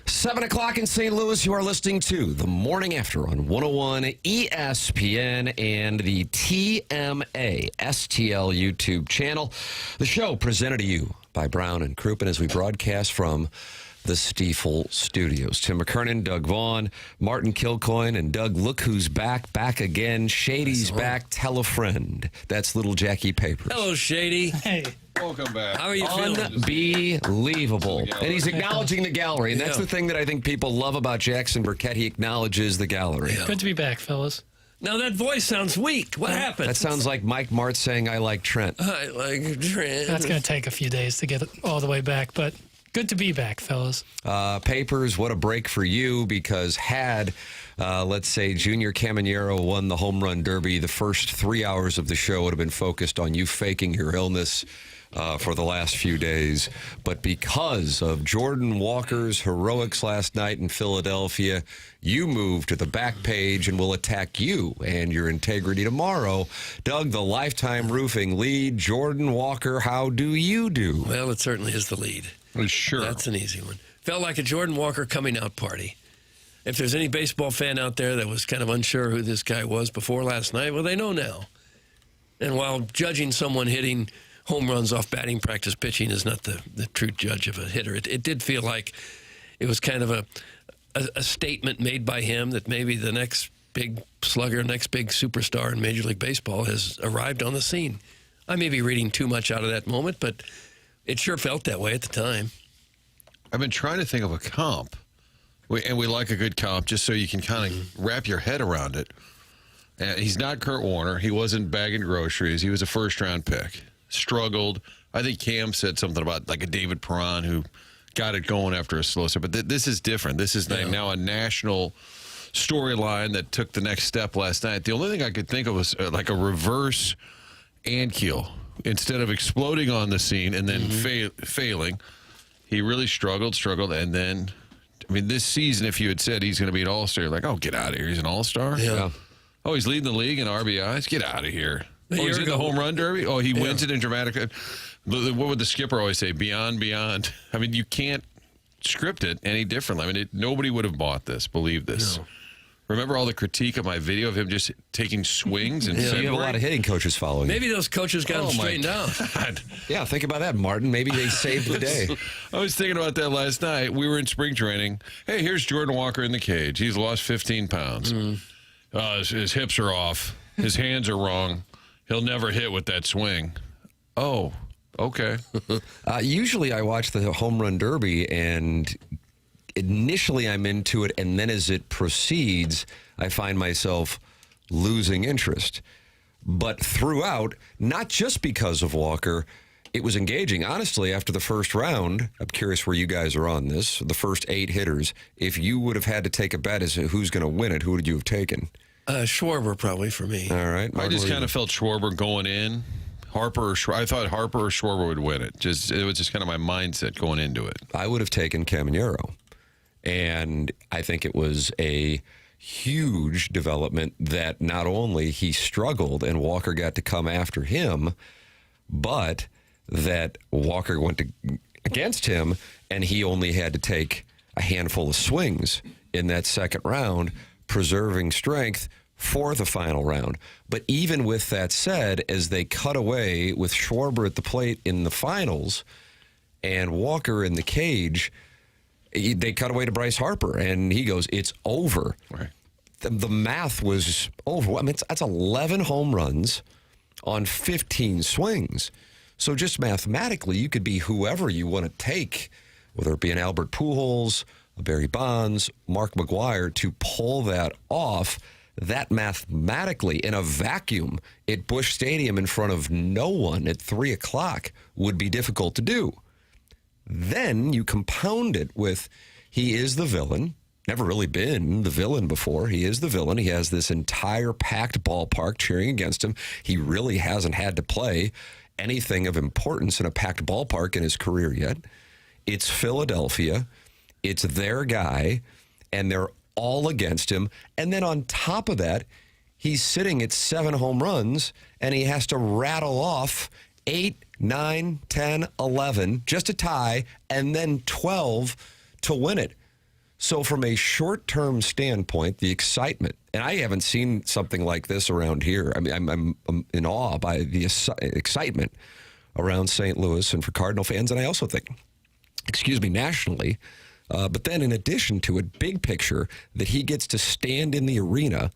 7 o'clock in St. Louis, you are listening to The Morning After on 101 ESPN and the TMA STL YouTube channel. The show presented to you by Brown and Crouppen as we broadcast from the Stiefel Studios. Tim McKernan, Doug Vaughn, Martin Kilcoyne, and Doug, look who's back again. Shady's back. Tell a friend. That's little Jackie Papers. Hello, Shady. Hey. Welcome back. How are you feeling? Unbelievable. And he's acknowledging the gallery. And that's the thing that I think people love about Jackson Burkett. He acknowledges the gallery. Yeah. Good to be back, fellas. Now, that voice sounds weak. What happened? That sounds like Mike Mart saying, I like Trent. I like Trent. That's going to take a few days to get it all the way back, but good to be back, fellas. Papers, what a break for you, because had, let's say, Junior Caminero won the home run derby, the first 3 hours of the show would have been focused on you faking your illness for the last few days. But because of Jordan Walker's heroics last night in Philadelphia, you move to the back page and we'll attack you and your integrity tomorrow. Doug, the Lifetime Roofing lead. Jordan Walker, how do you do? Well, it certainly is the lead. Sure. That's an easy one. Felt like a Jordan Walker coming out party. If there's any baseball fan out there that was kind of unsure who this guy was before last night, well, they know now. And while judging someone hitting home runs off batting practice pitching is not the true judge of a hitter, it did feel like it was kind of a statement made by him that maybe the next big slugger, next big superstar in Major League Baseball has arrived on the scene. I may be reading too much out of that moment, but it sure felt that way at the time. I've been trying to think of a comp, and we like a good comp just so you can kind of wrap your head around it. He's not Kurt Warner. He wasn't bagging groceries. He was a first-round pick. Struggled. I think Cam said something about like a David Perron who got it going after a slow start. But this is different. This is now a national storyline that took the next step last night. The only thing I could think of was like a reverse Ankiel. Instead of exploding on the scene and then failing, he really struggled, and then, I mean, this season, if you had said he's going to be an all-star, you're like, oh, get out of here. He's an all-star? Yeah. Oh, he's leading the league in RBIs? Get out of here. A Oh, year he's in the ago. home run derby? Oh, he wins it in dramatic. What would the skipper always say? Beyond. I mean, you can't script it any differently. I mean, nobody would have bought this, believed this. No. Remember all the critique of my video of him just taking swings? And So you have a lot of hitting coaches following you. Maybe those coaches got him straightened out. God. Yeah, think about that, Martin. Maybe they saved the day. I was thinking about that last night. We were in spring training. Hey, here's Jordan Walker in the cage. He's lost 15 pounds. His hips are off. His hands are wrong. He'll never hit with that swing. Oh, okay. Usually I watch the home run derby, and initially I'm into it, and then as it proceeds, I find myself losing interest. But throughout, not just because of Walker, it was engaging. Honestly, after the first round, I'm curious where you guys are on this, the first 8 hitters, if you would have had to take a bet as to who's going to win it, who would you have taken? Schwarber probably for me. All right. I just kind of felt Schwarber going in. Harper or I thought Harper or Schwarber would win it. It was just kind of my mindset going into it. I would have taken Caminero. And I think it was a huge development that not only he struggled and Walker got to come after him, but that Walker went against him and he only had to take a handful of swings in that second round, preserving strength for the final round. But even with that said, as they cut away with Schwarber at the plate in the finals and Walker in the cage, they cut away to Bryce Harper, and he goes, it's over. Right. The math was over. I mean, that's 11 home runs on 15 swings. So just mathematically, you could be whoever you want to take, whether it be an Albert Pujols, a Barry Bonds, Mark McGwire, to pull that off. That mathematically, in a vacuum at Busch Stadium in front of no one at 3 o'clock would be difficult to do. Then you compound it with he is the villain. Never really been the villain before. He is the villain. He has this entire packed ballpark cheering against him. He really hasn't had to play anything of importance in a packed ballpark in his career yet. It's Philadelphia. It's their guy, and they're all against him. And then on top of that, he's sitting at 7 home runs, and he has to rattle off 8, 9, 10, 11, just a tie, and then 12 to win it. So from a short-term standpoint, the excitement, and I haven't seen something like this around here. I mean, I'm in awe by the excitement around St. Louis and for Cardinal fans, and I also think, nationally. But then in addition to it, big picture, that he gets to stand in the arena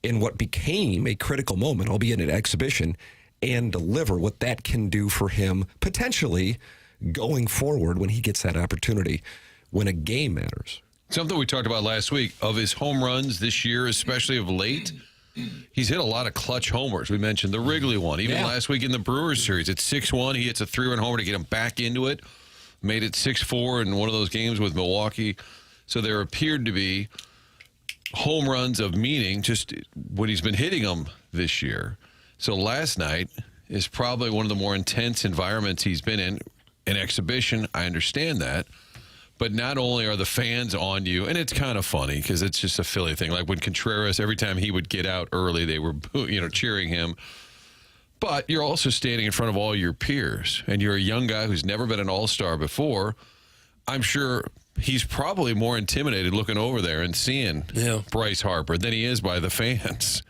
in what became a critical moment, albeit an exhibition, and deliver what that can do for him potentially going forward when he gets that opportunity when a game matters. Something we talked about last week, of his home runs this year, especially of late, he's hit a lot of clutch homers. We mentioned the Wrigley one. Even last week in the Brewers series, it's 6-1. He hits a 3-run homer to get him back into it. Made it 6-4 in one of those games with Milwaukee. So there appeared to be home runs of meaning just when he's been hitting them this year. So last night is probably one of the more intense environments he's been in. An exhibition, I understand that. But not only are the fans on you, and it's kind of funny because it's just a Philly thing. Like when Contreras, every time he would get out early, they were cheering him. But you're also standing in front of all your peers, and you're a young guy who's never been an all-star before. I'm sure he's probably more intimidated looking over there and seeing Bryce Harper than he is by the fans.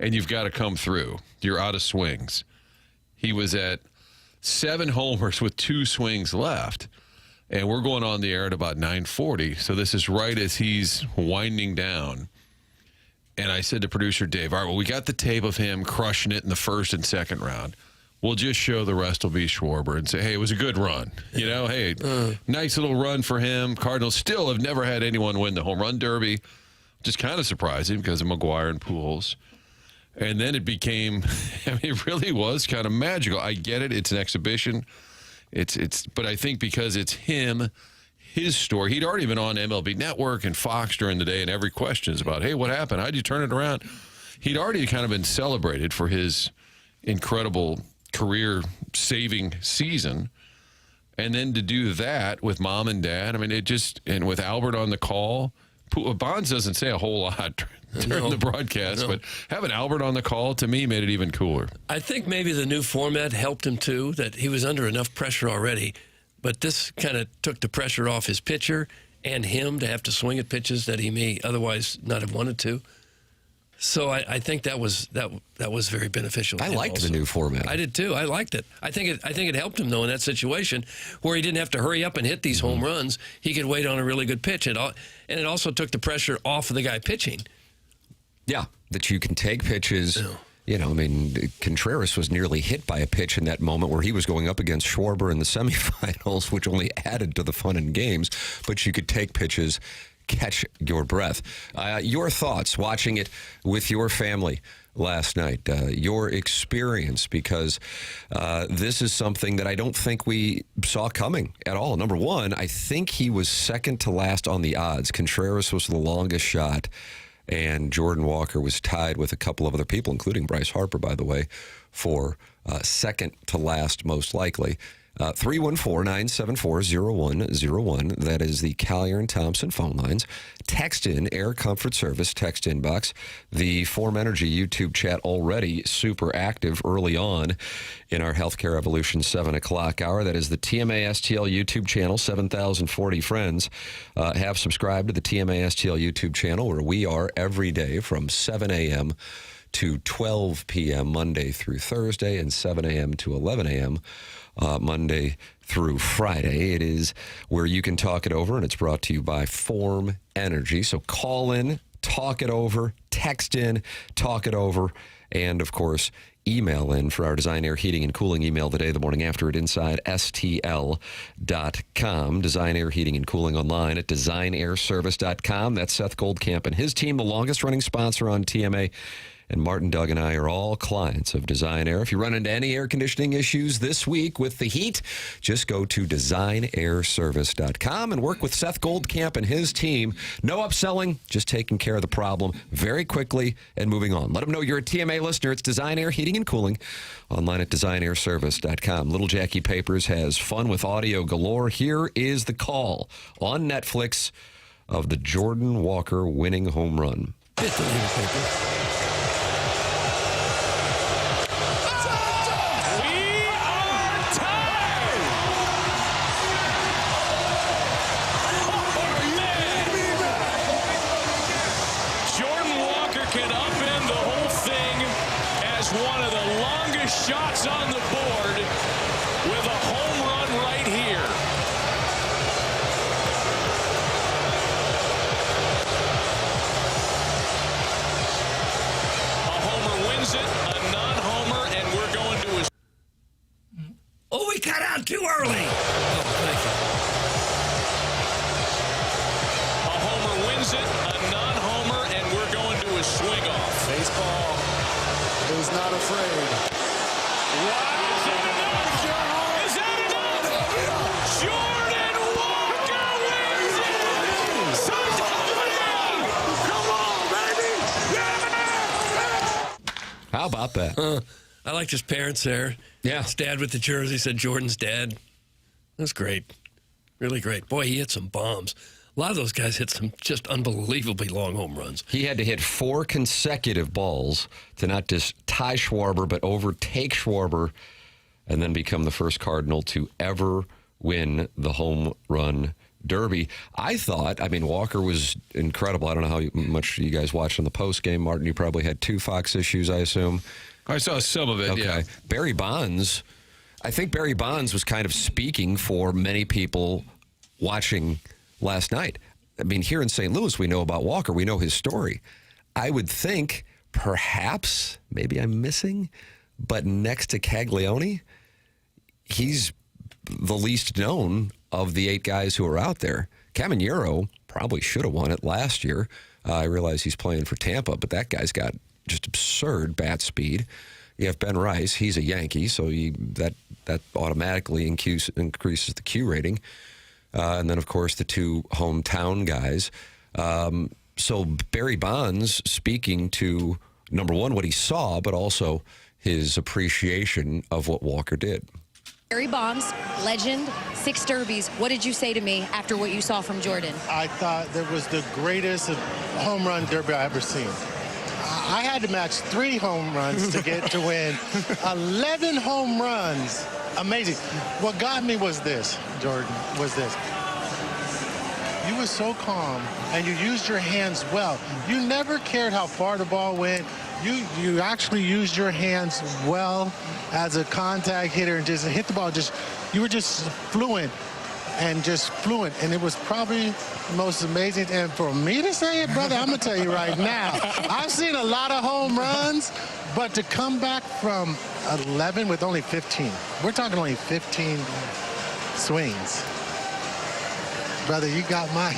And you've got to come through. You're out of swings. He was at 7 homers with 2 swings left. And we're going on the air at about 9:40. So this is right as he's winding down. And I said to producer Dave, all right, well, we got the tape of him crushing it in the first and second round. We'll just show the rest will be Schwarber and say, hey, it was a good run. Hey, nice little run for him. Cardinals still have never had anyone win the home run derby, which is kind of surprising because of McGuire and Pujols. And then it became, it really was kind of magical. I get it. It's an exhibition. But I think because it's him, his story. He'd already been on MLB Network and Fox during the day, and every question is about, hey, what happened? How'd you turn it around? He'd already kind of been celebrated for his incredible career-saving season. And then to do that with mom and dad, and with Albert on the call, Bonds doesn't say a whole lot during the broadcast, but having Albert on the call, to me, made it even cooler. I think maybe the new format helped him, too, that he was under enough pressure already. But this kind of took the pressure off his pitcher and him to have to swing at pitches that he may otherwise not have wanted to. So I think that was very beneficial. I liked the new format. I did too. I liked it. I think it helped him though in that situation where he didn't have to hurry up and hit these home runs. He could wait on a really good pitch, and it also took the pressure off of the guy pitching. Yeah, that you can take pitches. Contreras was nearly hit by a pitch in that moment where he was going up against Schwarber in the semifinals, which only added to the fun in games. But you could take pitches, catch your breath. Your thoughts watching it with your family last night, your experience, because this is something that I don't think we saw coming at all. Number one, I think he was second to last on the odds. Contreras was the longest shot, and Jordan Walker was tied with a couple of other people, including Bryce Harper, by the way, for second to last most likely. 314-974-0101. That is the Collier and Thompson phone lines. Text in Air Comfort Service text inbox. The Form Energy YouTube chat already super active early on in our Healthcare Evolution 7 o'clock hour. That is the TMA STL YouTube channel. 7,040 friends have subscribed to the TMA STL YouTube channel, where we are every day from 7 a.m. to 12 p.m. Monday through Thursday, and 7 a.m. to 11 a.m. Monday through Friday. It is where you can talk it over, and it's brought to you by Form Energy. So call in, talk it over, text in, talk it over, and, of course, email in for our Design Air Heating and Cooling email today, the morning after, at InsideSTL.com. Design Air Heating and Cooling online at DesignAirService.com. That's Seth Goldcamp and his team, the longest-running sponsor on TMA. And Martin, Doug, and I are all clients of Design Air. If you run into any air conditioning issues this week with the heat, just go to DesignAirService.com and work with Seth Goldcamp and his team. No upselling, just taking care of the problem very quickly and moving on. Let them know you're a TMA listener. It's Design Air Heating and Cooling, online at DesignAirService.com. Little Jackie Papers has fun with audio galore. Here is the call on Netflix of the Jordan Walker winning home run. Hit the newspaper. about that? I liked his parents there. Yeah. His dad with the jersey said Jordan's dad. That was great. Really great. Boy, he hit some bombs. A lot of those guys hit some just unbelievably long home runs. He had to hit 4 consecutive balls to not just tie Schwarber, but overtake Schwarber and then become the first Cardinal to ever win the home run derby. I thought, Walker was incredible. I don't know how much you guys watched on the post game. Martin, you probably had 2 Fox issues, I assume. I saw some of it, Okay. yeah. Barry Bonds, I think Barry Bonds was kind of speaking for many people watching last night. Here in St. Louis, we know about Walker. We know his story. I would think perhaps, maybe I'm missing, but next to Caglione, he's the least known of the 8 guys who are out there. Caminero probably should have won it last year. I realize he's playing for Tampa, but that guy's got just absurd bat speed. You have Ben Rice. He's a Yankee, so that automatically increases the Q rating. And then, of course, the 2 hometown guys. So Barry Bonds speaking to, number one, what he saw, but also his appreciation of what Walker did. Barry Bonds, legend, 6 derbies. What did you say to me after what you saw from Jordan? I thought that was the greatest home run derby I ever seen. I had to match 3 home runs to get to win 11 home runs. Amazing. What got me was this, Jordan, was this. You were so calm, and you used your hands well. You never cared how far the ball went. You actually used your hands well as a contact hitter and just hit the ball. You were just fluent. And it was probably the most amazing. And for me to say it, brother, I'm going to tell you right now, I've seen a lot of home runs, but to come back from 11 with only 15, we're talking only 15 swings. Brother, you got my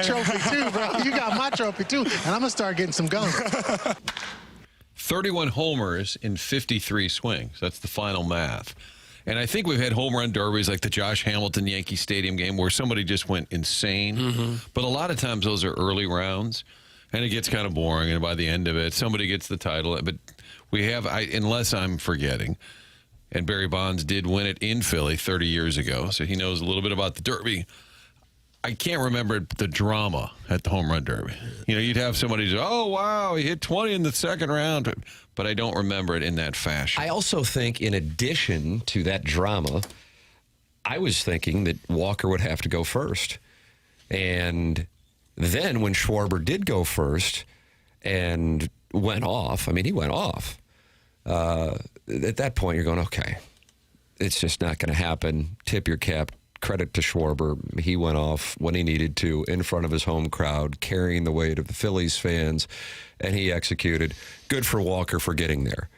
trophy too, bro. You got my trophy too, and I'm going to start getting some gum. 31 homers in 53 swings. That's the final math. And I think we've had home run derbies like the Josh Hamilton Yankee Stadium game where somebody just went insane. Mm-hmm. But a lot of times those are early rounds, and it gets kind of boring. And by the end of it, somebody gets the title. But we have, unless I'm forgetting, and Barry Bonds did win it in Philly 30 years ago, so he knows a little bit about the derby. I can't remember the drama at the home run derby. You'd have somebody say, oh, wow, he hit 20 in the second round. But I don't remember it in that fashion. I also think in addition to that drama, I was thinking that Walker would have to go first. And then when Schwarber did go first and went off, he went off. At that point, you're going, okay, it's just not going to happen. Tip your cap. Credit to Schwarber. He went off when he needed to in front of his home crowd, carrying the weight of the Phillies fans, and he executed. Good for Walker for getting there.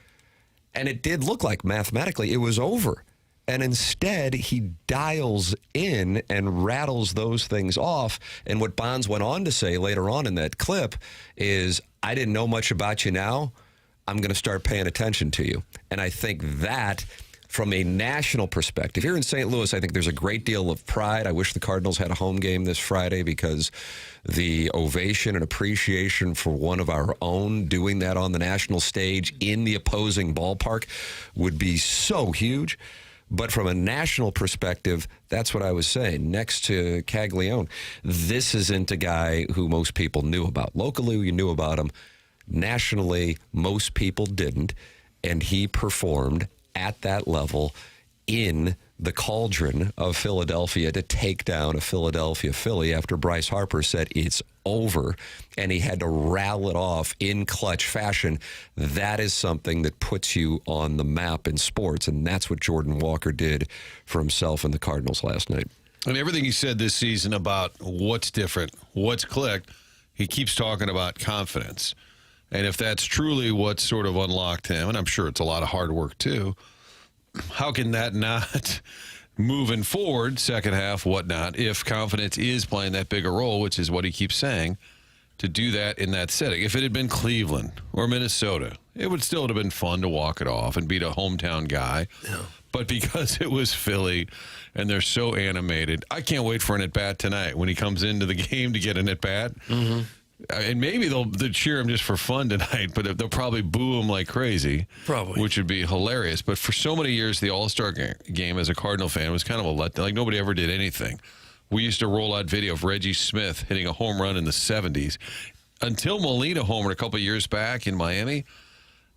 And it did look like mathematically it was over. And instead, he dials in and rattles those things off. And what Bonds went on to say later on in that clip is, I didn't know much about you now. I'm going to start paying attention to you. And I think that, from a national perspective, here in St. Louis, I think there's a great deal of pride. I wish the Cardinals had a home game this Friday because the ovation and appreciation for one of our own doing that on the national stage in the opposing ballpark would be so huge. But from a national perspective, that's what I was saying. Next to Caglione, this isn't a guy who most people knew about. Locally, you knew about him. Nationally, most people didn't. And he performed at that level in the cauldron of Philadelphia to take down a Philadelphia Philly after Bryce Harper said it's over, and he had to rattle it off in clutch fashion. That is something that puts you on the map in sports, and that's what Jordan Walker did for himself and the Cardinals last night. And everything he said this season about what's different, what's clicked, he keeps talking about confidence. And if that's truly what sort of unlocked him, and I'm sure it's a lot of hard work too, how can that not, moving forward, second half, whatnot, if confidence is playing that big a role, which is what he keeps saying, to do that in that setting? If it had been Cleveland or Minnesota, it would still have been fun to walk it off and beat a hometown guy. Yeah. But because it was Philly and they're so animated, I can't wait for an at-bat tonight when he comes into the game to get an at-bat. Mm-hmm. And maybe they'll cheer him just for fun tonight, but they'll probably boo him like crazy. Probably. Which would be hilarious. But for so many years, the All-Star game as a Cardinal fan was kind of a letdown. Like, nobody ever did anything. We used to roll out video of Reggie Smith hitting a home run in the 70s. Until Molina homered a couple of years back in Miami,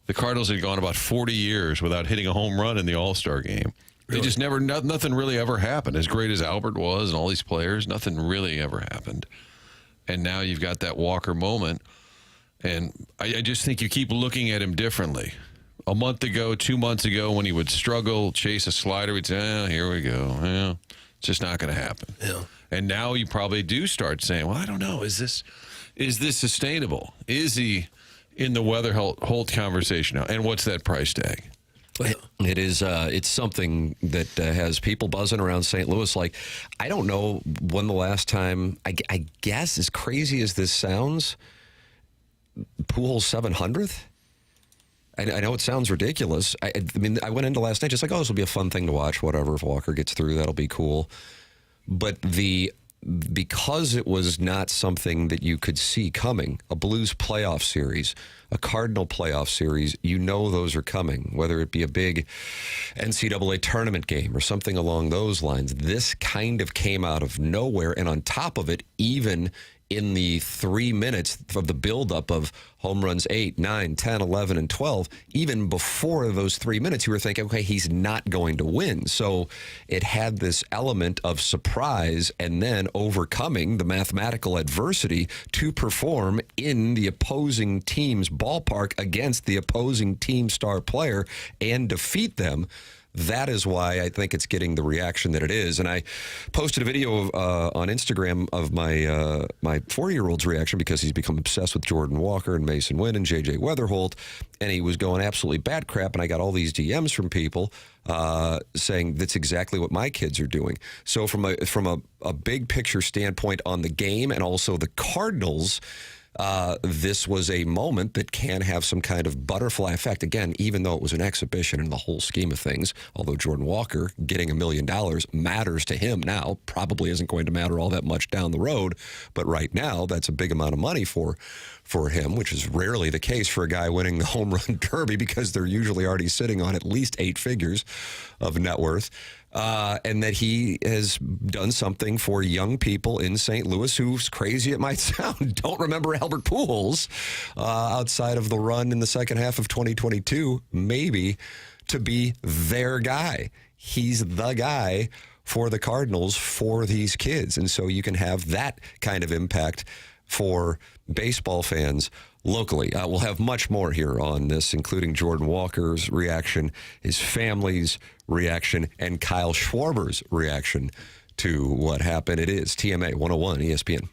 the Cardinals had gone about 40 years without hitting a home run in the All-Star game. They just never, nothing really ever happened. As great as Albert was and all these players, nothing really ever happened. And now you've got that Walker moment. And I just think you keep looking at him differently. A month ago, 2 months ago, when he would struggle, chase a slider, we'd say, oh, here we go. Yeah, it's just not going to happen. Yeah. And now you probably do start saying, well, I don't know. Is this sustainable? Is he in the Weather Holt conversation now? And what's that price tag? It is. It's something that has people buzzing around St. Louis. Like, I don't know when the last time. I guess, as crazy as this sounds, Pujols 700th. I know it sounds ridiculous. I mean, I went into last night just like, oh, this will be a fun thing to watch. Whatever, if Walker gets through, that'll be cool. But because it was not something that you could see coming, a Blues playoff series, a Cardinal playoff series, you know those are coming, whether it be a big NCAA tournament game or something along those lines. This kind of came out of nowhere, and on top of it, even in the 3 minutes of the buildup of home runs 8, 9, 10, 11, and 12, even before those 3 minutes, you were thinking, okay, he's not going to win. So it had this element of surprise and then overcoming the mathematical adversity to perform in the opposing team's ballpark against the opposing team star player and defeat them. That is why I think it's getting the reaction that it is. And I posted a video on Instagram of my my 4-year-old's reaction because he's become obsessed with Jordan Walker and Mason Wynn and J.J. Weatherholt. And he was going absolutely bad crap. And I got all these DMs from people saying that's exactly what my kids are doing. So from a big picture standpoint on the game and also the Cardinals, this was a moment that can have some kind of butterfly effect. Again, even though it was an exhibition in the whole scheme of things, although Jordan Walker getting $1 million matters to him now, probably isn't going to matter all that much down the road. But right now, that's a big amount of money for him, which is rarely the case for a guy winning the home run derby because they're usually already sitting on at least 8 figures of net worth. And that he has done something for young people in St. Louis who's crazy it might sound, don't remember Albert Pujols outside of the run in the second half of 2022, maybe to be their guy. He's the guy for the Cardinals for these kids. And so you can have that kind of impact for baseball fans locally. We'll have much more here on this, including Jordan Walker's reaction, his family's reaction, and Kyle Schwarber's reaction to what happened. It is TMA 101 ESPN.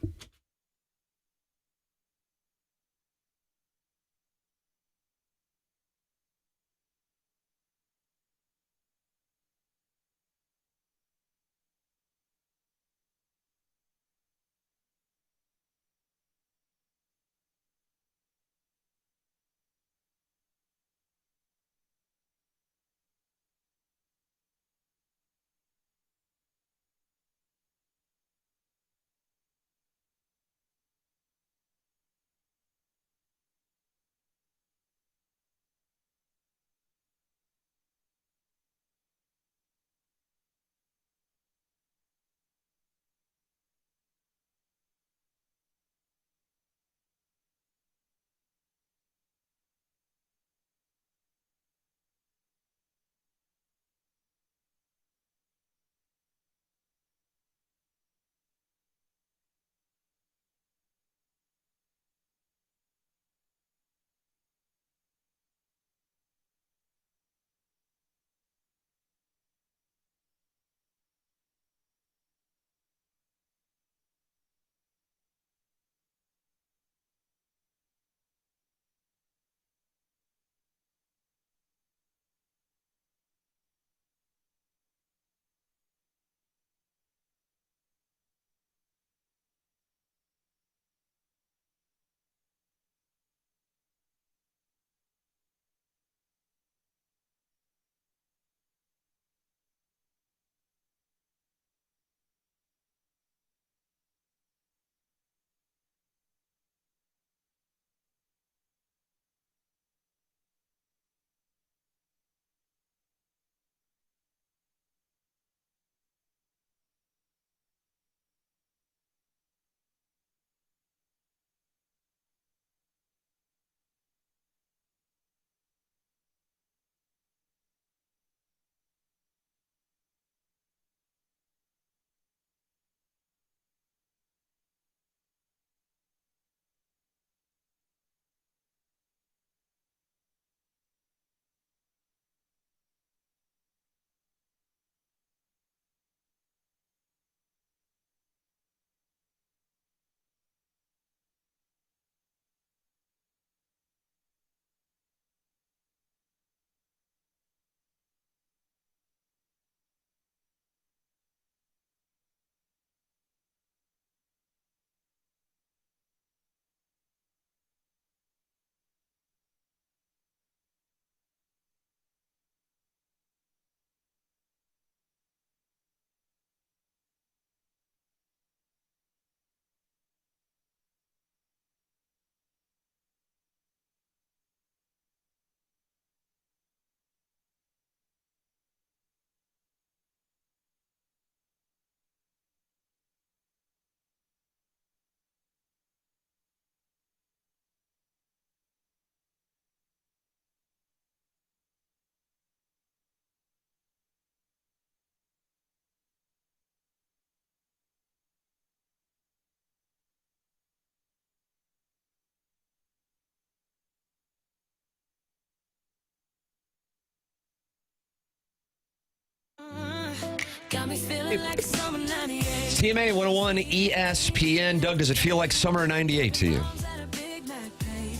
TMA 101 ESPN. Doug, does it feel like summer 98 to you?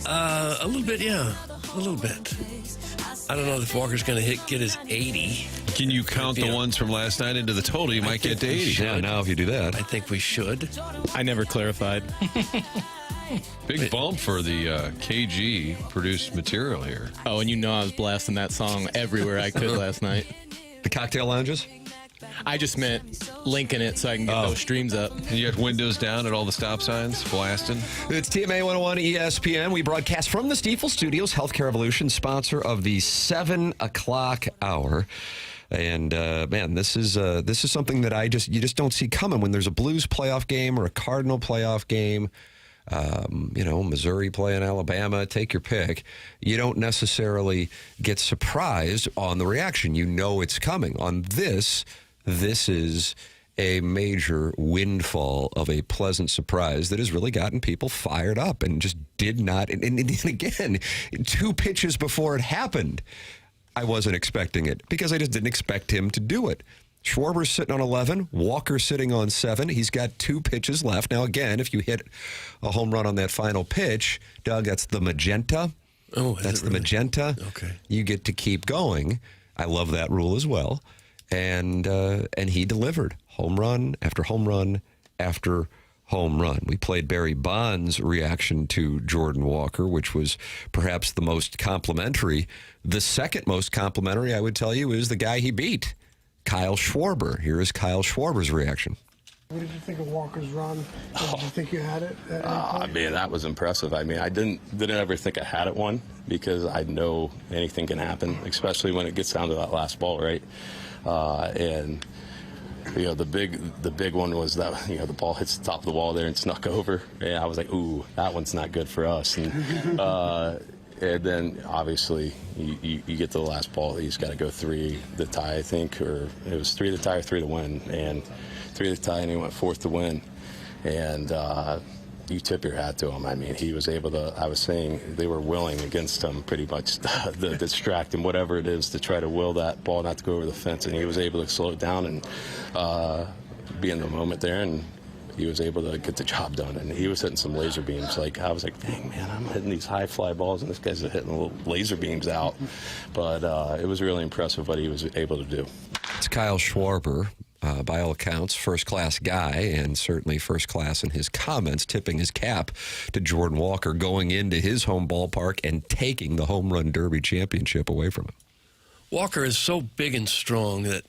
A little bit, yeah. A little bit. I don't know if Walker's going to get his 80. Can you count the ones from last night into the total? You might get to 80. Yeah, now if you do that. I think we should. I never clarified. Big bump for the KG produced material here. Oh, and you know I was blasting that song everywhere I could last night. The cocktail lounges? I just meant linking it so I can get those streams up. And you got windows down at all the stop signs, blasting. It's TMA 101 ESPN. We broadcast from the Stiefel Studios, Healthcare Evolution, sponsor of the 7 o'clock hour. And man, this is something that you just don't see coming when there's a Blues playoff game or a Cardinal playoff game. Missouri playing Alabama, take your pick. You don't necessarily get surprised on the reaction. You know it's coming. On this is a major windfall of a pleasant surprise that has really gotten people fired up and just did not. And again, 2 pitches before it happened, I wasn't expecting it because I just didn't expect him to do it. Schwarber's sitting on 11. Walker sitting on 7. He's got 2 pitches left. Now, again, if you hit a home run on that final pitch, Doug, that's the magenta. Oh, that's the magenta. Okay. You get to keep going. I love that rule as well. And he delivered home run after home run after home run. We played Barry Bonds' reaction to Jordan Walker, which was perhaps the most complimentary. The second most complimentary, I would tell you, is the guy he beat, Kyle Schwarber. Here is Kyle Schwarber's reaction. What did you think of Walker's run? Did you think you had it? I mean, that was impressive. I mean, I didn't ever think I had it one because I know anything can happen, especially when it gets down to that last ball, right? And the big one was that the ball hits the top of the wall there and snuck over, and I was like, ooh, that one's not good for us. And then obviously you get to the last ball, he's got to go 3 the tie, I think, or it was 3 the tie or 3 to win, and 3 the tie, and he went 4th to win, and you tip your hat to him. I mean, he was able to. I was saying they were willing against him pretty much, the distract him, whatever it is, to try to will that ball not to go over the fence, and he was able to slow it down and be in the moment there, and he was able to get the job done. And he was hitting some laser beams. Like, I was like, dang, man, I'm hitting these high fly balls, and this guy's hitting little laser beams out. But it was really impressive what he was able to do. It's Kyle Schwarber. By all accounts, first-class guy, and certainly first-class in his comments, tipping his cap to Jordan Walker, going into his home ballpark and taking the Home Run Derby championship away from him. Walker is so big and strong that it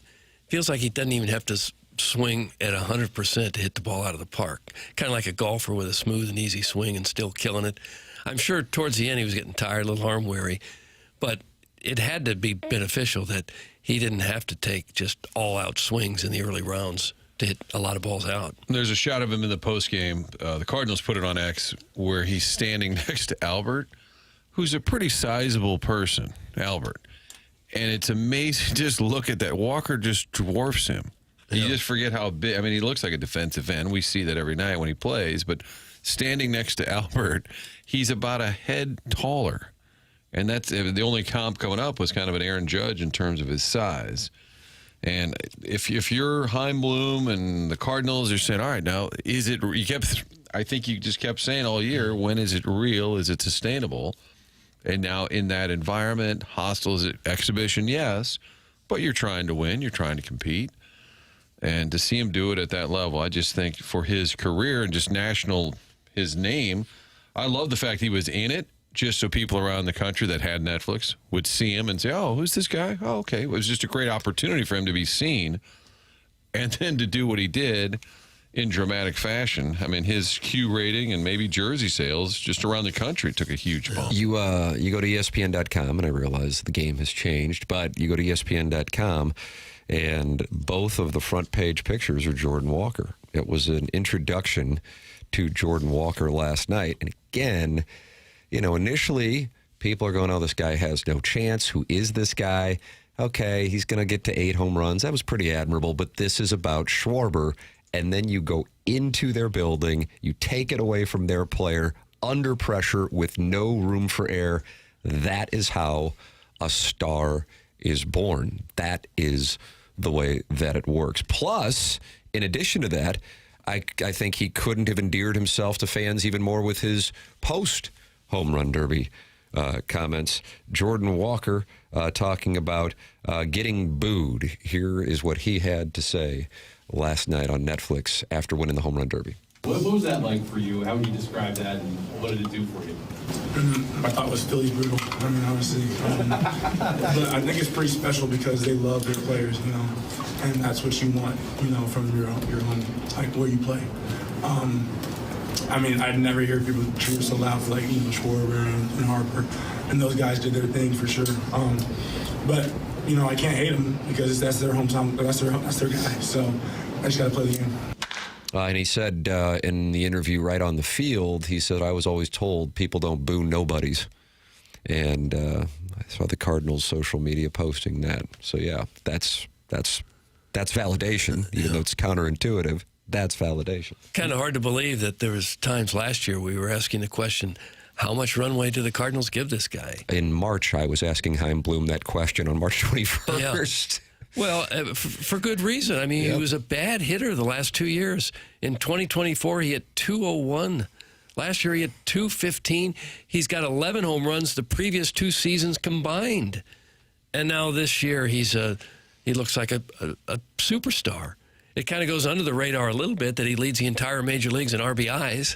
feels like he doesn't even have to swing at 100% to hit the ball out of the park. Kind of like a golfer with a smooth and easy swing and still killing it. I'm sure towards the end he was getting tired, a little arm weary, but it had to be beneficial that he didn't have to take just all-out swings in the early rounds to hit a lot of balls out. There's a shot of him in the postgame. The Cardinals put it on X where he's standing next to Albert, who's a pretty sizable person, Albert. And it's amazing. Just look at that. Walker just dwarfs him. Yeah. You just forget how big. I mean, he looks like a defensive end. We see that every night when he plays. But standing next to Albert, he's about a head taller. And that's the only comp coming up was kind of an Aaron Judge in terms of his size. And if you're Heim Bloom and the Cardinals are saying, all right, now is it? I think you just kept saying all year, when is it real? Is it sustainable? And now in that environment, hostile exhibition, yes, but you're trying to win, you're trying to compete, and to see him do it at that level, I just think for his career and just his name, I love the fact he was in it. Just so people around the country that had Netflix would see him and say, oh, who's this guy? Oh, okay. It was just a great opportunity for him to be seen. And then to do what he did in dramatic fashion. I mean, his Q rating and maybe jersey sales just around the country took a huge bump. You go to ESPN.com, and I realize the game has changed, but you go to ESPN.com, and both of the front page pictures are Jordan Walker. It was an introduction to Jordan Walker last night. And again, initially, people are going, oh, this guy has no chance. Who is this guy? Okay, he's going to get to 8 home runs. That was pretty admirable, but this is about Schwarber. And then you go into their building, you take it away from their player, under pressure with no room for error. That is how a star is born. That is the way that it works. Plus, in addition to that, I think he couldn't have endeared himself to fans even more with his post-home run derby comments. Jordan Walker talking about getting booed. Here is what he had to say last night on Netflix after winning the home run derby. What was that like for you? How would you describe that, and what did it do for you? I thought it was Philly brutal. I mean, obviously. But I think it's pretty special because they love their players, you know, and that's what you want, you know, from your own, like, where you play. I mean, I'd never hear people cheer so loud for, like, you know, Schwarber and Harper, and those guys did their thing for sure. But, you know, I can't hate them because that's their hometown, that's their guy. So I just got to play the game. And he said in the interview right on the field, he said, I was always told people don't boo nobodies. And I saw the Cardinals social media posting that. So, yeah, that's validation, even though it's counterintuitive. That's validation. Kind of hard to believe that there was times last year we were asking the question, how much runway do the Cardinals give this guy? In March, I was asking Chaim Bloom that question on March 21st. Yeah. Well, for good reason. I mean, He was a bad hitter the last 2 years. In 2024, he hit .201. Last year, he hit .215. He's got 11 home runs the previous 2 seasons combined. And now this year, he looks like a superstar. It kind of goes under the radar a little bit that he leads the entire major leagues in RBIs.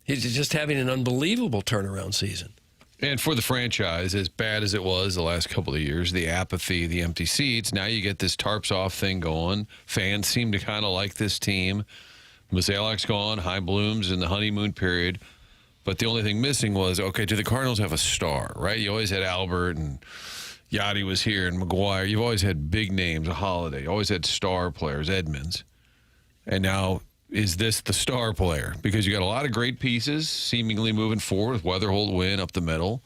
He's just having an unbelievable turnaround season. And for the franchise, as bad as it was the last couple of years, the apathy, the empty seats, now you get this tarps off thing going. Fans seem to kind of like this team. Mozeliak's gone, Chaim Bloom's in the honeymoon period. But the only thing missing was, okay, do the Cardinals have a star, right? You always had Albert and Yachty was here and McGuire. You've always had big names, a Holiday. You always had star players, Edmonds. And now, is this the star player? Because you got a lot of great pieces seemingly moving forward. Weatherholt win up the middle.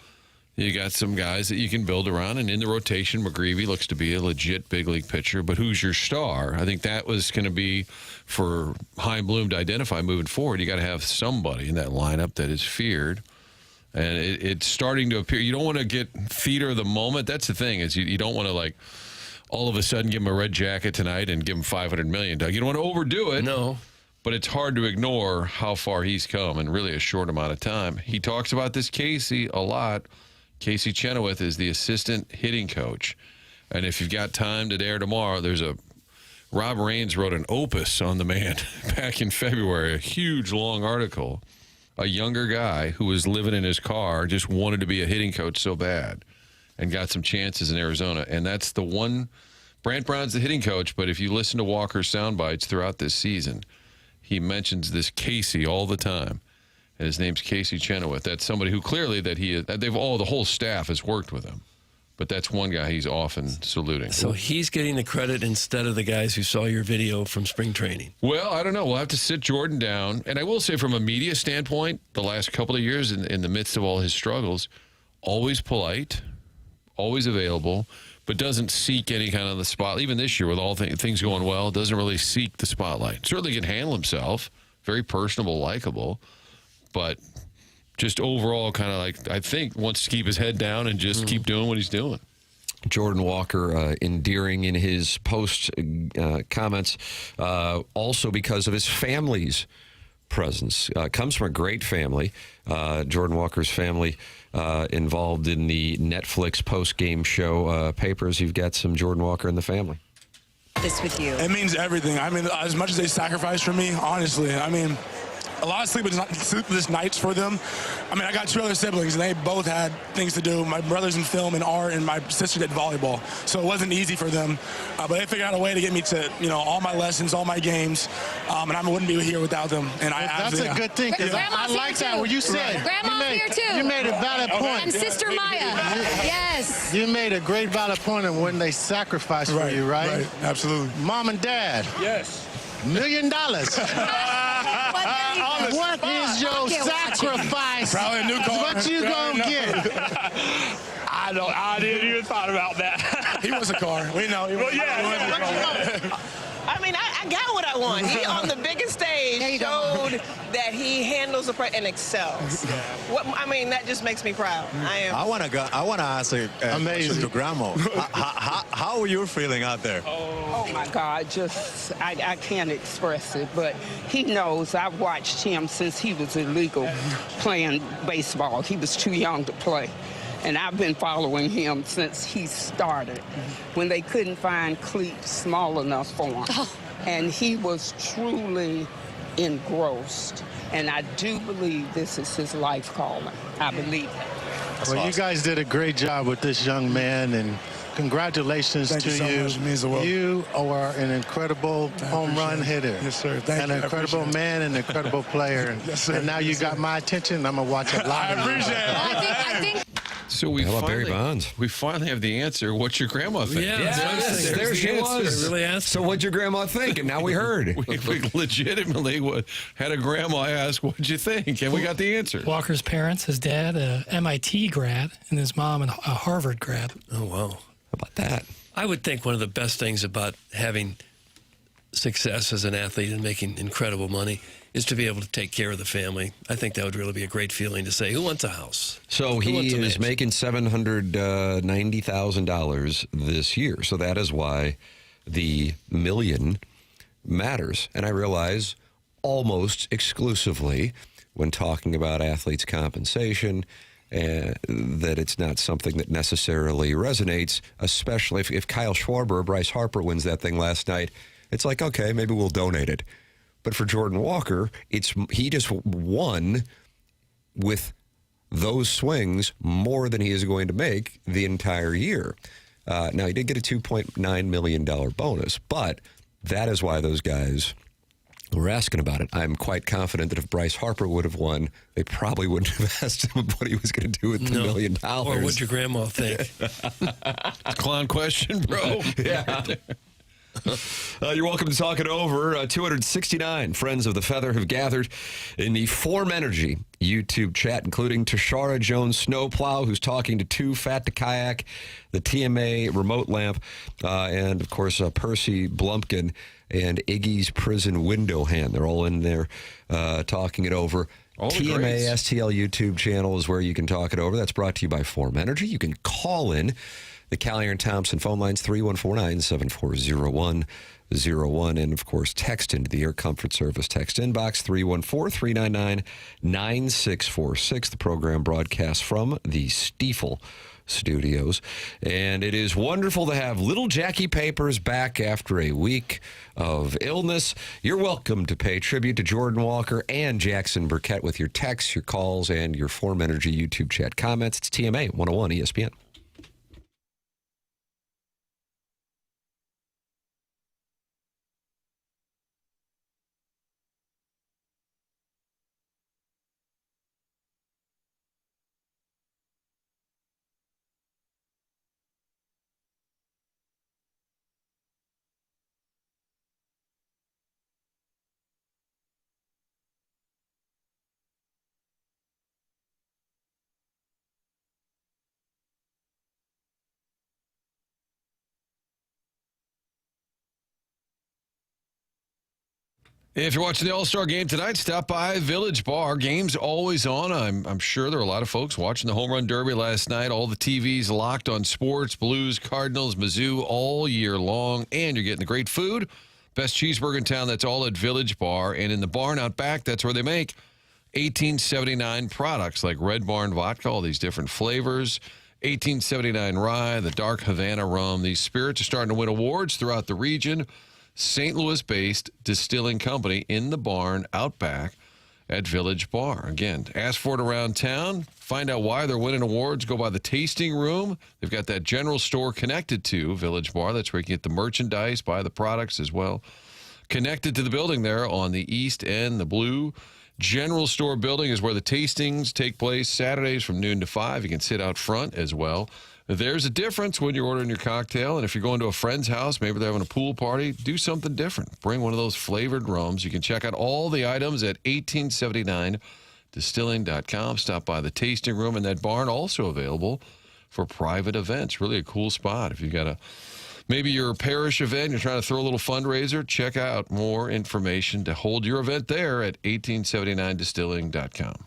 You got some guys that you can build around. And in the rotation, McGreevy looks to be a legit big league pitcher. But who's your star? I think that was going to be for Chaim Bloom to identify moving forward. You got to have somebody in that lineup that is feared. And it's starting to appear. You don't want to get theater of the moment. That's the thing, is you don't want to, like, all of a sudden give him a red jacket tonight and give him $500 million. You don't want to overdo it. No. But it's hard to ignore how far he's come in really a short amount of time. He talks about this Casey a lot. Casey Chenoweth is the assistant hitting coach. And if you've got time today or tomorrow, Rob Raines wrote an opus on the man back in February, a huge, long article. A younger guy who was living in his car, just wanted to be a hitting coach so bad and got some chances in Arizona. And that's the one. Brant Brown's the hitting coach, but if you listen to Walker's sound bites throughout this season, he mentions this Casey all the time, and his name's Casey Chenoweth. That's somebody who clearly the whole staff has worked with him, but that's one guy he's often saluting. So he's getting the credit instead of the guys who saw your video from spring training. Well, I don't know. We'll have to sit Jordan down, and I will say from a media standpoint, the last couple of years in the midst of all his struggles, always polite, always available, but doesn't seek any kind of the spotlight. Even this year, with all things going well, doesn't really seek the spotlight. Certainly can handle himself, very personable, likable, but just overall kind of like, I think, wants to keep his head down and just keep doing what he's doing. Jordan Walker endearing in his post comments, also because of his family's presence. Comes from a great family. Jordan Walker's family involved in the Netflix post-game show papers. You've got some Jordan Walker in the family. This with you. It means everything. I mean, as much as they sacrificed for me, honestly, I mean, a lot of sleepless nights for them. I mean, I got 2 other siblings, and they both had things to do. My brother's in film and art, and my sister did volleyball. So it wasn't easy for them. But they figured out a way to get me to, all my lessons, all my games, and I wouldn't be here without them. And that's a good thing, because I like that where you said. Grandma's here, too. You made a valid point. And Sister Maya. Yes. You made a great valid point of when they sacrificed for you, right? Right, absolutely. Mom and Dad. Yes. $1 million. What is your sacrifice? Probably a new car. What you gonna get? I didn't even thought about that. He wants a car. We know. Well, yeah. I mean, I got what I want. He on the biggest stage showed that he handles the and excels. I mean, that just makes me proud. I want to ask a question to Grandma. How are you feeling out there? Oh my God, just I can't express it, but he knows. I've watched him since he was illegal playing baseball. He was too young to play. And I've been following him since he started, when they couldn't find cleats small enough for him. And he was truly engrossed. And I do believe this is his life calling. I believe that. Well, you guys did a great job with this young man, and congratulations to you. Thank you so much. It means the world. You are an incredible home run hitter. Yes, sir. Thank you. An incredible man, an incredible player. Yes, sir. And now you got my attention. I'm going to watch a lot of you. I appreciate it. I think So we How about Barry finally, Bonds? we finally have the answer. What's your grandma think? Yeah, Yes, there she was. Really asked. So what'd your grandma think? And now we heard. We legitimately had a grandma ask, what'd you think? And we got the answer. Walker's parents, his dad, a MIT grad, and his mom, a Harvard grad. Oh, wow. How about that? I would think one of the best things about having success as an athlete and making incredible money is to be able to take care of the family. I think that would really be a great feeling to say, who wants a house? So Who wants he a is mansion? making $790,000 this year. So that is why the million matters. And I realize almost exclusively when talking about athletes' compensation that it's not something that necessarily resonates, especially if Kyle Schwarber or Bryce Harper wins that thing last night. It's like, okay, maybe we'll donate it. But for Jordan Walker, he just won with those swings more than he is going to make the entire year. Now, he did get a $2.9 million bonus, but that is why those guys were asking about it. I'm quite confident that if Bryce Harper would have won, they probably wouldn't have asked him what he was going to do with the $1 million. Or what'd your grandma think? Clown question, bro. Yeah. You're welcome to talk it over. 269 friends of the Feather have gathered in the Form Energy YouTube chat, including Tashara Jones Snowplow, who's talking to Too Fat to Kayak, the TMA remote lamp, and, of course, Percy Blumpkin and Iggy's Prison Window Hand. They're all in there talking it over. TMA STL YouTube channel is where you can talk it over. That's brought to you by Form Energy. You can call in the Callier and Thompson phone lines, 314-974-0101. And, of course, text into the Air Comfort Service text inbox, 314-399-9646. The program broadcasts from the Stiefel studios. And it is wonderful to have little Jackie Papers back after a week of illness. You're welcome to pay tribute to Jordan Walker and Jackson Burkett with your texts, your calls, and your Form Energy YouTube chat comments. It's TMA 101 ESPN. If you're watching the All-Star game tonight, stop by Village Bar. Game's always on. I'm sure there are a lot of folks watching the Home Run Derby last night. All the TVs locked on sports, Blues, Cardinals, Mizzou all year long. And you're getting the great food. Best cheeseburger in town, that's all at Village Bar. And in the barn out back, that's where they make 1879 products like Red Barn Vodka, all these different flavors. 1879 Rye, the Dark Havana Rum. These spirits are starting to win awards throughout the region. St. Louis-based distilling company in the barn out back at Village Bar. Again, ask for it around town. Find out why they're winning awards. Go by the tasting room. They've got that general store connected to Village Bar. That's where you can get the merchandise, buy the products as well. Connected to the building there on the east end, the blue general store building is where the tastings take place Saturdays from noon to 5. You can sit out front as well. There's a difference when you're ordering your cocktail, and if you're going to a friend's house, maybe they're having a pool party, do something different. Bring one of those flavored rums. You can check out all the items at 1879distilling.com. Stop by the tasting room, and that barn also available for private events. Really a cool spot. If you've got a Maybe your parish event, you're trying to throw a little fundraiser. Check out more information to hold your event there at 1879distilling.com.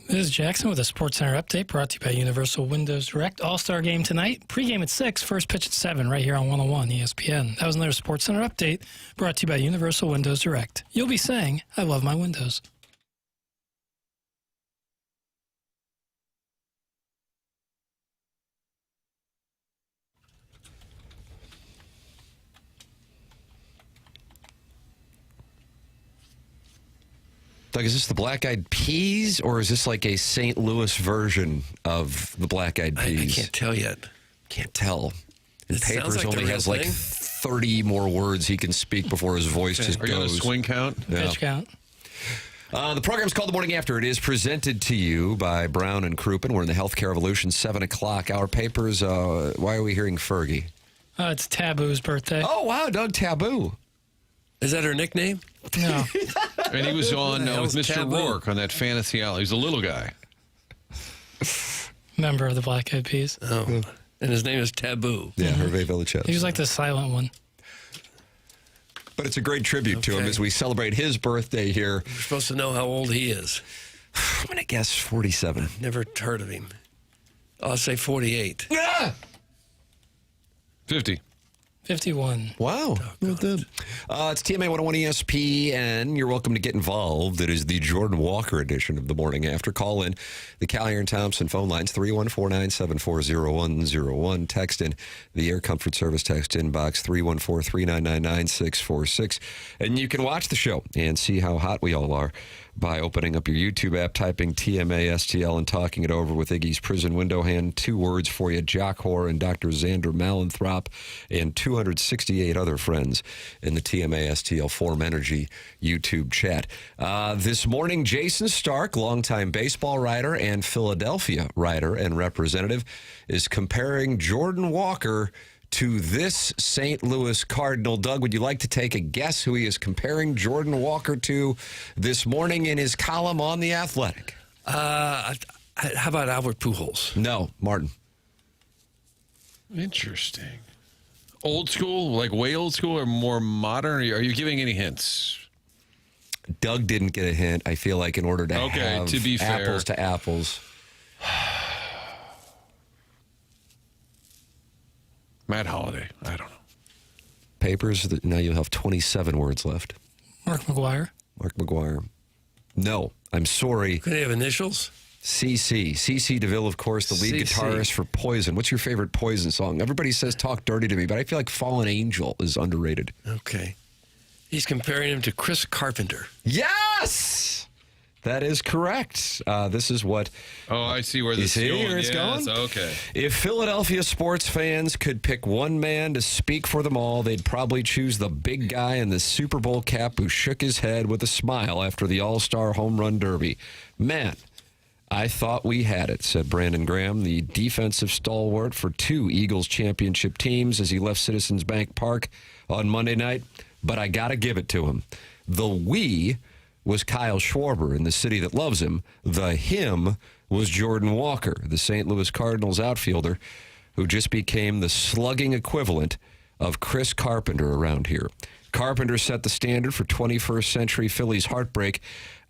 This is Jackson with a Sports Center update brought to you by Universal Windows Direct. All-Star game tonight. Pre-game at 6, first pitch at 7, right here on 101 ESPN. That was another Sports Center update brought to you by Universal Windows Direct. You'll be saying, I love my windows. Doug, is this the Black Eyed Peas, or is this like a St. Louis version of the Black Eyed Peas? I can't tell yet. Can't tell. And It sounds Papers like the only real has like thing. 30 more words he can speak before his voice just Are you on a goes. swing count? Yeah. Pitch count. The program's called The Morning After. It is presented to you by Brown and Crouppen. We're in the Healthcare Revolution, 7 o'clock. Our papers, why are we hearing Fergie? It's Taboo's birthday. Oh, wow, Doug, Taboo. Is that her nickname? No. And he was on with hell's Mr. Taboo? Rourke on that Fantasy Alley. He's a little guy. Member of the Black Eyed Peas. Oh. And his name is Taboo. Yeah, Hervé Villachez. He was like the silent one. But it's a great tribute to him Okay. as we celebrate his birthday here. You're supposed to know how old he is. I'm going to guess 47. Never heard of him. I'll say 48. 50. 51. Wow. It's TMA 101 ESPN. You're welcome to get involved. It is the Jordan Walker edition of The Morning After. Call in the Callier and Thompson phone lines, 314-974-0101. Text in the Air Comfort Service text inbox, 314-399-9646. And you can watch the show and see how hot we all are by opening up your YouTube app, typing TMA STL, and talking it over with Iggy's prison window hand. 2 words for you, Jock Hoare and Dr. Xander Malenthrop, and 268 other friends in the TMA STL Form Energy YouTube chat. This morning, Jason Stark, longtime baseball writer and Philadelphia writer and representative, is comparing Jordan Walker to this St. Louis Cardinal. Doug, would you like to take a guess who he is comparing Jordan Walker to this morning in his column on The Athletic? How about Albert Pujols? No, Martin. Interesting. Old school, like way old school, or more modern? Are you giving any hints? Doug didn't get a hint. I feel like in order to have to be fair. apples to apples. Matt Holliday. I don't know. Papers, now you'll have 27 words left. Mark McGuire. Mark McGuire. No, I'm sorry. Could they have initials? CeCe DeVille, of course, the lead CeCe. guitarist for Poison. What's your favorite Poison song? Everybody says Talk Dirty to Me, but I feel like Fallen Angel is underrated. Okay. He's comparing him to Chris Carpenter. Yes! That is correct. This is what... Oh, I see where this is going. Where it's Yes, going? okay. If Philadelphia sports fans could pick one man to speak for them all, they'd probably choose the big guy in the Super Bowl cap who shook his head with a smile after the All-Star Home Run Derby. Man, I thought we had it, said Brandon Graham, the defensive stalwart for 2 Eagles championship teams as he left Citizens Bank Park on Monday night. But I got to give it to him. The we was Kyle Schwarber in the city that loves him. The him was Jordan Walker, the St. Louis Cardinals outfielder, who just became the slugging equivalent of Chris Carpenter around here. Carpenter set the standard for 21st century Phillies heartbreak,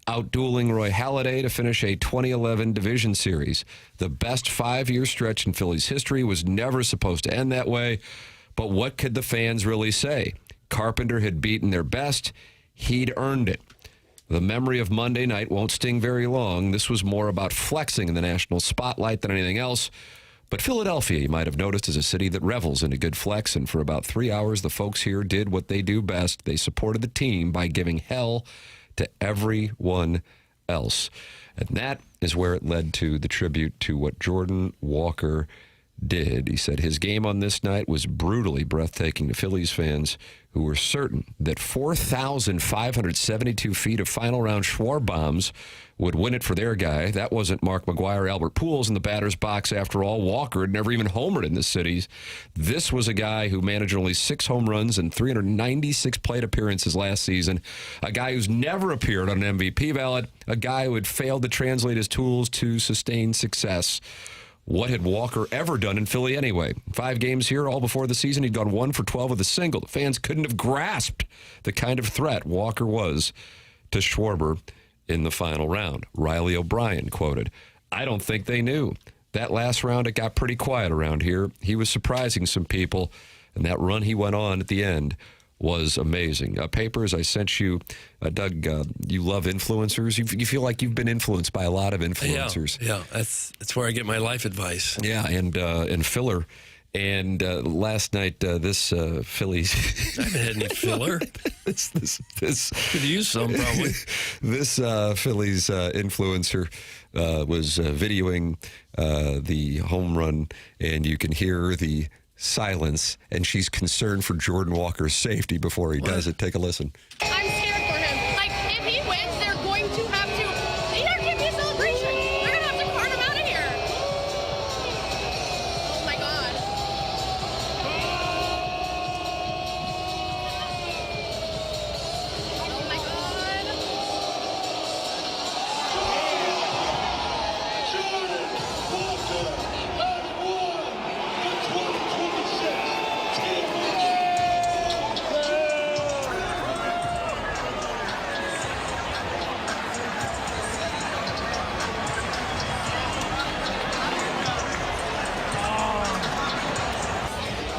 outdueling Roy Halladay to finish a 2011 division series. The best 5-year stretch in Phillies history was never supposed to end that way, but what could the fans really say? Carpenter had beaten their best. He'd earned it. The memory of Monday night won't sting very long. This was more about flexing in the national spotlight than anything else. But Philadelphia, you might have noticed, is a city that revels in a good flex, and for about 3 hours, the folks here did what they do best. They supported the team by giving hell to everyone else. And that is where it led to the tribute to what Jordan Walker did. He said his game on this night was brutally breathtaking to Phillies fans who were certain that 4,572 feet of final round Schwarber bombs would win it for their guy. That wasn't Mark McGuire, Albert Pujols in the batter's box after all. Walker had never even homered in the cities. This was a guy who managed only 6 home runs and 396 plate appearances last season. A guy who's never appeared on an MVP ballot. A guy who had failed to translate his tools to sustain success. What had Walker ever done in Philly anyway? 5 games here, all before the season. He'd gone 1 for 12 with a single. The fans couldn't have grasped the kind of threat Walker was to Schwarber in the final round. Riley O'Brien quoted, "I don't think they knew. That last round, it got pretty quiet around here. He was surprising some people, and that run he went on at the end was amazing." Papers, I sent you, Doug, you love influencers. You feel like you've been influenced by a lot of influencers. Yeah, that's where I get my life advice. Yeah, and filler. And last night, this Phillies... I haven't had any filler. this could use some, probably. This Phillies influencer was videoing the home run, and you can hear the silence, and she's concerned for Jordan Walker's safety before he does it. Take a listen. I'm scared for him. Like, if he wins, they're going to have to... There can't be a celebration. They're going to have to cart him out of here. Oh, my God. Oh, my God.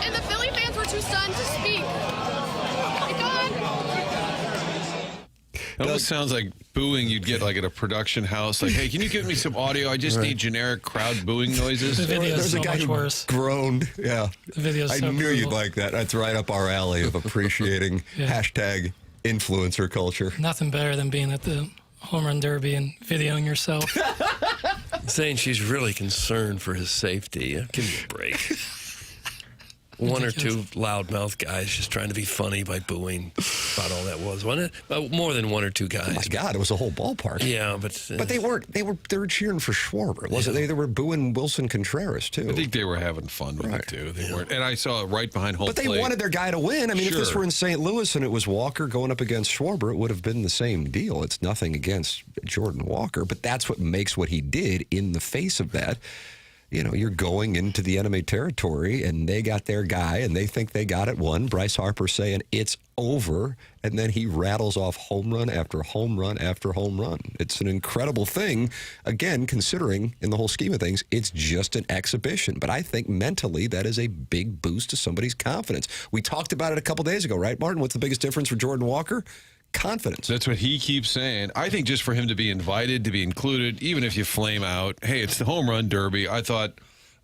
And the Philly fans were too stunned to speak. Oh, my God. It almost sounds like booing you'd get like at a production house. Like, hey, can you give me some audio? I just need generic crowd booing noises. The video There's is so a guy much who worse. groaned. Yeah. The video's I so knew you'd brutal. like that. That's right up our alley of appreciating hashtag influencer culture. Nothing better than being at the home run derby and videoing yourself. Saying she's really concerned for his safety. Give me a break. One or two loudmouth guys just trying to be funny by booing. About all that was, wasn't it? More than one or two guys. Oh my God, it was a whole ballpark. Yeah, but they were cheering for Schwarber. Wasn't they? They were booing Wilson Contreras too. I think they were having fun with it too. They weren't, and I saw it right behind home But they plate. wanted their guy to win. I mean, if this were in St. Louis and it was Walker going up against Schwarber, it would have been the same deal. It's nothing against Jordan Walker, but that's what makes what he did in the face of that. You know, you're going into the enemy territory, and they got their guy, and they think they got it won. Bryce Harper saying it's over, and then he rattles off home run after home run after home run. It's an incredible thing, again, considering in the whole scheme of things, it's just an exhibition. But I think mentally that is a big boost to somebody's confidence. We talked about it a couple days ago, right, Martin? What's the biggest difference for Jordan Walker? Confidence. That's what he keeps saying. I think just for him to be invited, to be included, even if you flame out, hey, it's the home run derby. I thought,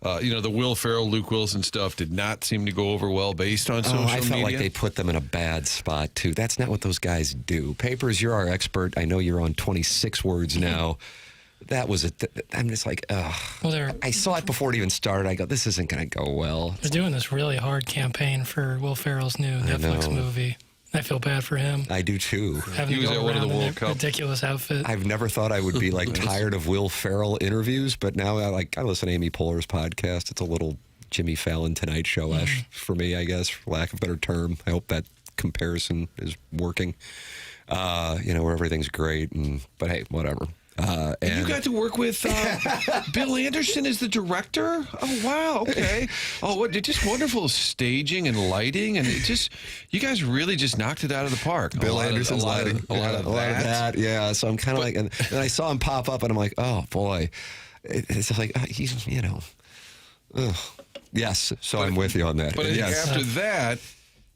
the Will Ferrell, Luke Wilson stuff did not seem to go over well based on social media. I felt like they put them in a bad spot, too. That's not what those guys do. Papers, you're our expert. I know you're on 26 words now. That was I'm just like, ugh. Well, I saw it before it even started. I go, this isn't going to go well. They're doing this really hard campaign for Will Ferrell's new Netflix movie. I feel bad for him. I do too. Having to go around in a ridiculous outfit. I've never thought I would be like tired of Will Ferrell interviews, but now I listen to Amy Poehler's podcast. It's a little Jimmy Fallon Tonight Show-ish for me, I guess, for lack of a better term. I hope that comparison is working. Where everything's great, but hey, whatever. And you got to work with Bill Anderson as the director? Oh, wow. Okay. Oh, what just wonderful staging and lighting. And you guys really just knocked it out of the park. Bill Anderson's lighting. A lot of that. Yeah. So I'm kind of like, and I saw him pop up and I'm like, oh, boy. It's just like, he's, ugh. Yes. So I'm with you on that. But yes. After that,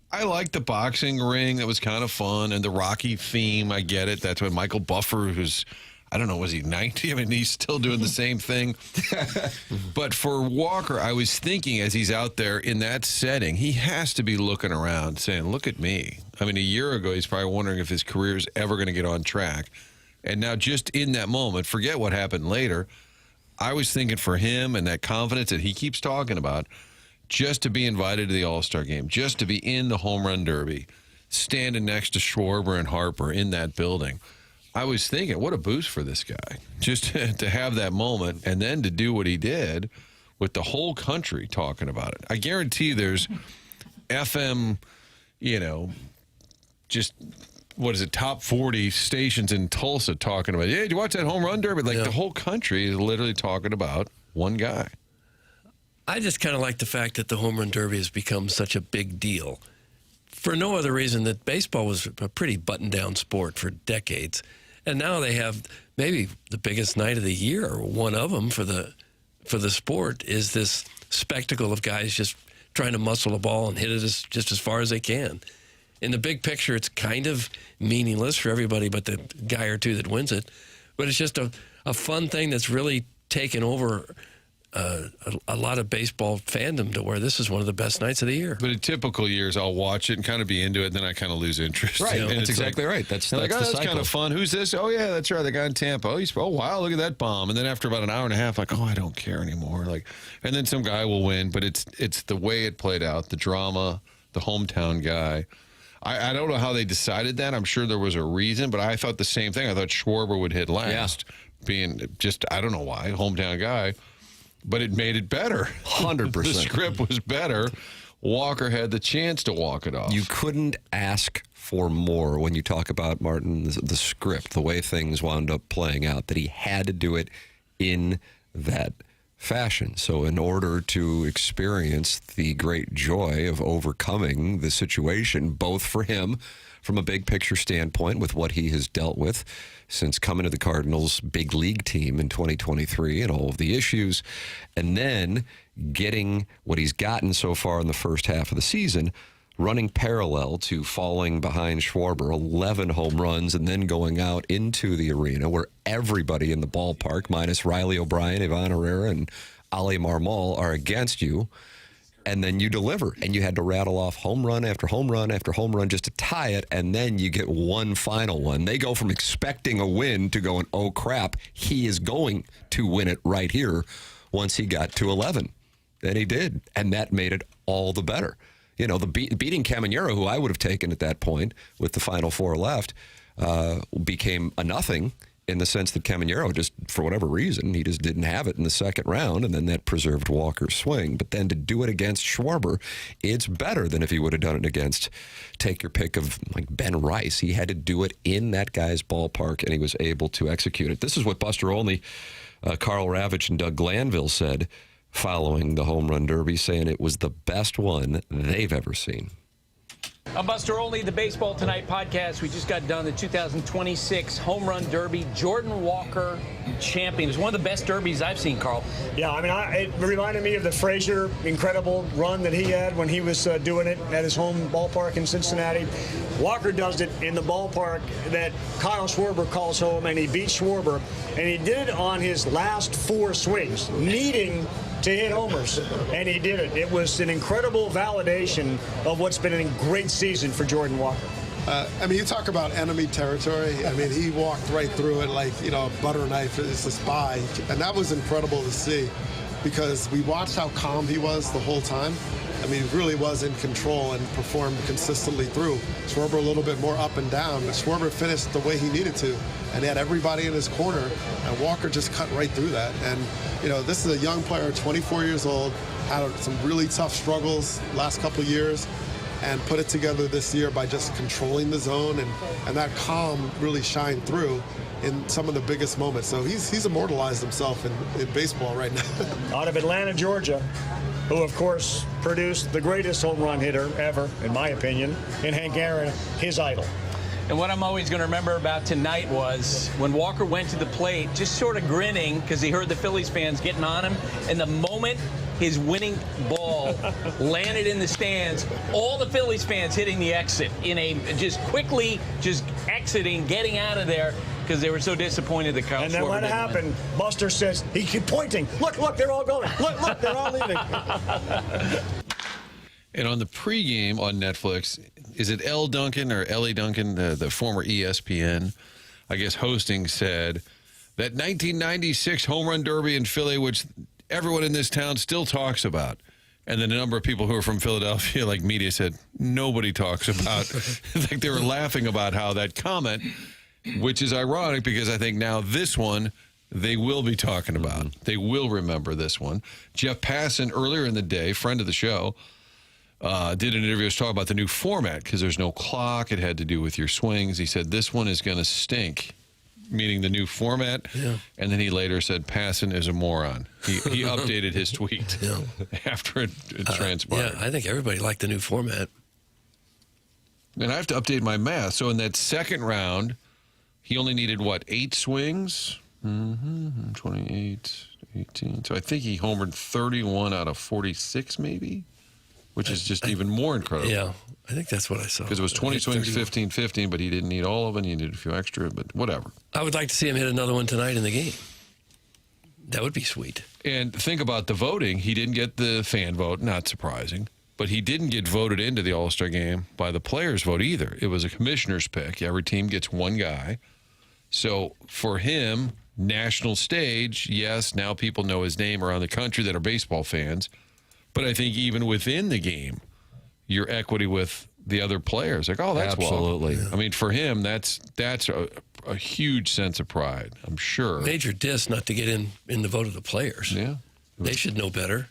I liked the boxing ring. That was kind of fun. And the Rocky theme, I get it. That's when Michael Buffer, who's, I don't know, was he 90? I mean, he's still doing the same thing. But for Walker, I was thinking as he's out there in that setting, he has to be looking around saying, look at me. I mean, a year ago, he's probably wondering if his career is ever going to get on track. And now just in that moment, forget what happened later, I was thinking for him and that confidence that he keeps talking about, just to be invited to the All-Star game, just to be in the home run derby, standing next to Schwarber and Harper in that building. I was thinking, what a boost for this guy, just to have that moment and then to do what he did with the whole country talking about it. I guarantee there's FM, just, what is it, top 40 stations in Tulsa talking about, hey, did you watch that home run derby? Like the whole country is literally talking about one guy. I just kind of like the fact that the home run derby has become such a big deal. For no other reason that baseball was a pretty buttoned-down sport for decades. And now they have maybe the biggest night of the year, or one of them for the sport, is this spectacle of guys just trying to muscle a ball and hit it just as far as they can. In the big picture, it's kind of meaningless for everybody but the guy or two that wins it. But it's just a fun thing that's really taken over a lot of baseball fandom to where this is one of the best nights of the year. But in typical years, I'll watch it and kind of be into it, and then I kind of lose interest. Right, and that's exactly right. That's like, the that's cycle. kind of fun. Who's this? Oh, yeah, that's right, the guy in Tampa. Oh, wow, look at that bomb. And then after about an hour and a half, like, oh, I don't care anymore. Like, and then some guy will win, but it's the way it played out, the drama, the hometown guy. I don't know how they decided that. I'm sure there was a reason, but I thought the same thing. I thought Schwarber would hit last, being just, I don't know why, hometown guy. But it made it better. 100%. The script was better. Walker had the chance to walk it off. You couldn't ask for more when you talk about, Martin, the script, the way things wound up playing out, that he had to do it in that fashion. So in order to experience the great joy of overcoming the situation, both for him from a big picture standpoint with what he has dealt with since coming to the Cardinals big league team in 2023 and all of the issues, and then getting what he's gotten so far in the first half of the season, running parallel to falling behind Schwarber, 11 home runs, and then going out into the arena where everybody in the ballpark, minus Riley O'Brien, Ivan Herrera, and Ali Marmol, are against you. And then you deliver, and you had to rattle off home run after home run after home run just to tie it, and then you get one final one. They go from expecting a win to going, oh, crap, he is going to win it right here once he got to 11. And he did, and that made it all the better. You know, the beating Caminero, who I would have taken at that point with the final four left, became a nothing in the sense that Caminero just, for whatever reason, he just didn't have it in the second round, and then that preserved Walker's swing. But then to do it against Schwarber, it's better than if he would have done it against, take your pick of like Ben Rice. He had to do it in that guy's ballpark, and he was able to execute it. This is what Buster Olney, Carl Ravitch, and Doug Glanville said following the home run derby, saying it was the best one they've ever seen. I'm Buster Olney, the Baseball Tonight podcast. We just got done the 2026 Home Run Derby. Jordan Walker, champion. It was one of the best derbies I've seen, Carl. Yeah, I mean, it reminded me of the Frazier incredible run that he had when he was doing it at his home ballpark in Cincinnati. Walker does it in the ballpark that Kyle Schwarber calls home, and he beat Schwarber, and he did it on his last four swings, needing to hit homers, and he did it. It was an incredible validation of what's been a great season for Jordan Walker. I mean, you talk about enemy territory. I mean, he walked right through it like, you know, a butter knife is a spy, and that was incredible to see because we watched how calm he was the whole time. I mean, he really was in control and performed consistently through. Schwarber a little bit more up and down, but Schwarber finished the way he needed to, and he had everybody in his corner, and Walker just cut right through that. And, you know, this is a young player, 24 years old, had some really tough struggles last couple of years, and put it together this year by just controlling the zone, and that calm really shined through in some of the biggest moments. So he's immortalized himself in baseball right now. Out of Atlanta, Georgia, who, of course, produced the greatest home run hitter ever, in my opinion, in Hank Aaron, his idol. And what I'm always going to remember about tonight was when Walker went to the plate, just sort of grinning because he heard the Phillies fans getting on him. And the moment his winning ball landed in the stands, all the Phillies fans hitting the exit in a just quickly just exiting, getting out of there because they were so disappointed that Kyle Schwarber didn't win. And then when it happened, Buster says, he kept pointing. Look, they're all going. Look, they're all leaving. And on the pregame on Netflix, is it L. Duncan or Ellie Duncan, the former ESPN, I guess, hosting, said that 1996 home run derby in Philly, which everyone in this town still talks about. And then a number of people who are from Philadelphia, like media, said nobody talks about. Like they were laughing about how that comment, which is ironic because I think now this one they will be talking about. They will remember this one. Jeff Passan, earlier in the day, friend of the show, did an interview. Was talking about the new format because there's no clock. It had to do with your swings. He said this one is going to stink, meaning the new format. Yeah. And then he later said Passan is a moron. He updated his tweet after it transpired. Yeah, I think everybody liked the new format. And I have to update my math. So in that second round, he only needed, 8 swings? 28, 18. So I think he homered 31 out of 46 maybe, which is just even more incredible. Yeah, I think that's what I saw. Because it was 20 swings, 15-15, but he didn't need all of them. He needed a few extra, but whatever. I would like to see him hit another one tonight in the game. That would be sweet. And think about the voting. He didn't get the fan vote, not surprising. But he didn't get voted into the All-Star game by the players' vote either. It was a commissioner's pick. Every team gets one guy. So for him, national stage, yes, now people know his name around the country that are baseball fans. But I think even within the game, your equity with the other players, like, oh, that's absolutely. I mean, for him, that's a huge sense of pride, I'm sure. Major diss not to get in the vote of the players. Yeah. They should know better.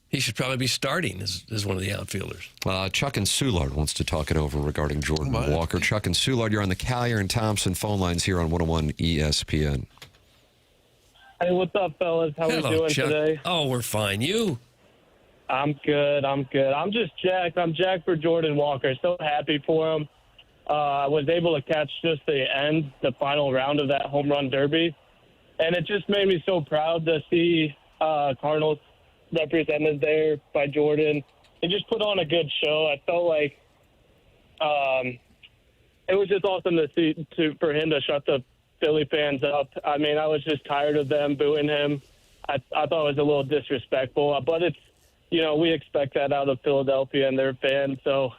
He should probably be starting as one of the outfielders. Chuck and Soulard wants to talk it over regarding Jordan Walker. Chuck and Soulard, you're on the Collier and Thompson phone lines here on 101 ESPN. Hey, what's up, fellas? How we doing Chuck. today? Oh, we're fine. You? I'm good. I'm just jacked. I'm jacked for Jordan Walker. So happy for him. I was able to catch just the final round of that home run derby. And it just made me so proud to see Cardinals represented there by Jordan. He just put on a good show. I felt like it was just awesome to see for him to shut the Philly fans up. I mean, I was just tired of them booing him. I thought it was a little disrespectful, but it's, we expect that out of Philadelphia and their fans. So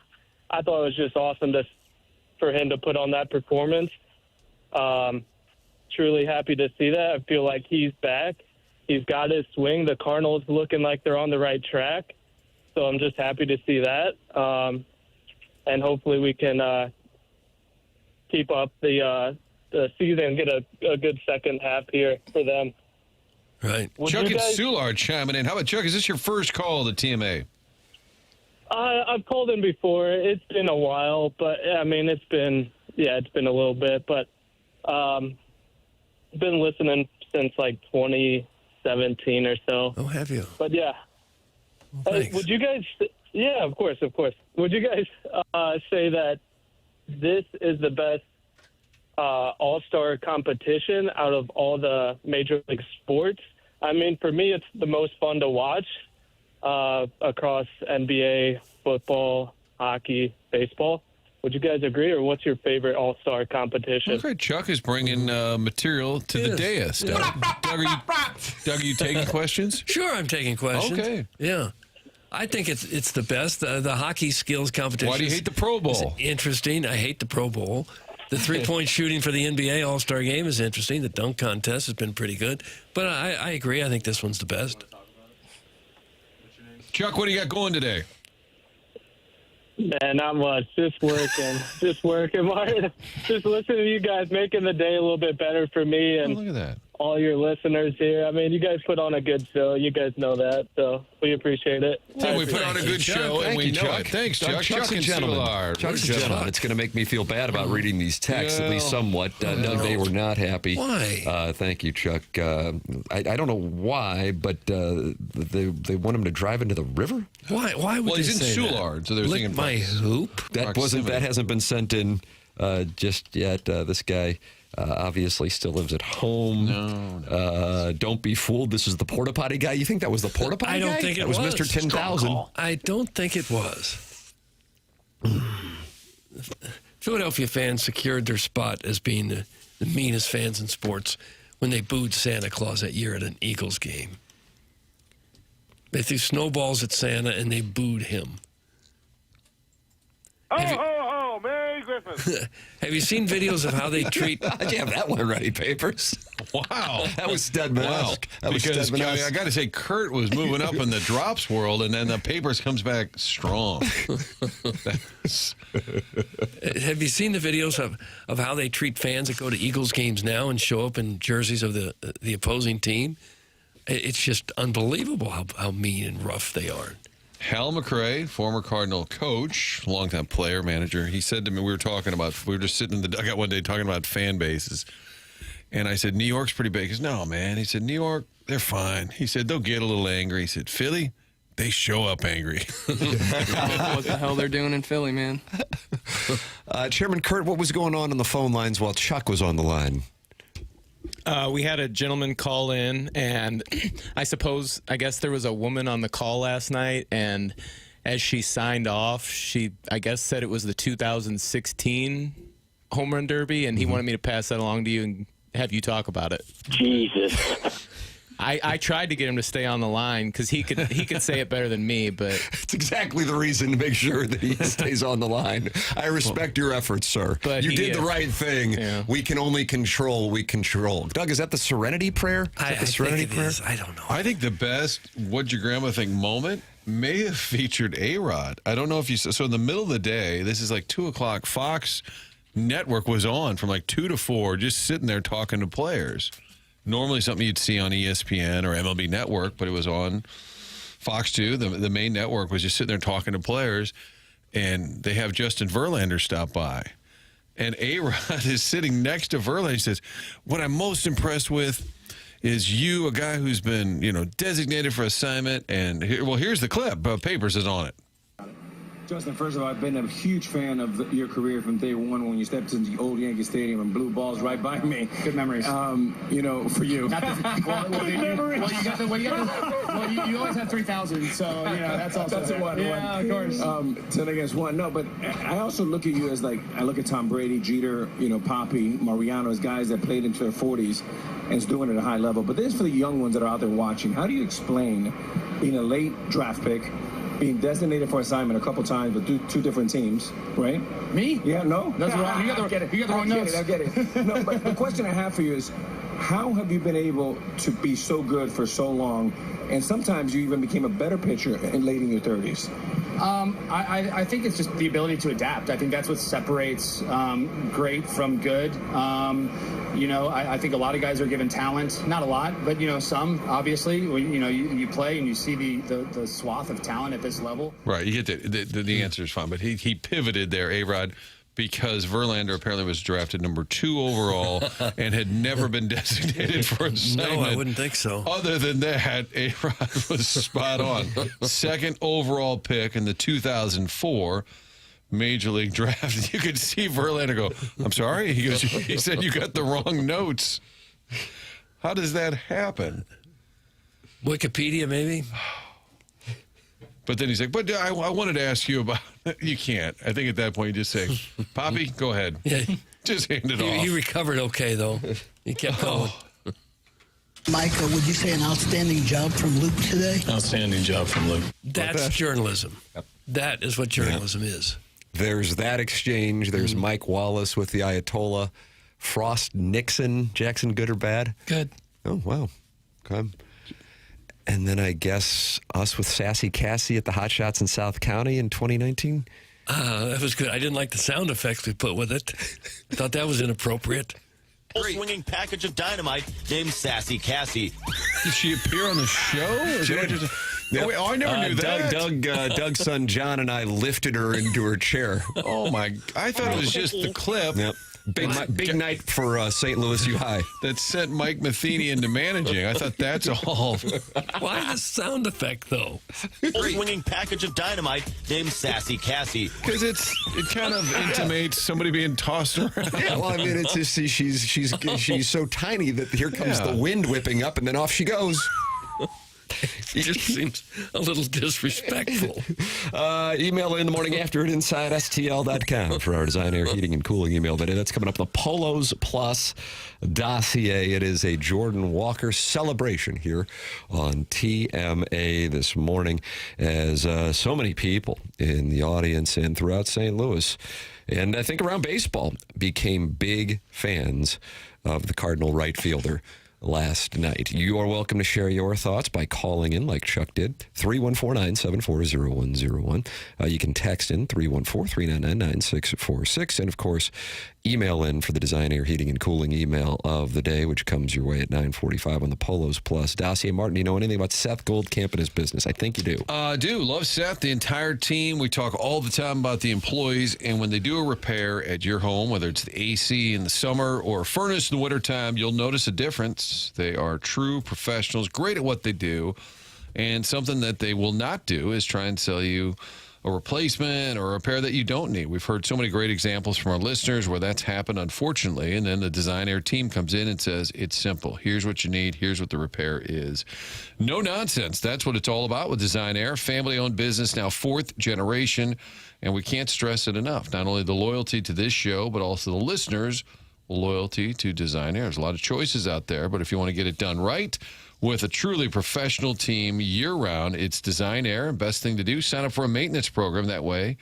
I thought it was just awesome for him to put on that performance. Truly happy to see that. I feel like he's back. He's got his swing. The Cardinals looking like they're on the right track. So I'm just happy to see that. And hopefully we can keep up the season and get a good second half here for them. Right. Chuck and Soulard chiming in. How about, Chuck, is this your first call to TMA? I've called in before. It's been a while, but, I mean, it's been a little bit. But I've been listening since, 2017 or so. Oh, have you? But, yeah. Well, would you guys – yeah, of course. Would you guys say that this is the best all-star competition out of all the major league sports? I mean, for me, it's the most fun to watch across NBA, football, hockey, baseball. Would you guys agree, or what's your favorite all-star competition? Okay, Chuck is bringing material to the dais. Doug, are you taking questions? Sure, I'm taking questions. Okay. Yeah. I think it's the best. The hockey skills competition. Why do you hate the Pro Bowl? Interesting. I hate the Pro Bowl. The three-point shooting for the NBA All-Star Game is interesting. The dunk contest has been pretty good. But I agree. I think this one's the best. Chuck, what do you got going today? Man, not much. Just working hard. Just listening to you guys, making the day a little bit better for me and look at that. All your listeners here. I mean, you guys put on a good show. You guys know that, so we appreciate it. We put on a good show, and we know it. Thanks, Chuck. Chuck's a gentleman. Chuck's a gentleman. It's going to make me feel bad about reading these texts, at least somewhat. No, they were not happy. Why? Thank you, Chuck. I don't know why, but they want him to drive into the river? Why would they he's in say Soulard, that? so they're thinking my hoop? That hasn't been sent in just yet. This guy obviously still lives at home. No. Don't be fooled. This is the porta potty guy. You think that was the porta potty guy? I don't think it was. That was Mr. 10,000. I don't think it was. Philadelphia fans secured their spot as being the meanest fans in sports when they booed Santa Claus that year at an Eagles game. They threw snowballs at Santa and they booed him. Merry Christmas. Have you seen videos of how they treat... How'd you have that one ready, Papers? Wow. That was Stedman-esque. Because I got to say, Kurt was moving up in the drops world, and then the Papers comes back strong. Have you seen the videos of how they treat fans that go to Eagles games now and show up in jerseys of the opposing team? It's just unbelievable how mean and rough they are. Hal McRae, former Cardinal coach, longtime player, manager, he said to me, we were just sitting in the dugout one day talking about fan bases. And I said, New York's pretty big. He goes, no, man. He said, New York, they're fine. He said, they'll get a little angry. He said, Philly, They show up angry. What the hell they're doing in Philly, man. Chairman Kurt, what was going on the phone lines while Chuck was on the line? We had a gentleman call in, and I guess there was a woman on the call last night, and as she signed off, she, I guess, said it was the 2016 Home Run Derby, and he wanted me to pass that along to you and have you talk about it. Jesus. I tried to get him to stay on the line because he could say it better than me, but it's exactly the reason to make sure that he stays on the line. I respect your efforts, sir. But you did the right thing. Yeah. We can only control what we control. Doug, is that the Serenity Prayer? I think it is. I don't know. I think the best "What'd Your Grandma Think" moment may have featured A-Rod. I don't know if you saw. So in the middle of the day, this is like 2 o'clock. Fox Network was on from like 2 to 4, just sitting there talking to players. Normally something you'd see on ESPN or MLB Network, but it was on Fox 2. The main network was just sitting there talking to players, and they have Justin Verlander stop by. And A-Rod is sitting next to Verlander. He says, what I'm most impressed with is you, a guy who's been, designated for assignment. And here's the clip. Papers is on it. Justin, first of all, I've been a huge fan of your career from day one when you stepped into the old Yankee Stadium and blew balls right by me. Good memories. For you. You always have 3,000, so that's also that's one. Yeah, of course. 10 against 1. No, but I also look at you as I look at Tom Brady, Jeter, Poppy, Mariano as guys that played into their 40s and is doing it at a high level. But this is for the young ones that are out there watching. How do you explain being a late draft pick, being designated for assignment a couple times with two different teams, right? Me? Yeah, no? That's wrong. You got the wrong notes. I get it. No, but the question I have for you is, how have you been able to be so good for so long, and sometimes you even became a better pitcher late in your 30s? I think it's just the ability to adapt. I think that's what separates great from good. I think a lot of guys are given talent, not a lot, but some obviously. You play and you see the swath of talent at this level. Right, you get the answer is fine, but he pivoted there, A-Rod, because Verlander apparently was drafted number 2 overall and had never been designated for assignment. No, I wouldn't think so. Other than that, A-Rod was spot on. Second overall pick in the 2004 Major League Draft. You could see Verlander go, I'm sorry? He said you got the wrong notes. How does that happen? Wikipedia, maybe? But then he's like, but I wanted to ask you about it. You can't. I think at that point you just say, Poppy, go ahead. Yeah. Just hand it off. He recovered okay, though. He kept going. Mike, would you say an outstanding job from Luke today? Outstanding job from Luke. That's journalism. Yep. That is what journalism is. There's that exchange. There's Mike Wallace with the Ayatollah. Frost Nixon. Jackson, good or bad? Good. Oh, wow. Okay. And then I guess us with Sassy Cassie at the Hot Shots in South County in 2019. That was good. I didn't like the sound effects we put with it. I thought that was inappropriate. Swinging package of dynamite named Sassy Cassie. Did she appear on the show? Yep. I never knew that. Doug's son John and I lifted her into her chair. Oh, my. I thought it was just the clip. Yep. Big night for St. Louis U High. That sent Mike Matheny into managing. I thought that's all. Why the sound effect, though? Swinging package of dynamite named Sassy Cassie. Because it kind of intimates somebody being tossed around. Yeah, well, I mean, it's just she's so tiny that here comes the wind whipping up, and then off she goes. It just seems a little disrespectful. Email in the morning after at InsideSTL.com for our design, air, heating, and cooling email today. That's coming up. The Polos Plus dossier. It is a Jordan Walker celebration here on TMA this morning, as so many people in the audience and throughout St. Louis, and I think around baseball, became big fans of the Cardinal right fielder last night. You are welcome to share your thoughts by calling in like Chuck did, 314-974-0101. You can text in 314-399-9646. And, of course, email in for the Design, Air, Heating, and Cooling email of the day, which comes your way at 9:45 on the Polos Plus dossier. Martin, do you know anything about Seth Goldcamp and his business? I think you do. Do. Love Seth, the entire team. We talk all the time about the employees, and when they do a repair at your home, whether it's the AC in the summer or furnace in the wintertime, you'll notice a difference. They are true professionals, great at what they do. And something that they will not do is try and sell you a replacement or a repair that you don't need. We've heard so many great examples from our listeners where that's happened, unfortunately, and then the Design Air team comes in and says, it's simple. Here's what you need. Here's what the repair is. No nonsense. That's what it's all about with Design Air. Family-owned business, now 4th generation, and we can't stress it enough. Not only the loyalty to this show, but also the listeners' loyalty to Design Air. There's a lot of choices out there, but if you want to get it done right, with a truly professional team year-round, it's Design Air. Best thing to do, sign up for a maintenance program. That way,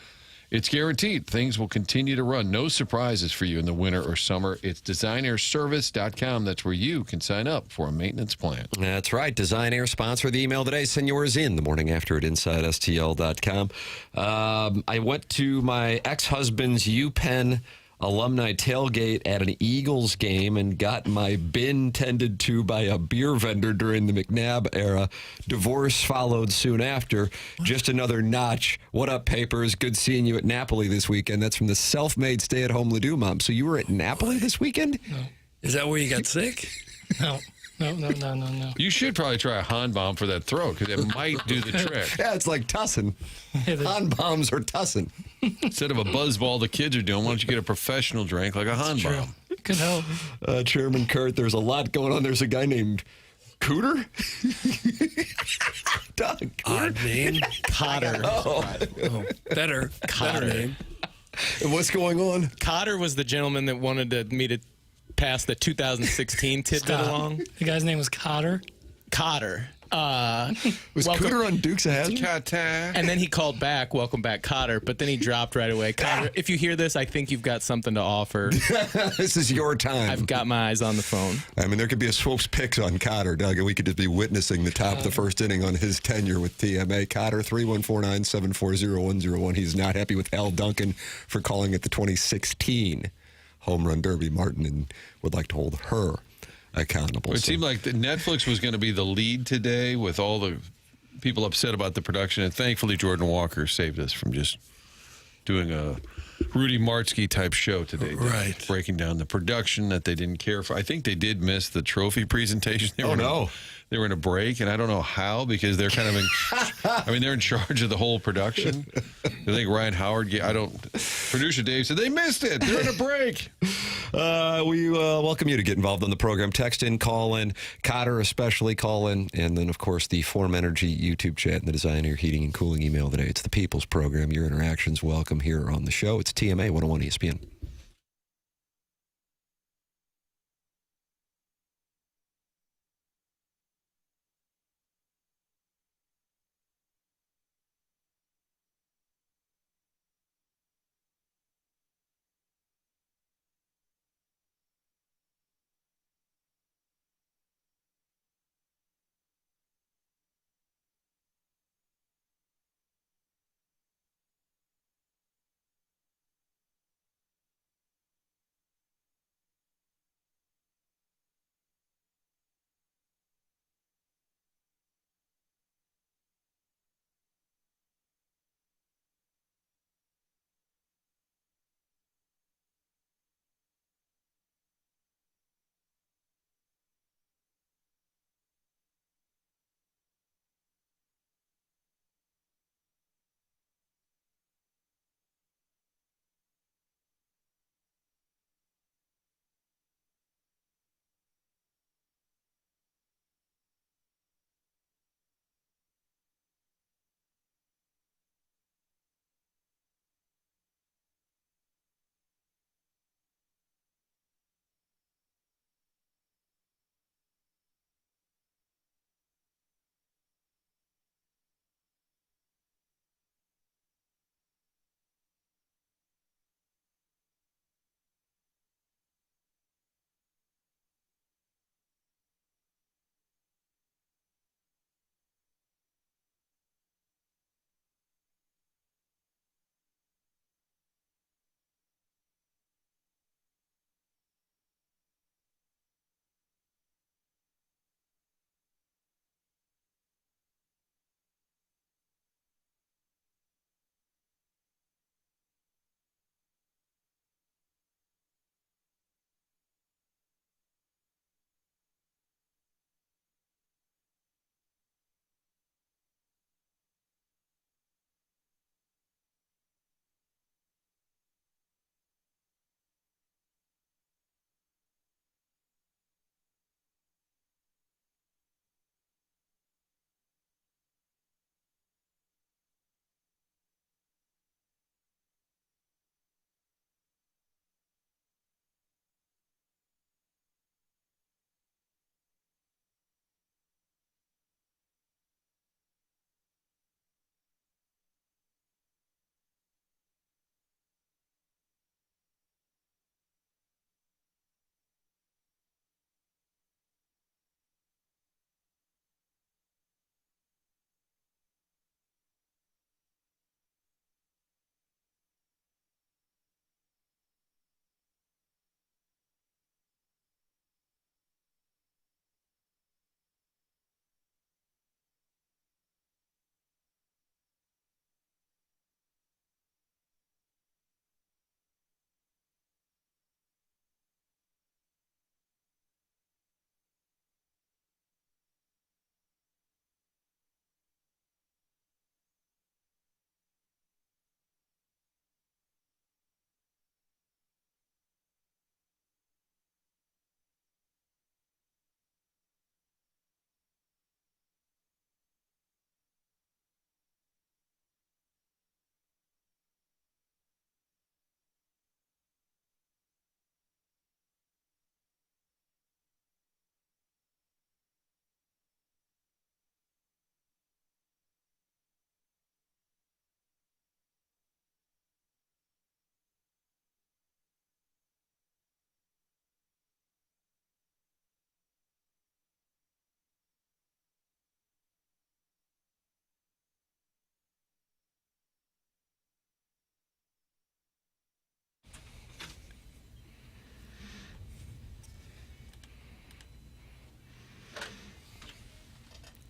it's guaranteed. Things will continue to run. No surprises for you in the winter or summer. It's designairservice.com. That's where you can sign up for a maintenance plan. That's right. Design Air sponsor the email today. Send yours in the morning after at InsideSTL.com. I went to my ex-husband's UPenn alumni tailgate at an Eagles game and got my bin tended to by a beer vendor during the McNabb era. Divorce followed soon after. Just another notch. What up, Papers? Good seeing you at Napoli this weekend. That's from the self-made stay-at-home Ledoux mom. So you were at Napoli this weekend? No. Is that where you got sick? No. You should probably try a Han bomb for that throat because it might do the trick. Yeah, it's like tussin. Han bombs are tussin. Instead of a buzzball the kids are doing, why don't you get a professional drink like a Han bomb? Could help. Chairman Kurt, there's a lot going on. There's a guy named Cooter? Doug. Odd name. Cotter. Better. Cotter. Better name. And what's going on? Cotter was the gentleman that wanted me to pass the 2016 tidbit along. The guy's name was Cotter. Cotter. Was Cooter on Dukes of Hazzard? And then he called back, welcome back, Cotter, but then he dropped right away. Cotter, if you hear this, I think you've got something to offer. This is your time. I've got my eyes on the phone. I mean, there could be a Swope's picks on Cotter, Doug, and we could just be witnessing the top of the first inning on his tenure with TMA. Cotter, 314-974-0101. He's not happy with Al Duncan for calling it the 2016 Home Run Derby, Martin, and would like to hold her accountable. It seemed like Netflix was going to be the lead today with all the people upset about the production, and thankfully Jordan Walker saved us from just doing a Rudy Martzke type show today. Right. Breaking down the production that they didn't care for. I think they did miss the trophy presentation. They were in a break, and I don't know how, because they're kind of they're in charge of the whole production. I think Ryan Howard, producer Dave said, they missed it. They're in a break. We welcome you to get involved on the program. Text in, call in, Cotter especially call in, and then, of course, the Form Energy YouTube chat and the Design Air Heating and Cooling email today. It's the People's Program. Your interactions welcome here on the show. It's TMA 101 ESPN.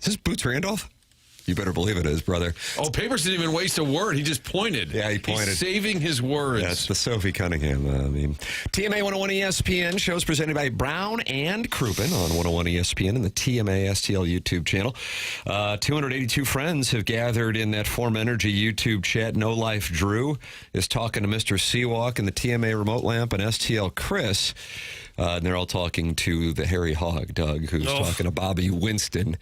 Is this Boots Randolph? You better believe it is, brother. Oh, Papers didn't even waste a word. He just pointed. Yeah, he pointed. He's saving his words. That's the Sophie Cunningham. TMA 101 ESPN shows presented by Brown and Crouppen on 101 ESPN and the TMA STL YouTube channel. 282 friends have gathered in that Form Energy YouTube chat. No Life Drew is talking to Mr. Seawalk and the TMA Remote Lamp and STL Chris. And they're all talking to the hairy hog, Doug, who's talking to Bobby Winston.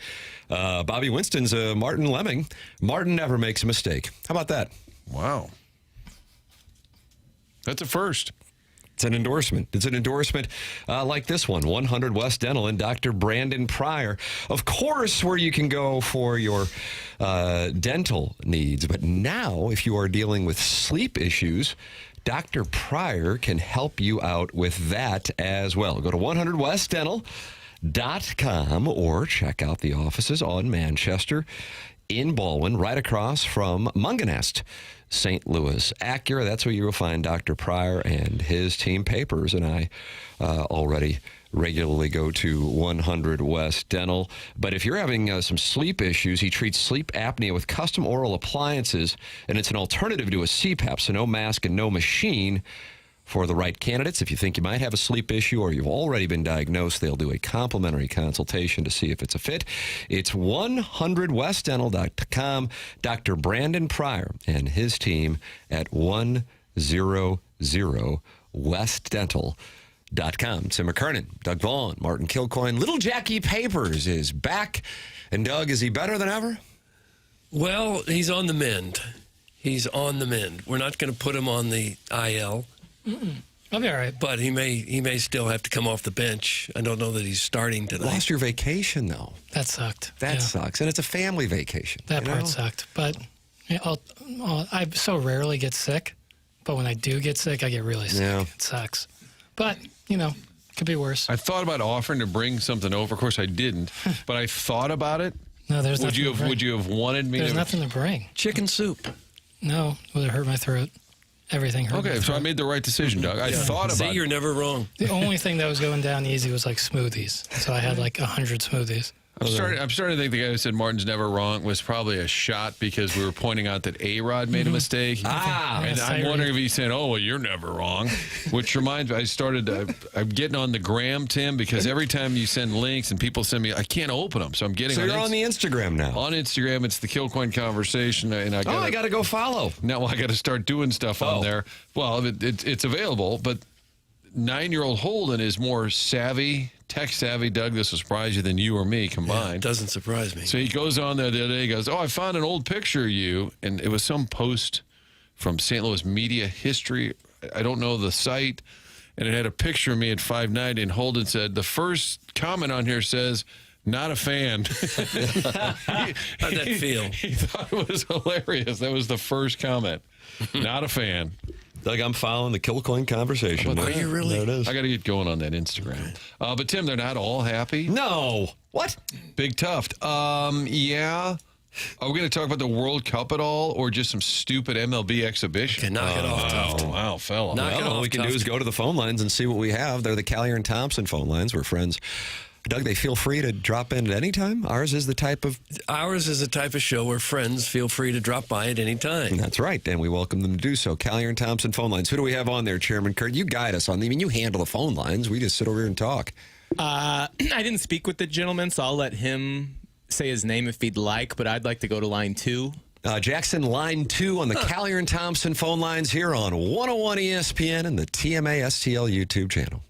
Bobby Winston's a Martin Lemming. Martin never makes a mistake. How about that? Wow. That's a first. It's an endorsement. It's an endorsement like this one, 100 West Dental and Dr. Brandon Pryor. Of course, where you can go for your dental needs. But now, if you are dealing with sleep issues, Dr. Pryor can help you out with that as well. Go to 100westdental.com or check out the offices on Manchester, in Baldwin, right across from Munganest, St. Louis. Acura, that's where you will find Dr. Pryor and his team. Papers and I already regularly go to 100 West Dental. But if you're having some sleep issues, he treats sleep apnea with custom oral appliances, and it's an alternative to a CPAP, so no mask and no machine. For the right candidates, if you think you might have a sleep issue or you've already been diagnosed, they'll do a complimentary consultation to see if it's a fit. It's 100westdental.com. Dr. Brandon Pryor and his team at 100westdental.com. Tim McKernan, Doug Vaughn, Martin Kilcoyne. Little Jackie Papers is back. And Doug, is he better than ever? Well, he's on the mend. He's on the mend. We're not going to put him on the IL. I'll be all right. But he may still have to come off the bench. I don't know that he's starting tonight. Lost your vacation, though. That sucked. That sucks. And it's a family vacation. That part sucked. But I so rarely get sick. But when I do get sick, I get really sick. Yeah. It sucks. But, could be worse. I thought about offering to bring something over. Of course, I didn't. But I thought about it. No, there's nothing to bring. Would you have wanted me There's nothing to bring. Chicken soup. No, it would have hurt my throat. Everything hurt. Okay, so I made the right decision, Doug. I thought about it. You're never wrong. The only thing that was going down easy was like smoothies. So I had like 100 smoothies. I'm starting to think the guy who said Martin's never wrong was probably a shot because we were pointing out that A-Rod made a mistake. And I'm wondering if he said, oh, well, you're never wrong. Which reminds me, I'm getting on the gram, Tim, because every time you send links and people send me, I can't open them. So I'm getting So you're on the Instagram now. On Instagram, it's the Kilcoyne Conversation. And I got to go follow. Now I got to start doing stuff on there. Well, it's available, but 9-year-old Holden is more savvy, tech savvy. Doug, this will surprise you than you or me combined. Yeah, it doesn't surprise me. So he goes on there the other day, he goes, oh, I found an old picture of you. And it was some post from St. Louis Media History. I don't know the site. And it had a picture of me at 5'9", and Holden said, the first comment on here says, not a fan. How'd that feel? He thought it was hilarious. That was the first comment. Not a fan. Doug, I'm following the Kilcoyne Conversation. Are you really? There it is. I got to get going on that Instagram. But, Tim, they're not all happy. No. What? Big Tuft. Yeah. Are we going to talk about the World Cup at all or just some stupid MLB exhibition? Okay, knock it off, Tuft. Wow, fella. Knock it off, all we can Tuft. do is go to the phone lines and see what we have. They're the Callier and Thompson phone lines. We're friends. Doug, they feel free to drop in at any time. Ours is the type of show where friends feel free to drop by at any time. That's right, and we welcome them to do so. Callier and Thompson phone lines. Who do we have on there, Chairman Kurt? You guide us on them. I mean, you handle the phone lines. We just sit over here and talk. I didn't speak with the gentleman, so I'll let him say his name if he'd like, but I'd like to go to line 2. Jackson, line 2 on the Callier and Thompson phone lines here on 101 ESPN and the TMA STL YouTube channel.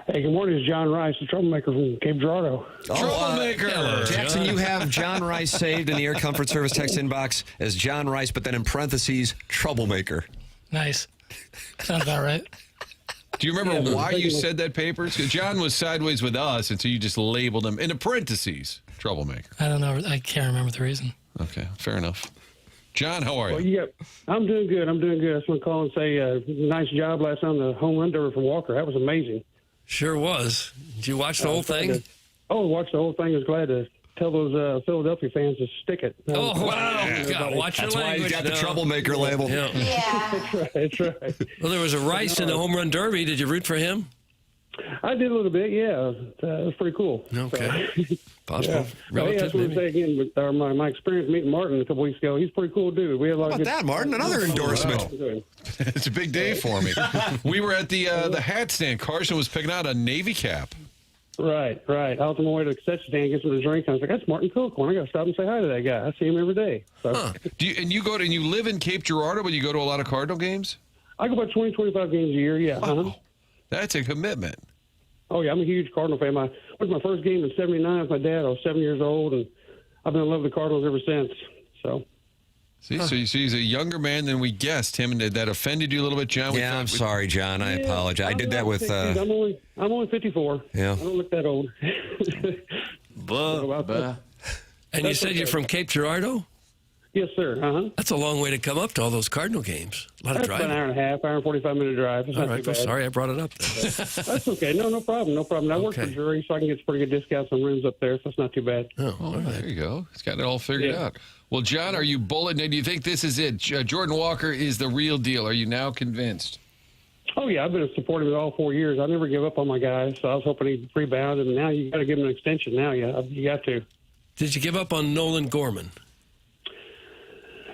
Hey, good morning. It's John Rice, the troublemaker from Cape Girardeau. Troublemaker. Jackson, you have John Rice saved in the Air Comfort Service text inbox as John Rice, but then in parentheses, troublemaker. Nice. Sounds about right. Do you remember why you said that, Papers? Because John was sideways with us, and so you just labeled him, in the parentheses, troublemaker. I don't know. I can't remember the reason. Okay, fair enough. John, how are you? Well, I'm doing good. I just want to call and say nice job last night on the home run derby from Walker. That was amazing. Sure was. Did you watch the whole thing? I watched the whole thing. I was glad to tell those Philadelphia fans to stick it. Oh, wow. God, watch your That's why language. he's got the troublemaker label. Yeah. That's right. Well, there was a Rice in the home run derby. Did you root for him? I did a little bit, yeah. It was pretty cool. Okay. So, Possible. yeah. Relative, I just want to say again, with my experience meeting Martin a couple weeks ago, he's a pretty cool dude. We had a lot How of about that, Martin? Another endorsement. It's a big day for me. We were at the hat stand. Carson was picking out a Navy cap. Right. I was on my way to the concession stand, get some drink. I was like, that's Martin Kilcoyne. I got to stop and say hi to that guy. I see him every day. So. Do you live in Cape Girardeau, but you go to a lot of Cardinal games? I go about 20, 25 games a year, yeah. Wow. That's a commitment. Oh, yeah, I'm a huge Cardinal fan. I went to my first game in 79 with my dad. I was 7 years old, and I've been in love with the Cardinals ever since. So. See, so you see he's a younger man than we guessed. Him, and that offended you a little bit, John? Yeah, I'm sorry, John. I apologize. I did that with... I'm only 54. Yeah. I don't look that old. And you said you're from Cape Girardeau? Yes, sir. That's a long way to come up to all those Cardinal games. A lot of That's driving. about an hour and a half, hour and 45-minute drive. It's All not right. too Well, bad. sorry I brought it up. That's okay. No problem. I work for jury, so I can get pretty good discounts on rooms up there, so it's not too bad. Oh, there you go. He's got it all figured out. Well, John, are you bullet? Do you think this is it? Jordan Walker is the real deal. Are you now convinced? Oh, yeah. I've been supporting him all 4 years. I never give up on my guys, so I was hoping he'd rebound, and now you got to give him an extension now. Yeah, you got to. Did you give up on Nolan Gorman?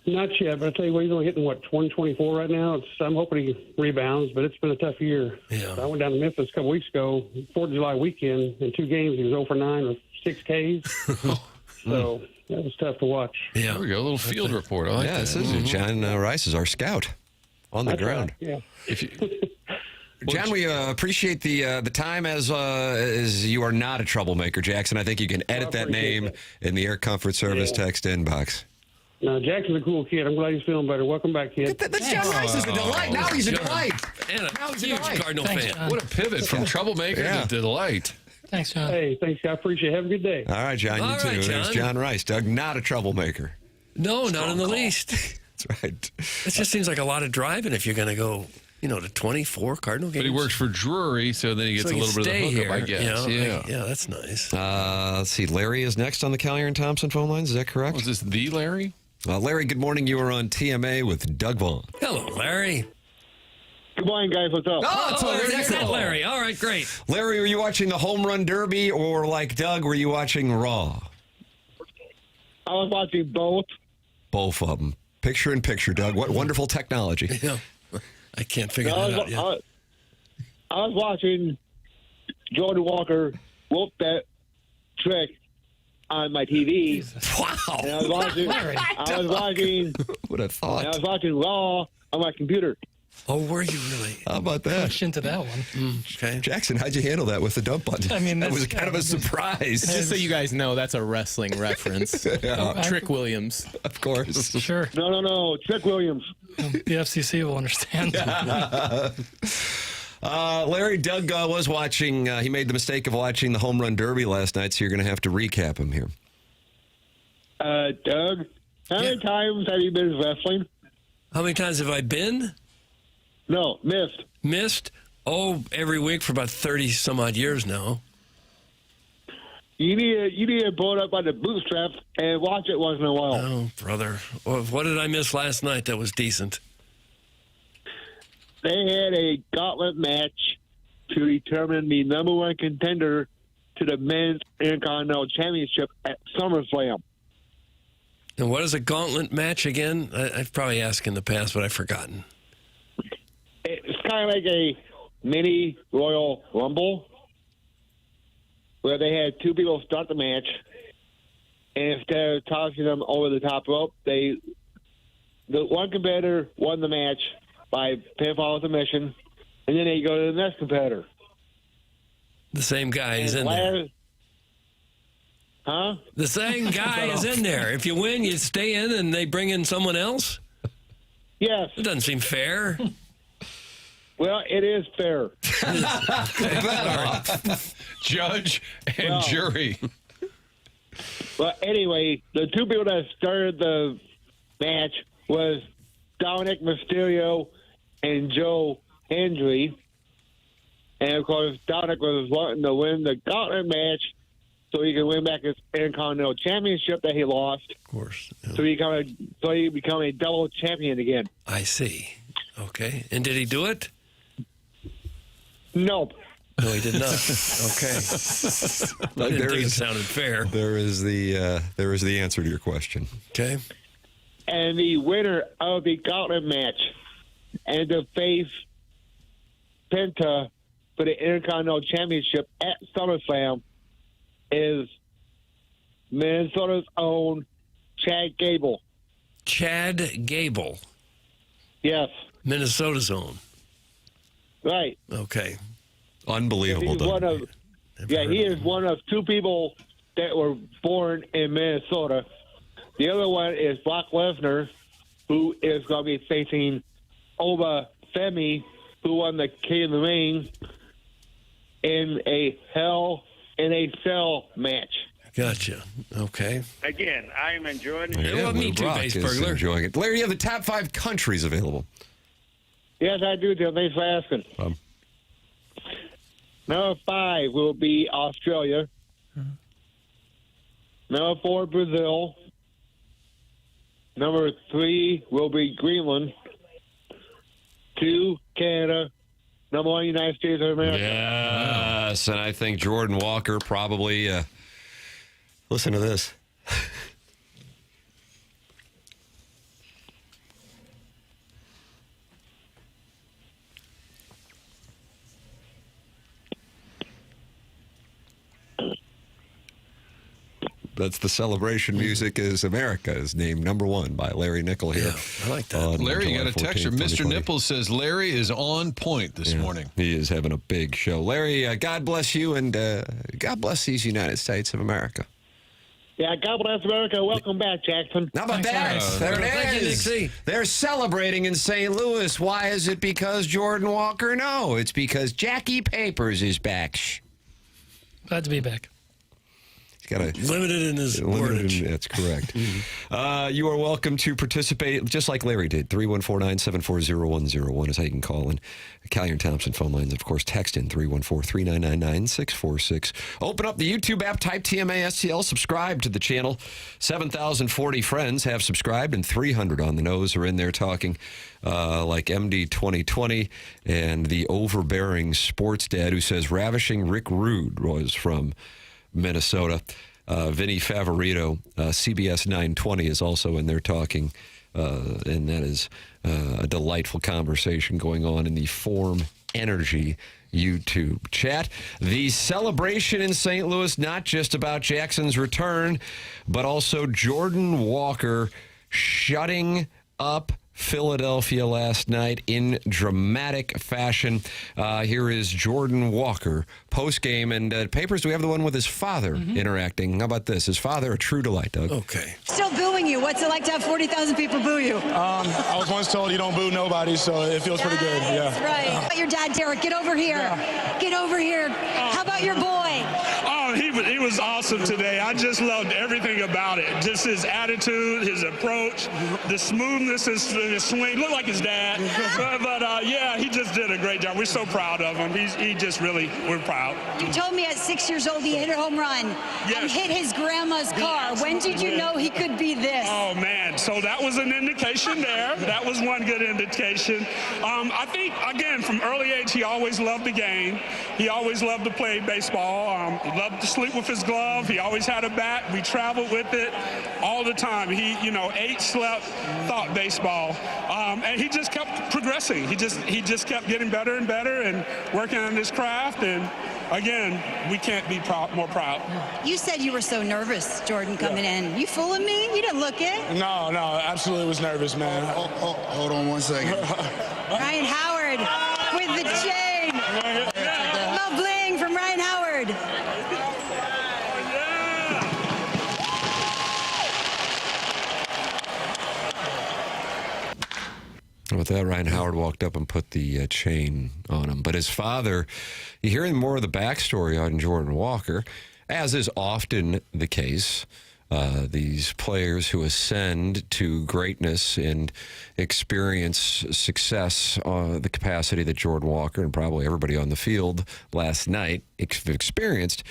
Not yet, but I tell you what, he's only hitting, 124 right now. I'm hoping he rebounds, but it's been a tough year. Yeah. So I went down to Memphis a couple weeks ago, 4th of July weekend, in 2 games. He was 0 for 9 with 6 Ks. So that was tough to watch. Yeah. There we go. A little field report. I like that. This is John Rice is our scout on the ground. Right. Yeah. John, we appreciate the time as you are not a troublemaker, Jackson. I think you can edit that name in the Air Comfort Service text inbox. No, Jackson's a cool kid. I'm glad he's feeling better. Welcome back, kid. That's John Rice is a delight. Now he's a delight. And a huge Cardinal fan. What a pivot from troublemaker to delight. Thanks, John. Hey, thanks, I appreciate it. Have a good day. All right, John, All you too. right, There's John. John Rice. Doug, not a troublemaker. No, not in the least. That's right. It just seems like a lot of driving if you're going to go, to 24 Cardinal games. But he works for Drury, so then he gets a little bit of the hookup, I guess. Yeah, that's nice. Let's see. Larry is next on the Collier and Thompson phone lines. Is that correct? Was this the Larry? Larry, good morning. You are on TMA with Doug Vaughn. Hello, Larry. Good morning, guys. What's up? There's that Larry. All right, great. Larry, were you watching the Home Run Derby, or like Doug, were you watching Raw? I was watching both. Both of them. Picture in picture, Doug. What wonderful technology. Yeah. I can't figure that out yet. I was watching Jordan Walker whoop that trick on my TV. Wow. And I was watching Would have thought. I was watching Raw on my computer. Oh, were you really? How about that? Push into that one. Okay. Jackson, how'd you handle that with the dump button? I mean, that that's was kind of a surprise. Just so you guys know, that's a wrestling reference. Trick Williams. Of course. Sure. No. Trick Williams. The FCC will understand. Larry, Doug was watching. He made the mistake of watching the Home Run Derby last night, so you're going to have to recap him here. Doug, how many times have you been wrestling? How many times have I been? No, missed. Missed? Oh, every week for about 30 some odd years now. You need to pull it up on the bootstraps and watch it once in a while. Oh, brother. Well, what did I miss last night that was decent? They had a gauntlet match to determine the number one contender to the men's Intercontinental Championship at SummerSlam. And what is a gauntlet match again? I've probably asked in the past, but I've forgotten. It's kind of like a mini Royal Rumble where they had 2 people start the match, and instead of tossing them over the top rope, the one competitor won the match by pinfall submission, and then they go to the next competitor. The same guy is in there. Huh? The same guy is in there. If you win, you stay in, and they bring in someone else? Yes. It doesn't seem fair. Well, it is fair. Judge and jury. Well, anyway, the 2 people that started the match was Dominic Mysterio and Joe Hendry. And, of course, Dominic was wanting to win the gauntlet match so he can win back his Intercontinental Championship that he lost. Of course. Yeah. So he become a double champion again. I see. Okay. And did he do it? Nope. No, he did not. Okay. I didn't think it sounded fair. There is the answer to your question. Okay. And the winner of the gauntlet match and to face Penta for the Intercontinental Championship at SummerSlam is Minnesota's own Chad Gable. Chad Gable. Yes. Minnesota's own. Right. Okay. Unbelievable. He is one of two people that were born in Minnesota. The other one is Brock Lesnar, who is going to be facing Oba Femi, who won the King of the Ring in a Hell in a Cell match. Gotcha. Okay. Again, I'm enjoying it. Yeah, well, me too, Base Burglar. Enjoying it. Larry, you have the top 5 countries available. Yes, I do, Tim. Thanks for asking. Number 5 will be Australia. Number 4, Brazil. Number 3 will be Greenland. 2, Canada. Number 1, United States of America. Yes, and I think Jordan Walker probably... listen to this. That's the celebration music is America is named number 1 by Larry Nickel here. Yeah, I like that. Larry, you got a texture. Mr. Nipples says Larry is on point this morning. He is having a big show. Larry, God bless you, and God bless these United States of America. Yeah, God bless America. Welcome back, Jackson. How about that? There it is. They're celebrating in St. Louis. Why is it because Jordan Walker? No, it's because Jackie Papers is back. Glad to be back. Got a limited in his wordage. That's correct. You are welcome to participate, just like Larry did. 314-974-0101 is how you can call in. Callier and Thompson phone lines, of course. Text in 314-399-9646. Open up the YouTube app, type TMA STL, subscribe to the channel. 7,040 friends have subscribed, and 300 on the nose are in there talking like MD 2020 and the overbearing sports dad who says ravishing Rick Rude was from Minnesota. Vinny Favorito, CBS 920 is also in there talking, and that is a delightful conversation going on in the Form Energy YouTube chat. The celebration in St. Louis, not just about Jackson's return, but also Jordan Walker shutting up Philadelphia last night in dramatic fashion. Here is Jordan Walker post-game. And Papers, we have the one with his father interacting. How about this? His father, a true delight, Doug. Okay. Still booing you. What's it like to have 40,000 people boo you? I was once told you don't boo nobody, so it feels pretty good. Yeah. That's right. How about your dad, Derek? Get over here. Yeah. Get over here. How about your boy? Oh, he was awesome today. I just loved everything about it. Just his attitude, his approach, the smoothness, his swing. Looked like his dad. But yeah, he just did a great job. We're so proud of him. We're proud. You told me at 6 years old he hit a home run and hit his grandma's car. When did you know he could be this? Oh, man. So that was an indication there. That was one good indication. I think, again, from early age, he always loved the game. He always loved to play baseball. He loved to sleep with his glove. He always had a bat. We traveled with it all the time. He, ate, slept, thought baseball. And he just kept progressing. He just kept getting better and better and working on his craft. And again, we can't be more proud. You said you were so nervous, Jordan, coming in. You fooling me? You didn't look it. No, absolutely was nervous, man. Hold on 1 second. Ryan Howard with the chain. Love bling from Ryan Howard. With that, Ryan Howard walked up and put the chain on him. But his father, you're hearing more of the backstory on Jordan Walker, as is often the case. These players who ascend to greatness and experience success, the capacity that Jordan Walker and probably everybody on the field last night experienced,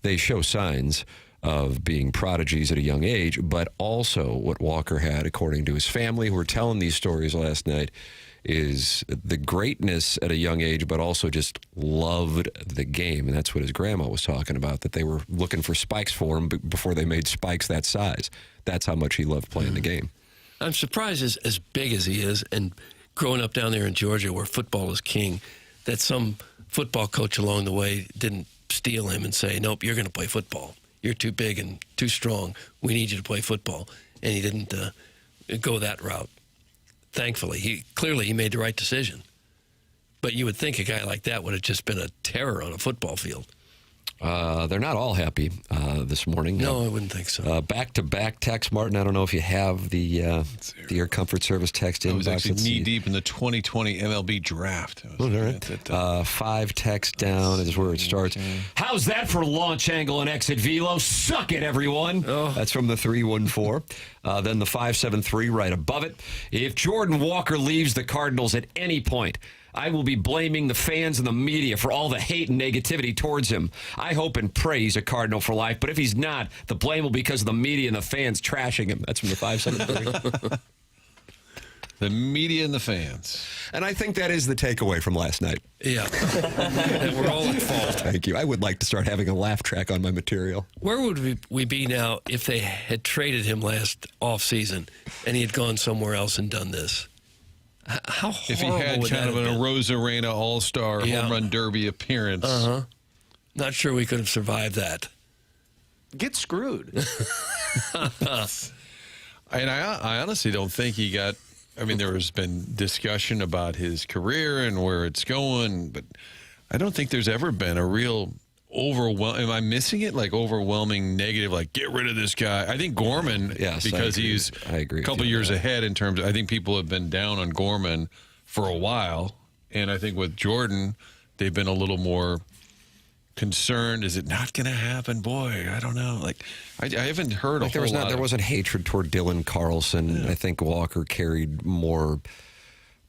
they show signs of being prodigies at a young age, but also what Walker had, according to his family, who were telling these stories last night, is the greatness at a young age, but also just loved the game. And that's what his grandma was talking about, that they were looking for spikes for him before they made spikes that size. That's how much he loved playing the game. I'm surprised as big as he is and growing up down there in Georgia where football is king, that some football coach along the way didn't steal him and say, nope, you're going to play football. You're too big and too strong. We need you to play football. And he didn't go that route. Thankfully, he made the right decision. But you would think a guy like that would have just been a terror on a football field. They're not all happy this morning. No, I wouldn't think so. Back-to-back text, Martin. I don't know if you have the Air Comfort Service text inbox. I was actually knee-deep in the 2020 MLB draft. All right. 5 texts down is where it starts. How's that for launch angle and exit velo? Suck it, everyone. Oh. That's from the 314. Then the 573 right above it. If Jordan Walker leaves the Cardinals at any point, I will be blaming the fans and the media for all the hate and negativity towards him. I hope and pray he's a Cardinal for life, but if he's not, the blame will be because of the media and the fans trashing him. That's from the 573. The media and the fans. And I think that is the takeaway from last night. Yeah. And we're all at fault. Thank you. I would like to start having a laugh track on my material. Where would we be now if they had traded him last offseason and he had gone somewhere else and done this? How horrible if he had would kind that of have a been? Rosa Reina All-Star home run derby appearance. Not sure we could have survived that. Get screwed. And I honestly don't think he got. I mean, there has been discussion about his career and where it's going, but I don't think there's ever been a real overwhelming. Am I missing it? Like overwhelming negative, like get rid of this guy. I think Gorman, because he's a couple years ahead in terms of, I think people have been down on Gorman for a while. And I think with Jordan, they've been a little more concerned. Is it not going to happen? Boy, I don't know. Like, I haven't heard a whole lot. There wasn't hatred toward Dylan Carlson. I think Walker carried more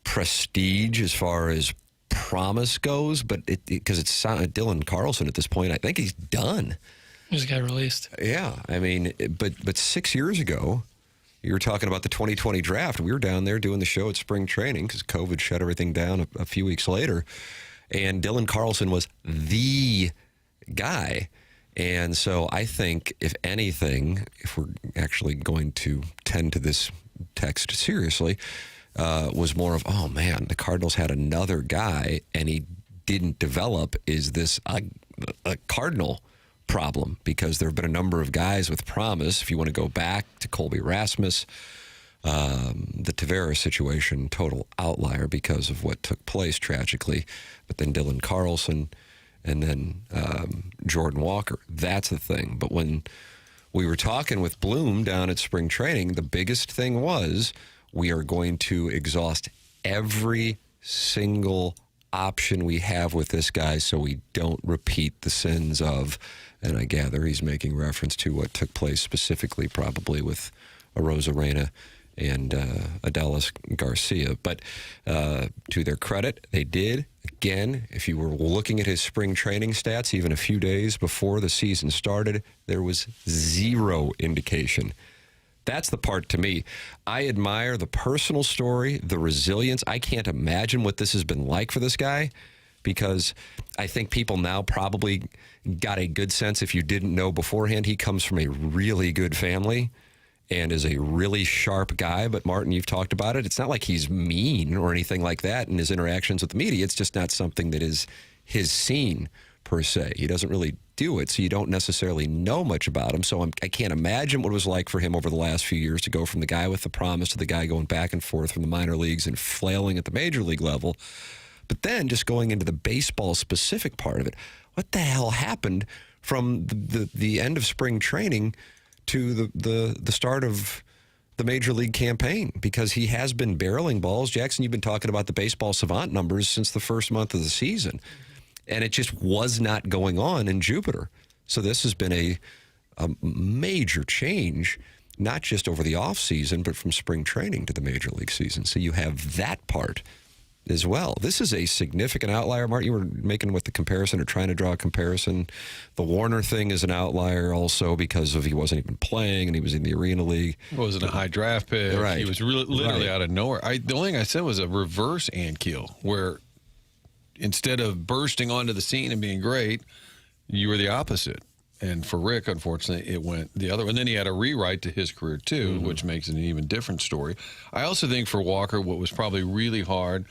prestige as far as promise goes, but because it's Dylan Carlson at this point, I think he's done. He just got released. Yeah, I mean, but 6 years ago, you were talking about the 2020 draft. We were down there doing the show at spring training because COVID shut everything down a few weeks later, and Dylan Carlson was the guy. And so I think, if anything, if we're actually going to tend to this text seriously, was more of, oh man, the Cardinals had another guy and he didn't develop. Is this a Cardinal problem? Because there have been a number of guys with promise. If you want to go back to Colby Rasmus, the Tavares situation, total outlier because of what took place tragically. But then Dylan Carlson and then Jordan Walker. That's the thing. But when we were talking with Bloom down at spring training, the biggest thing was, we are going to exhaust every single option we have with this guy so we don't repeat the sins of, and I gather he's making reference to what took place specifically probably with Rosa Reina and Adelis Garcia. But to their credit, they did. Again, if you were looking at his spring training stats, even a few days before the season started, there was zero indication. That's the part, to me. I admire the personal story, the resilience. I can't imagine what this has been like for this guy, because I think people now probably got a good sense, if you didn't know beforehand, he comes from a really good family and is a really sharp guy. But Martin, you've talked about it. It's not like he's mean or anything like that in his interactions with the media. It's just not something that is his scene, per se. He doesn't really do it, so you don't necessarily know much about him. So I can't imagine what it was like for him over the last few years to go from the guy with the promise to the guy going back and forth from the minor leagues and flailing at the major league level. But then just going into the baseball specific part of it, what the hell happened from the end of spring training to the start of the major league campaign? Because he has been barreling balls. Jackson, you've been talking about the baseball savant numbers since the first month of the season. And it just was not going on in Jupiter. So this has been a major change, not just over the offseason, but from spring training to the major league season. So you have that part as well. This is a significant outlier. Mark, you were making with the comparison or trying to draw a comparison. The Warner thing is an outlier also because of he wasn't even playing and he was in the Arena League. It wasn't a high draft pick. Right. He was literally out of nowhere. The only thing I said was a reverse Ankiel, where instead of bursting onto the scene and being great, you were the opposite. And for Rick, unfortunately, it went the other way. And then he had a rewrite to his career, too, which makes it an even different story. I also think for Walker, what was probably really hard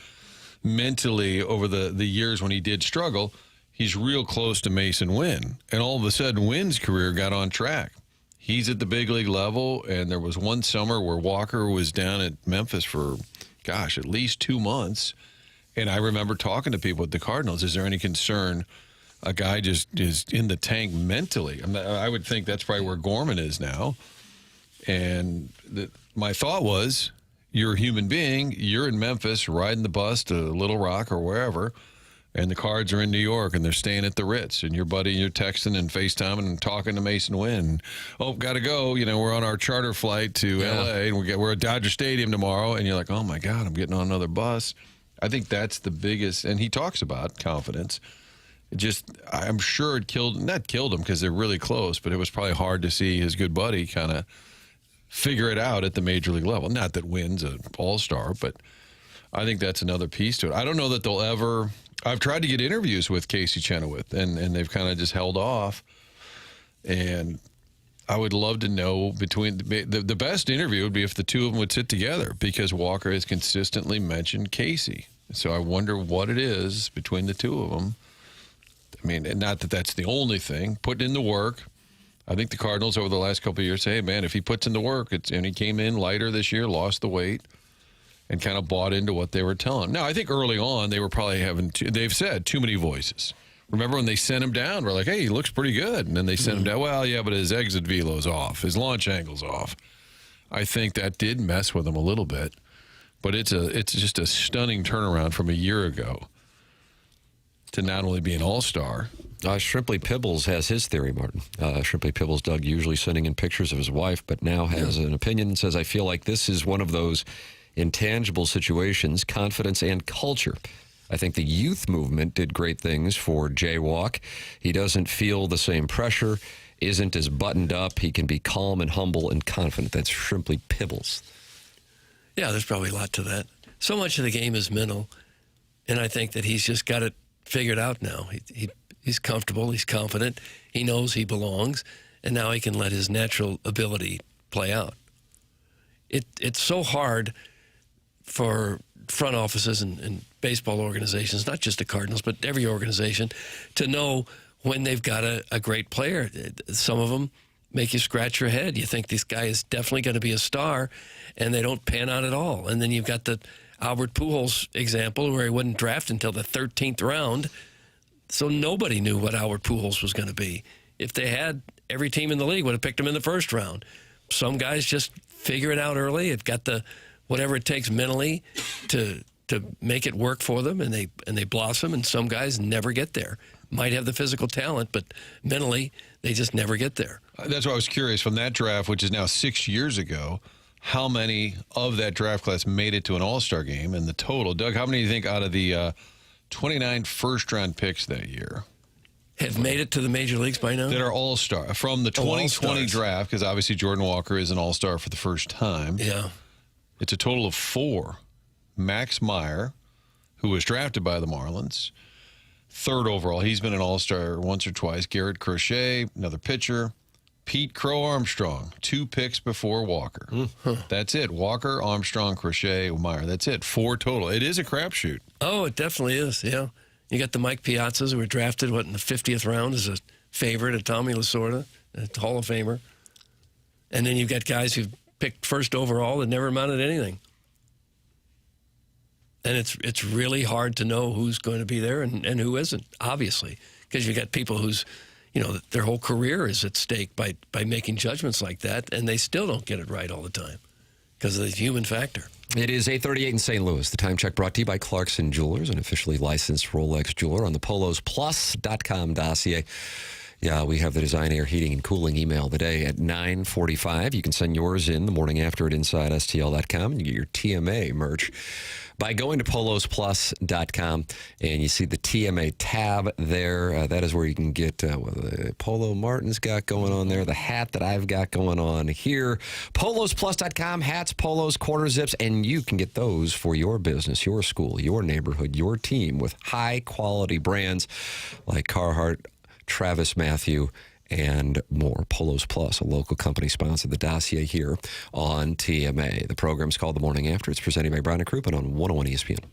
mentally over the years when he did struggle, he's real close to Mason Wynn. And all of a sudden, Wynn's career got on track. He's at the big league level, and there was one summer where Walker was down at Memphis for, at least 2 months. And I remember talking to people at the Cardinals, is there any concern a guy just is in the tank mentally? I would think that's probably where Gorman is now. And my thought was, you're a human being. You're in Memphis riding the bus to Little Rock or wherever, and the Cards are in New York, and they're staying at the Ritz. And your buddy, you're texting and FaceTiming and talking to Mason Wynn. Oh, got to go. We're on our charter flight to L.A., and we're at Dodger Stadium tomorrow. And you're like, oh, my God, I'm getting on another bus. I think that's the biggest. And he talks about confidence. I'm sure it not killed him because they're really close, but it was probably hard to see his good buddy kind of figure it out at the major league level. Not that Wynn's an all-star, but I think that's another piece to it. I don't know that they'll ever. I've tried to get interviews with Casey Chenoweth, and they've kind of just held off. And I would love to know the best interview would be if the two of them would sit together, because Walker has consistently mentioned Casey. So I wonder what it is between the two of them. I mean, and not that that's the only thing. Putting in the work. I think the Cardinals over the last couple of years say, hey, man, if he puts in the work, and he came in lighter this year, lost the weight, and kind of bought into what they were telling him. Now, I think early on they were probably they've said too many voices. Remember when they sent him down, we're like, hey, he looks pretty good. And then they sent him down. Well, yeah, but his exit velo's off. His launch angle's off. I think that did mess with him a little bit. But it's just a stunning turnaround from a year ago to not only be an all-star. Shrimply Pibbles has his theory, Martin. Shrimply Pibbles, Doug, usually sending in pictures of his wife, but now has an opinion and says, I feel like this is one of those intangible situations, confidence and culture. I think the youth movement did great things for Jaywalk. He doesn't feel the same pressure, isn't as buttoned up. He can be calm and humble and confident. That's Shrimply Pibbles. Yeah, there's probably a lot to that. So much of the game is mental, and I think that he's just got it figured out now. He's comfortable, he's confident, he knows he belongs, and now he can let his natural ability play out. It's so hard for front offices and baseball organizations, not just the Cardinals, but every organization, to know when they've got a great player. Some of them make you scratch your head. You think this guy is definitely going to be a star, and they don't pan out at all. And then you've got the Albert Pujols example where he wasn't drafted until the 13th round, so nobody knew what Albert Pujols was going to be. If they had, every team in the league would have picked him in the first round. Some guys just figure it out early. They've got the whatever it takes mentally to make it work for them, and they blossom, and some guys never get there. Might have the physical talent, but mentally they just never get there. That's why I was curious, from that draft, which is now 6 years ago, how many of that draft class made it to an all-star game, and the total. Doug, how many do you think out of the 29 first-round picks that year have made it to the major leagues by now? That are all-star. From the 2020 draft, because obviously Jordan Walker is an all-star for the first time. Yeah. It's a total of 4. Max Meyer, who was drafted by the Marlins, 3rd overall. He's been an all-star once or twice. Garrett Crochet, another pitcher. Pete Crow Armstrong, 2 picks before Walker. That's it. Walker, Armstrong, Crochet, Meyer. That's it. 4 total. It is a crapshoot. Oh, it definitely is, yeah. You got the Mike Piazzas who were drafted, in the 50th round as a favorite of Tommy Lasorda, a Hall of Famer. And then you've got guys who've picked first overall that never amounted to anything. And it's really hard to know who's going to be there and who isn't, obviously, because you got people whose, their whole career is at stake by making judgments like that, and they still don't get it right all the time because of the human factor. It is 8:38 in St. Louis. The time check brought to you by Clarkson Jewelers, an officially licensed Rolex jeweler on the PolosPlus.com dossier. Yeah, we have the Design Air Heating and Cooling email today at 9:45. You can send yours in the morning after at InsideSTL.com. You get your TMA merch by going to polosplus.com, and you see the TMA tab there. That is where you can get what the Polo Martin's got going on there, the hat that I've got going on here. Polosplus.com, hats, polos, quarter zips, and you can get those for your business, your school, your neighborhood, your team with high-quality brands like Carhartt, Travis Matthew, and more. Polos Plus, a local company, sponsored the dossier here on TMA. The program's called The Morning After. It's presented by Brown and Crouppen on 101 ESPN.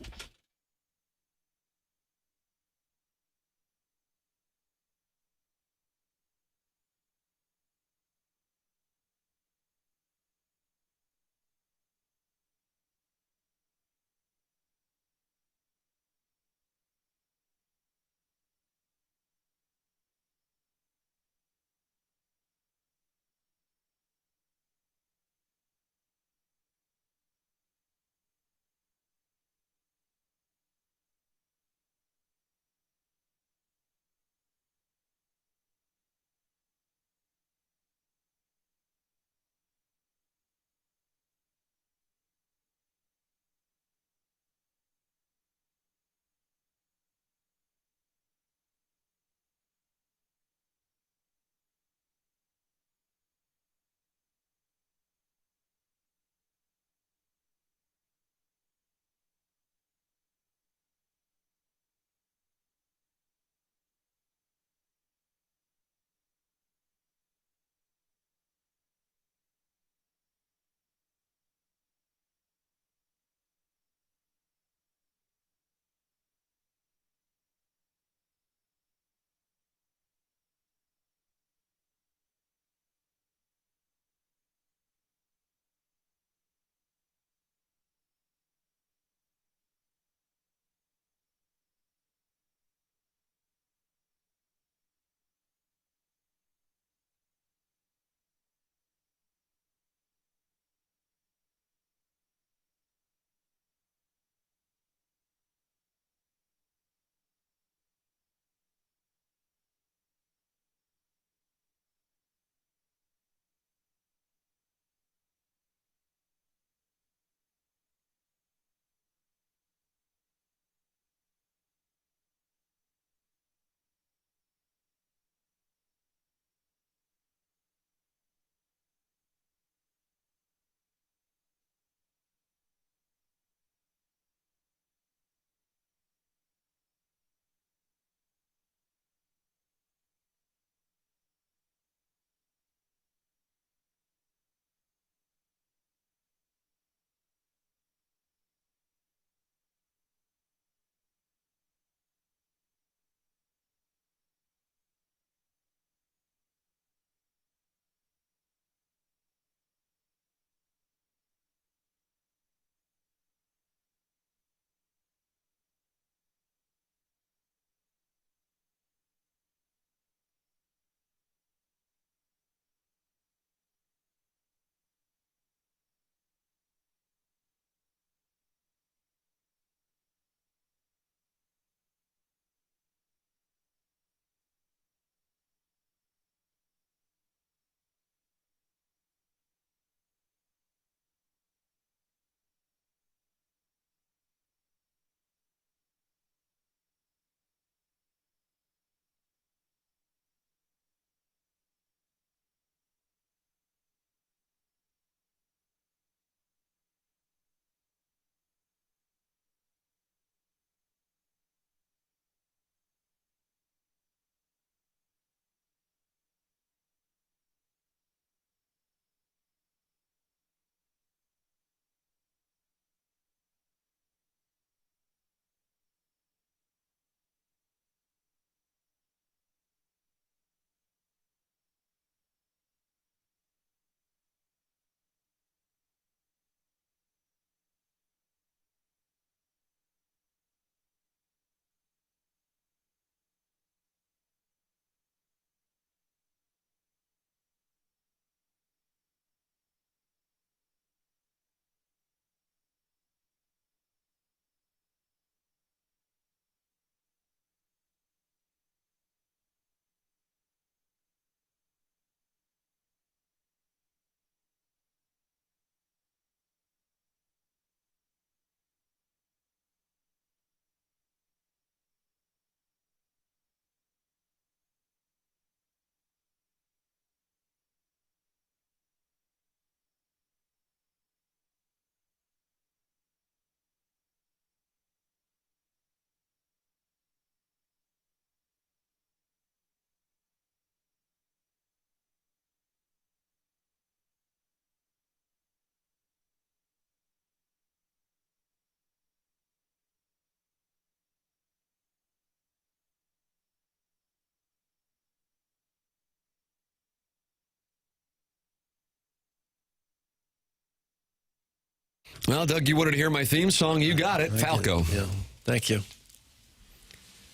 Well, Doug, you wanted to hear my theme song. You got it. Falco. Yeah. Thank you.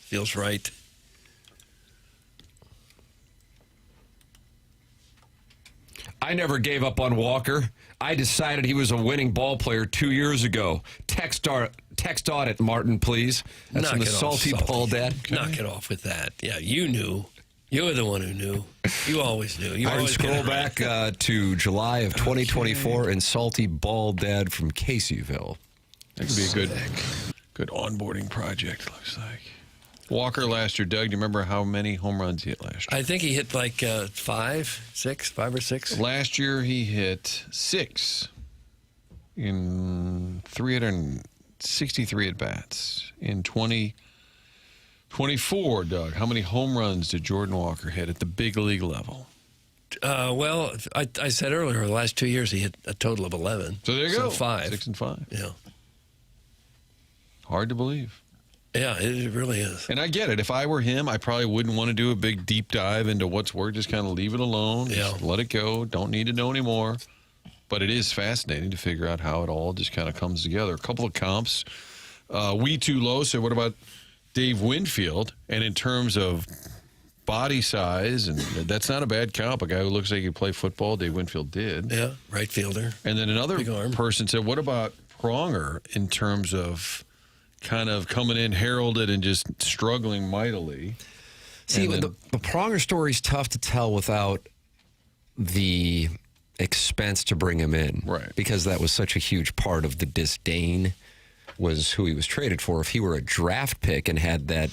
Feels right. I never gave up on Walker. I decided he was a winning ball player 2 years ago. Text audit, Martin, please. That's from the Salty Ball Dad. Knock it off with that. Yeah, you knew. You were the one who knew. You always knew. You I always scroll back to July of 2024 and Salty Ball Dad from Caseyville. That could be a good onboarding project, looks like. Walker last year, Doug, do you remember how many home runs he hit last year? I think he hit like 5 or 6. Last year he hit 6 in 363 at-bats. In 2024, Doug, how many home runs did Jordan Walker hit at the big league level? Well, I said earlier, the last 2 years he hit a total of 11. So there you go. 5. 6 and 5. Yeah. Hard to believe. Yeah, it really is. And I get it. If I were him, I probably wouldn't want to do a big deep dive into what's worked. Just kind of leave it alone. Yeah. Just let it go. Don't need to know anymore. But it is fascinating to figure out how it all just kind of comes together. A couple of comps. We Too Low said, what about Dave Winfield? And in terms of body size, and that's not a bad comp. A guy who looks like he could play football, Dave Winfield did. Yeah, right fielder. And then another person said, what about Pronger in terms of kind of coming in heralded and just struggling mightily? See, the Pronger story is tough to tell without the expense to bring him in. Right. Because that was such a huge part of the disdain was who he was traded for. If he were a draft pick and had that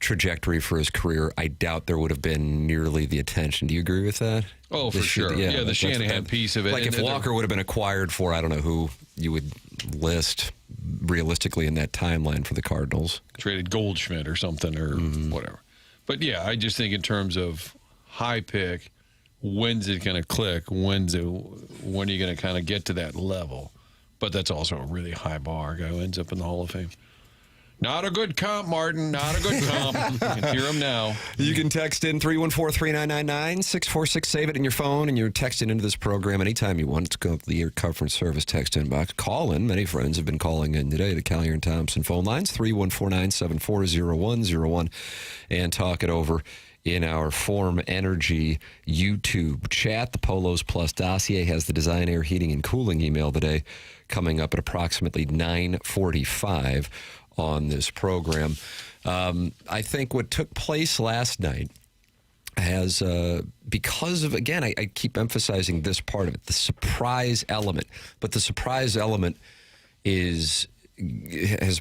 trajectory for his career, I doubt there would have been nearly the attention. Do you agree with that? Oh, for sure. Yeah, the Shanahan piece of it. Like if Walker would have been acquired for, I don't know who you would list realistically in that timeline for the Cardinals. Traded Goldschmidt or something or whatever. But yeah, I just think in terms of high pick, when's it going to click? When are you going to kind of get to that level? But that's also a really high bar. Guy who ends up in the Hall of Fame. Not a good comp, Martin. Not a good comp. You can hear him now. You can text in 314-3999-646. Save it in your phone, and you're texting into this program anytime you want. It's go to the Air Conference Service text inbox. Call in. Many friends have been calling in today. The Collier and Thompson phone lines, 314-974-0101, and talk it over in our Form Energy YouTube chat. The Polos Plus dossier has the Design Air Heating and Cooling email today coming up at approximately 9:45 on this program. I think what took place last night has, because of, again, I keep emphasizing this part of it, the surprise element. But the surprise element has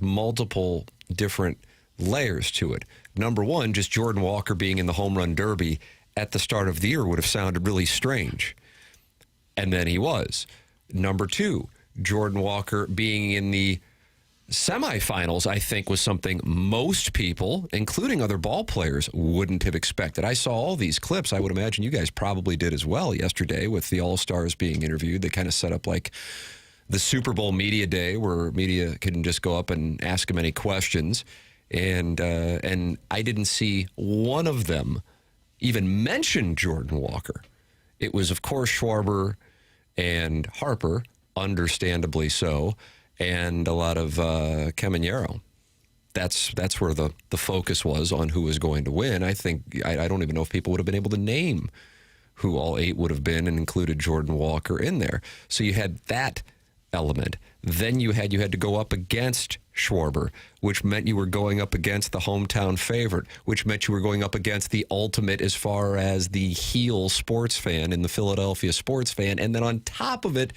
multiple different layers to it. Number one, just Jordan Walker being in the home run derby at the start of the year would have sounded really strange. And then he was. Number two, Jordan Walker being in the semifinals, I think, was something most people, including other ball players, wouldn't have expected. I saw all these clips. I would imagine you guys probably did as well yesterday with the All-Stars being interviewed. They kind of set up like the Super Bowl media day where media can just go up and ask them any questions. And I didn't see one of them even mention Jordan Walker. It was, of course, Schwarber and Harper, understandably so, and a lot of Caminero. That's where the focus was on who was going to win. I think I don't even know if people would have been able to name who all 8 would have been, and included Jordan Walker in there. So you had that element. Then you had to go up against Schwarber, which meant you were going up against the hometown favorite, which meant you were going up against the ultimate as far as the heel sports fan in the Philadelphia sports fan. And then on top of it,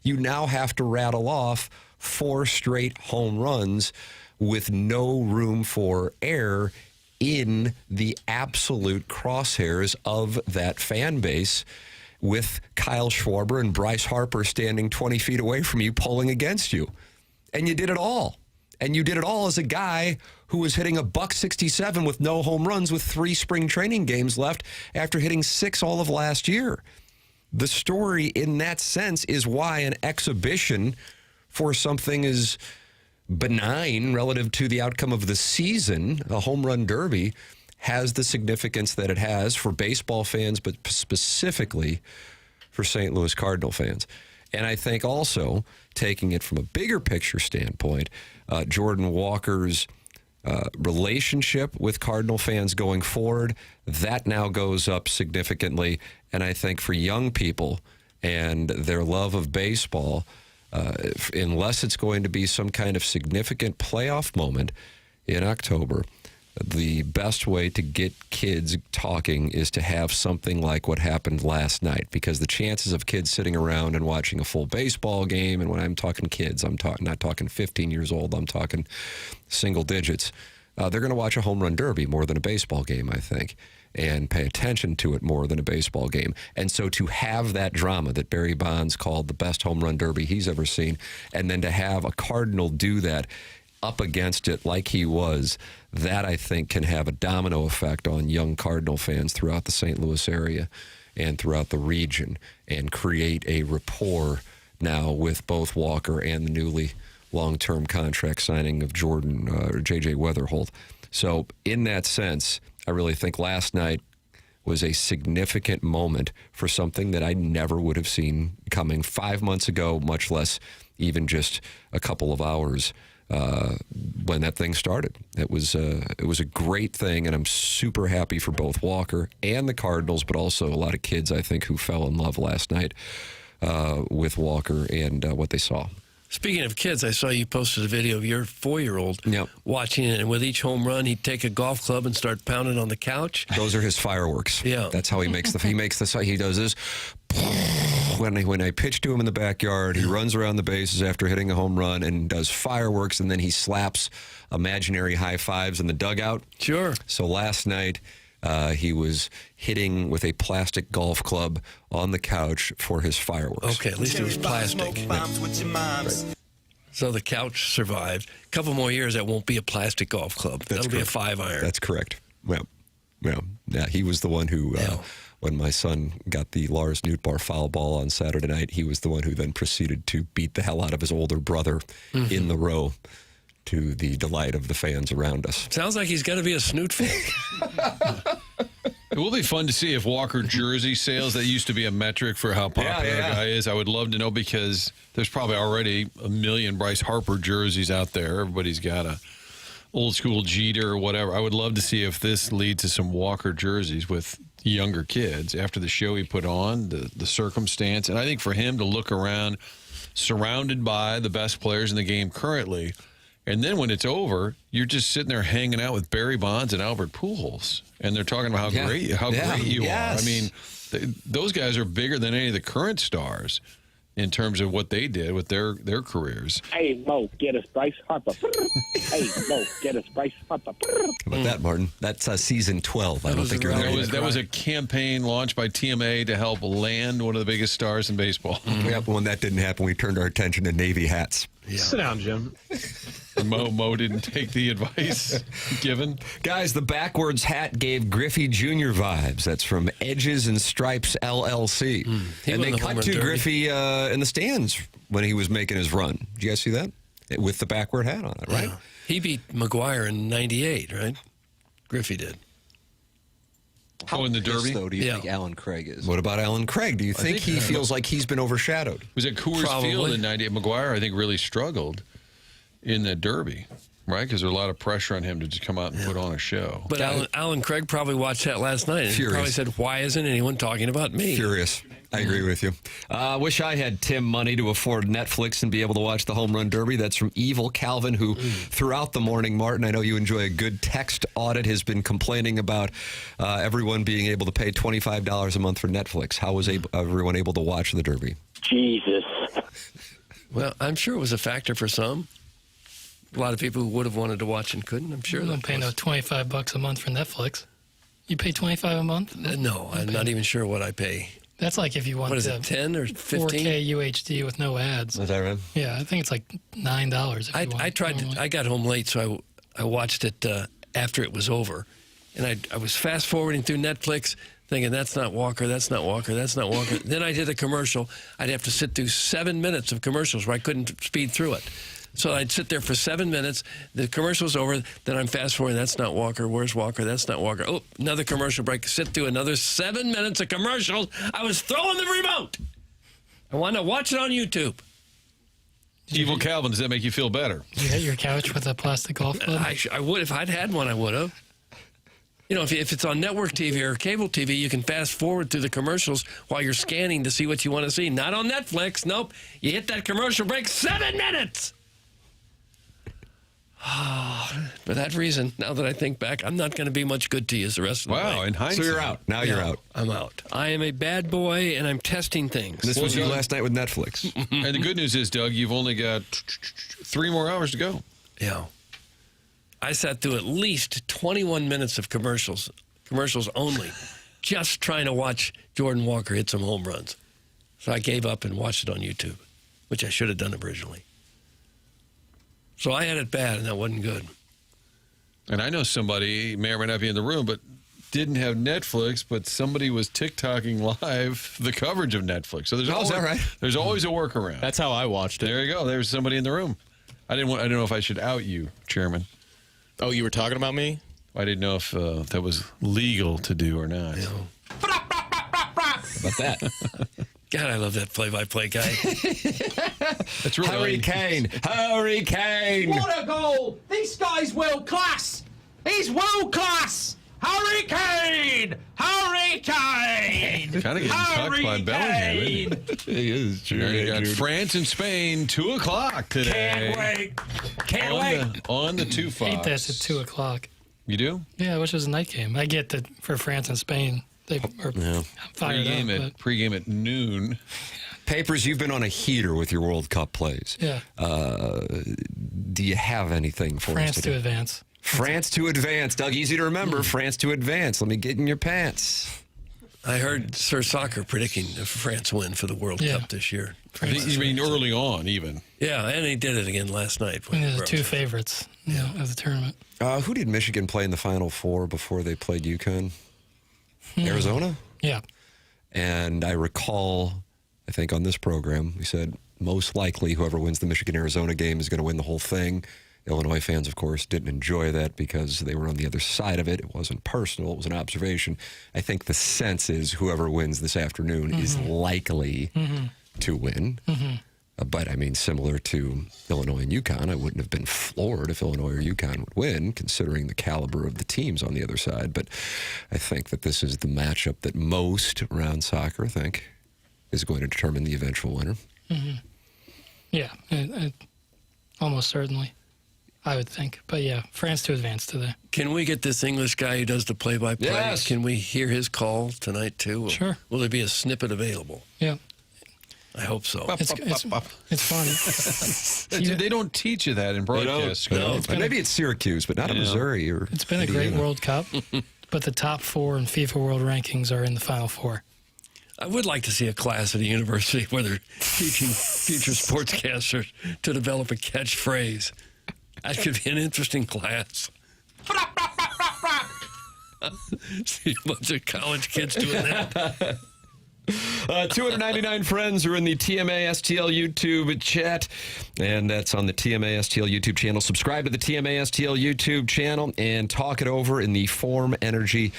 you now have to rattle off 4 straight home runs with no room for error in the absolute crosshairs of that fan base, with Kyle Schwarber and Bryce Harper standing 20 feet away from you, pulling against you. And you did it all. And you did it all as a guy who was hitting $167 with no home runs with 3 spring training games left after hitting 6 all of last year. The story in that sense is why an exhibition for something as benign relative to the outcome of the season, a home run derby, has the significance that it has for baseball fans, but specifically for St. Louis Cardinal fans. And I think also, taking it from a bigger picture standpoint, Jordan Walker's relationship with Cardinal fans going forward, that now goes up significantly. And I think for young people and their love of baseball, unless it's going to be some kind of significant playoff moment in October, the best way to get kids talking is to have something like what happened last night, because the chances of kids sitting around and watching a full baseball game, and when I'm talking kids, I'm not talking 15 years old, I'm talking single digits, they're going to watch a home run derby more than a baseball game, I think, and pay attention to it more than a baseball game. And so to have that drama that Barry Bonds called the best home run derby he's ever seen, and then to have a Cardinal do that up against it like he was, that I think can have a domino effect on young Cardinal fans throughout the St. Louis area and throughout the region, and create a rapport now with both Walker and the newly long-term contract signing of Jordan or J.J. Weatherholt. So in that sense, I really think last night was a significant moment for something that I never would have seen coming 5 months ago, much less even just a couple of hours when that thing started. It was a great thing, and I'm super happy for both Walker and the Cardinals, but also a lot of kids, I think, who fell in love last night with Walker and what they saw. Speaking of kids, I saw you posted a video of your 4-year-old watching it, and with each home run, he'd take a golf club and start pounding on the couch. Those are his fireworks. Yeah, that's how he makes he does this. When I pitch to him in the backyard, he runs around the bases after hitting a home run and does fireworks, and then he slaps imaginary high fives in the dugout. Sure. So last night, he was hitting with a plastic golf club on the couch for his fireworks. Okay, at least it was plastic. Right. So the couch survived. A couple more years, that won't be a plastic golf club. That'll be a 5-iron. That's correct. Well, yeah, he was the one who, when my son got the Lars Nootbaar foul ball on Saturday night, he was the one who then proceeded to beat the hell out of his older brother in the row, to the delight of the fans around us. Sounds like he's going to be a snoot fan. It will be fun to see if Walker jersey sales, that used to be a metric for how popular a guy is. I would love to know, because there's probably already a million Bryce Harper jerseys out there. Everybody's got a old school Jeter or whatever. I would love to see if this leads to some Walker jerseys with younger kids after the show he put on, the circumstance. And I think for him to look around surrounded by the best players in the game currently, and then when it's over, you're just sitting there hanging out with Barry Bonds and Albert Pujols, and they're talking about how great you are. I mean, those guys are bigger than any of the current stars in terms of what they did with their careers. Hey, Mo, get us Bryce Harper. Hey, Mo, get us Bryce Harper. How about that, Martin? That's season 12. I don't think you're there. That was a campaign launched by TMA to help land one of the biggest stars in baseball. Yeah, but when that didn't happen, we turned our attention to Navy hats. Yeah. Sit down, Jim. Mo didn't take the advice given. Guys, the backwards hat gave Griffey Jr. vibes. That's from Edges and Stripes LLC. And they cut to Griffey in the stands when he was making his run. Did you guys see that? With the backward hat on it, right? Yeah. He beat McGuire in '98, right? Griffey did. In the Derby? Though, do you think Alan Craig is? What about Alan Craig? Do you think he feels like he's been overshadowed? Was it Coors Field in '98? McGuire, I think, really struggled in the Derby, right? Because there was a lot of pressure on him to just come out and put on a show. But Alan Craig probably watched that last night and probably said, why isn't anyone talking about me? Furious. I agree with you. Wish I had Tim money to afford Netflix and be able to watch the Home Run Derby. That's from Evil Calvin, who throughout the morning, Martin, I know you enjoy a good text audit, has been complaining about everyone being able to pay $25 a month for Netflix. How was everyone able to watch the Derby? Jesus. Well, I'm sure it was a factor for some. A lot of people who would have wanted to watch and couldn't, I'm sure. You don't pay no $25 a month for Netflix. You pay $25 a month? No, I'm not even sure what I pay. That's like if you want what is it, 10 or 15? 4K UHD with no ads. Is that right? Yeah, I think it's like $9. I tried. I got home late, so I watched it after it was over, and I was fast forwarding through Netflix, thinking that's not Walker, that's not Walker, that's not Walker. Then I did a commercial. I'd have to sit through 7 minutes of commercials where I couldn't speed through it. So I'd sit there for 7 minutes. The commercial's over. Then I'm fast forwarding. That's not Walker. Where's Walker? That's not Walker. Oh, another commercial break. Sit through another 7 minutes of commercials. I was throwing the remote. I want to watch it on YouTube. Evil Calvin, does that make you feel better? You hit your couch with a plastic golf club? I would. If I'd had one, I would have. You know, if it's on network TV or cable TV, you can fast forward through the commercials while you're scanning to see what you want to see. Not on Netflix. Nope. You hit that commercial break, 7 minutes. For that reason, now that I think back, I'm not going to be much good to you the rest of the Wow, night. in hindsight. So you're out. Now you're out. I'm out. I am a bad boy, and I'm testing things. This was you last night with Netflix. And the good news is, Doug, you've only got 3 more hours to go. Yeah. I sat through at least 21 minutes of commercials only, just trying to watch Jordan Walker hit some home runs. So I gave up and watched it on YouTube, which I should have done originally. So I had it bad, and that wasn't good. And I know somebody, may or may not be in the room, but didn't have Netflix, but somebody was TikToking live the coverage of Netflix. So there's is that right? There's always a workaround. That's how I watched it. There you go. There's somebody in the room. I didn't know if I should out you, Chairman. Oh, you were talking about me? I didn't know if that was legal to do or not. About that. God, I love that play-by-play guy. That's really Hurricane! What a goal! This guy's world class! He's world class! Hurricane! Hurricane! Kind of getting tucked by Bellingham, isn't he? He is. You got France and Spain, 2 o'clock today. Can't wait! Can't wait! On the 2 Fox. I hate this at 2 o'clock. You do? Yeah, which is a night game. I get that for France and Spain, they are fired up. Pregame at noon. Papers, you've been on a heater with your World Cup plays. Yeah. Do you have anything for France us to advance. France to advance. Doug, easy to remember. France to advance. Let me get in your pants. I heard Sir Soccer predicting a France win for the World Cup this year. You mean early on, even? Yeah, and he did it again last night. They're the 2 favorites of the tournament. Who did Michigan play in the Final Four before they played UConn? Arizona? Yeah. And I recall, I think on this program, we said most likely whoever wins the Michigan-Arizona game is going to win the whole thing. Illinois fans, of course, didn't enjoy that because they were on the other side of it. It wasn't personal. It was an observation. I think the sense is whoever wins this afternoon is likely to win. But, I mean, similar to Illinois and UConn, I wouldn't have been floored if Illinois or UConn would win, considering the caliber of the teams on the other side. But I think that this is the matchup that most around soccer think is going to determine the eventual winner. Yeah, almost certainly, I would think. But, yeah, France to advance today. Can we get this English guy who does the play-by-play? Yes. Can we hear his call tonight, too? Sure. Will there be a snippet available? Yeah. I hope so. It's fun. They don't teach you that in broadcast. No. Maybe it's Syracuse, but not in Missouri. It's been a great World Cup, but the top 4 in FIFA World Rankings are in the Final 4. I would like to see a class at a university where they're teaching future sportscasters to develop a catchphrase. That could be an interesting class. See a bunch of college kids doing that. 299 friends are in the TMA STL YouTube chat, and that's on the TMA STL YouTube channel. Subscribe to the TMA STL YouTube channel and talk it over in the Form Energy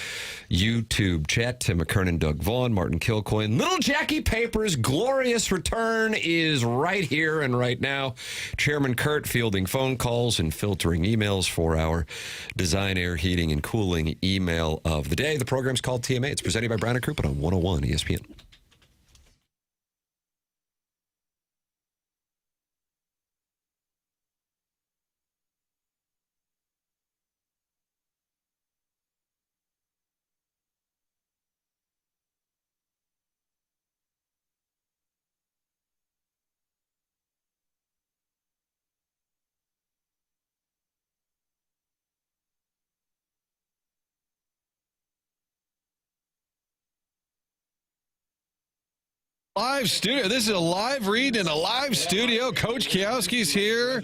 YouTube chat. Tim McKernan, Doug Vaughn, Martin Kilcoyne. Little Jackie Paper's glorious return is right here and right now. Chairman Kurt fielding phone calls and filtering emails for our Design, Air, Heating, and Cooling email of the day. The program's called TMA. It's presented by Brown & Crouppen on 101 ESPN. Live studio. This is a live read in a live studio. Coach Kiowski's here.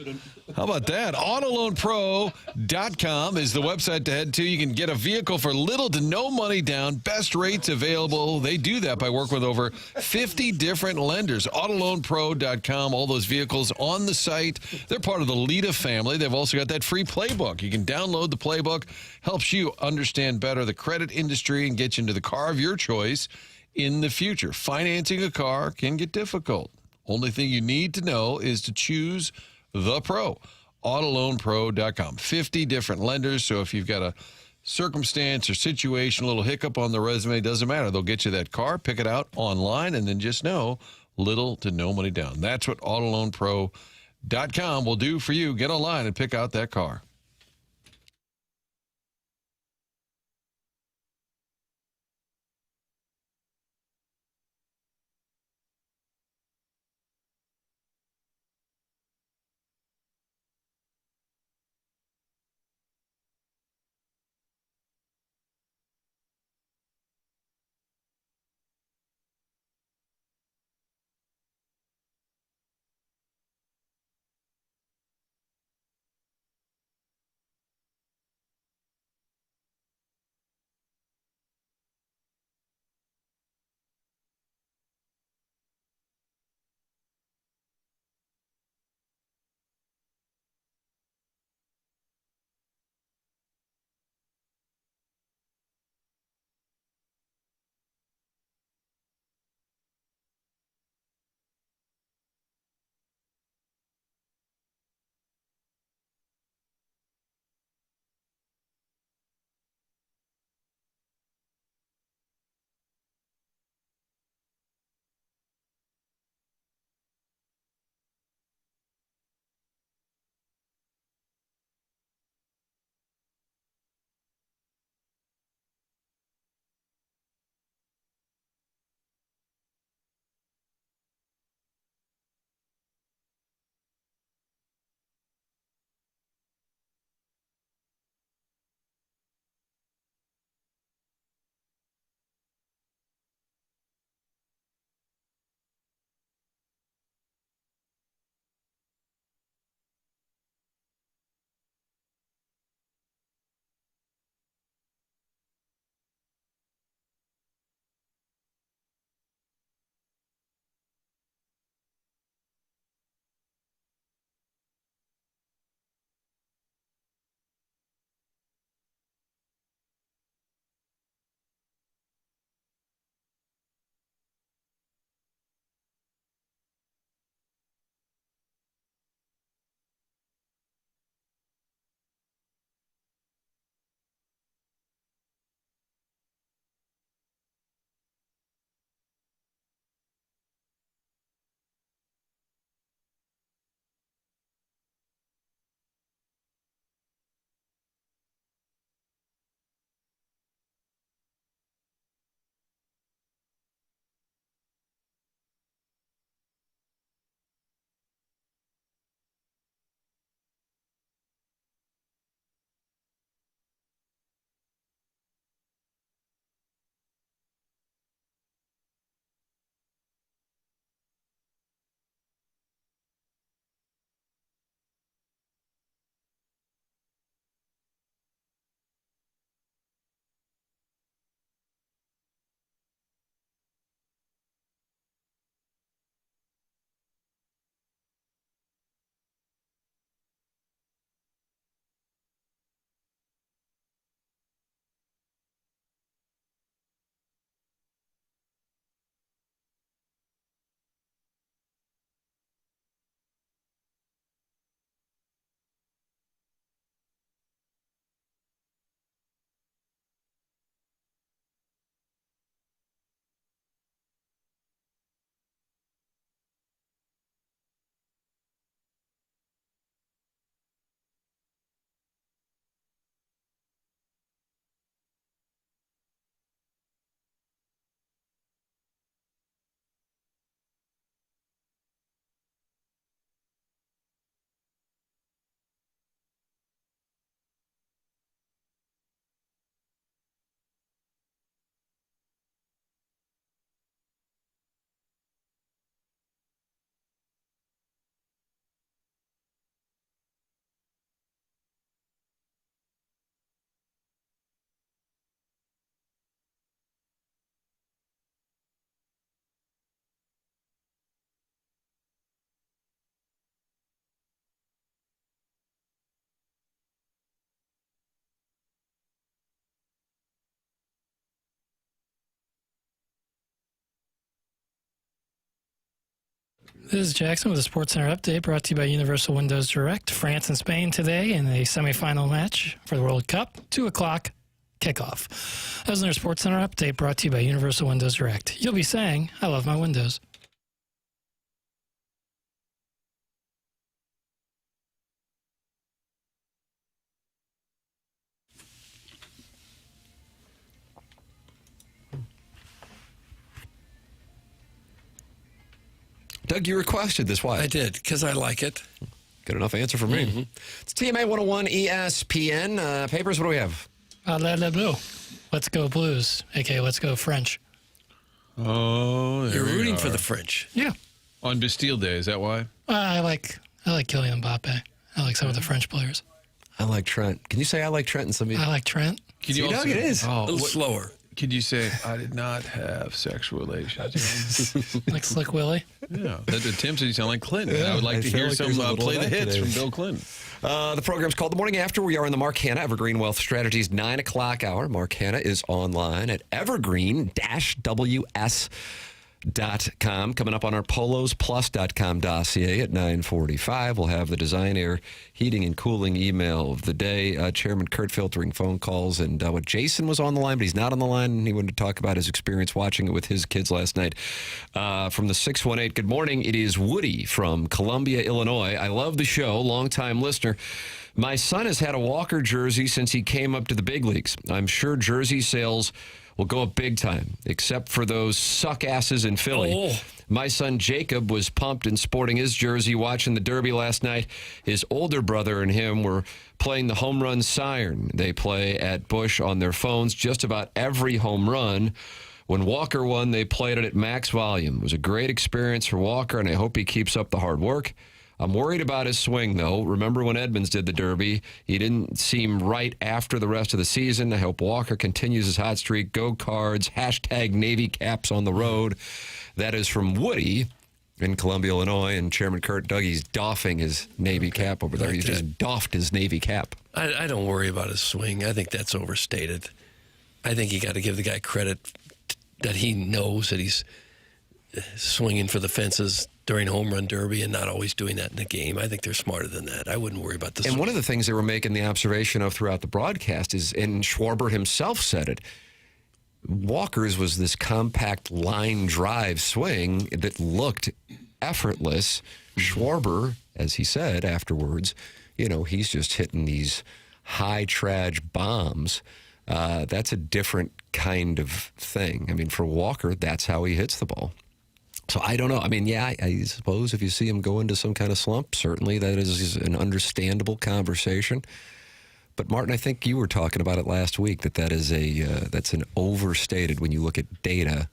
How about that? AutoLoanPro.com is the website to head to. You can get a vehicle for little to no money down. Best rates available. They do that by working with over 50 different lenders. AutoLoanPro.com. All those vehicles on the site. They're part of the Lita family. They've also got that free playbook. You can download the playbook. Helps you understand better the credit industry and get you into the car of your choice. in the future. Financing a car can get difficult. Only thing you need to know is to choose the pro. AutoLoanPro.com. 50 different lenders. So if you've got a circumstance or situation, a little hiccup on the resume, doesn't matter. They'll get you that car, pick it out online, and then just know little to no money down. That's what AutoLoanPro.com will do for you. Get online and pick out that car. This is Jackson with a SportsCenter update brought to you by Universal Windows Direct. France and Spain today in a semifinal match for the World Cup. 2 o'clock kickoff. That was another SportsCenter update brought to you by Universal Windows Direct. You'll be saying, I love my windows. Doug, you requested this. Why? I did, because I like it. Good enough answer for me. Mm-hmm. It's TMA 101 ESPN. Papers, what do we have? Le Bleu. Let's go Blues, a.k.a. Let's go French. Oh, there You're we rooting are. for the French. Yeah. On Bastille Day, is that why? I like Kylian Mbappe. I like some of the French players. I like Trent. Can you say I like Trent and somebody? I like Trent. Can you See, also, Doug, it is. A little slower. Could you say, I did not have sexual relations? Like Slick Willie. Yeah. That Tim said you sound like Clinton. Yeah, I would like I to feel hear like some there's a little play of the that hits today. from Bill Clinton. The program's called The Morning After. We are in the Mark Hanna Evergreen Wealth Strategies 9 o'clock hour. Mark Hanna is online at evergreen-ws.com. Coming up on our polosplus.com dossier at 9:45. We'll have the Design Air Heating and Cooling email of the day. Chairman Kurt filtering phone calls. And what Jason was on the line, but he's not on the line. And he wanted to talk about his experience watching it with his kids last night. From the 618, good morning. It is Woody from Columbia, Illinois. I love the show. Longtime listener. My son has had a Walker jersey since he came up to the big leagues. I'm sure jersey sales will go up big time, except for those suck asses in Philly. Oh. My son Jacob was pumped and sporting his jersey watching the Derby last night. His older brother and him were playing the home run siren. They play at Busch on their phones just about every home run. When Walker won, they played it at max volume. It was a great experience for Walker, and I hope he keeps up the hard work. I'm worried about his swing, though. Remember when Edmonds did the Derby? He didn't seem right after the rest of the season. I hope Walker continues his hot streak. Go Cards. # Navy Caps on the road. That is from Woody in Columbia, Illinois. And Chairman Kurt Dougie's doffing his Navy cap over there. He just doffed his Navy cap. I don't worry about his swing. I think that's overstated. I think you got to give the guy credit that he knows that he's swinging for the fences during home run derby and not always doing that in the game. I think they're smarter than that. I wouldn't worry about this. And one of the things they were making the observation of throughout the broadcast is, and Schwarber himself said it, Walker's was this compact line drive swing that looked effortless. Schwarber, as he said afterwards, he's just hitting these high traj bombs. That's a different kind of thing. I mean, for Walker, that's how he hits the ball. So I don't know. I mean, yeah, I suppose if you see him go into some kind of slump, certainly that is an understandable conversation. But Martin, I think you were talking about it last week that's an overstated, when you look at data,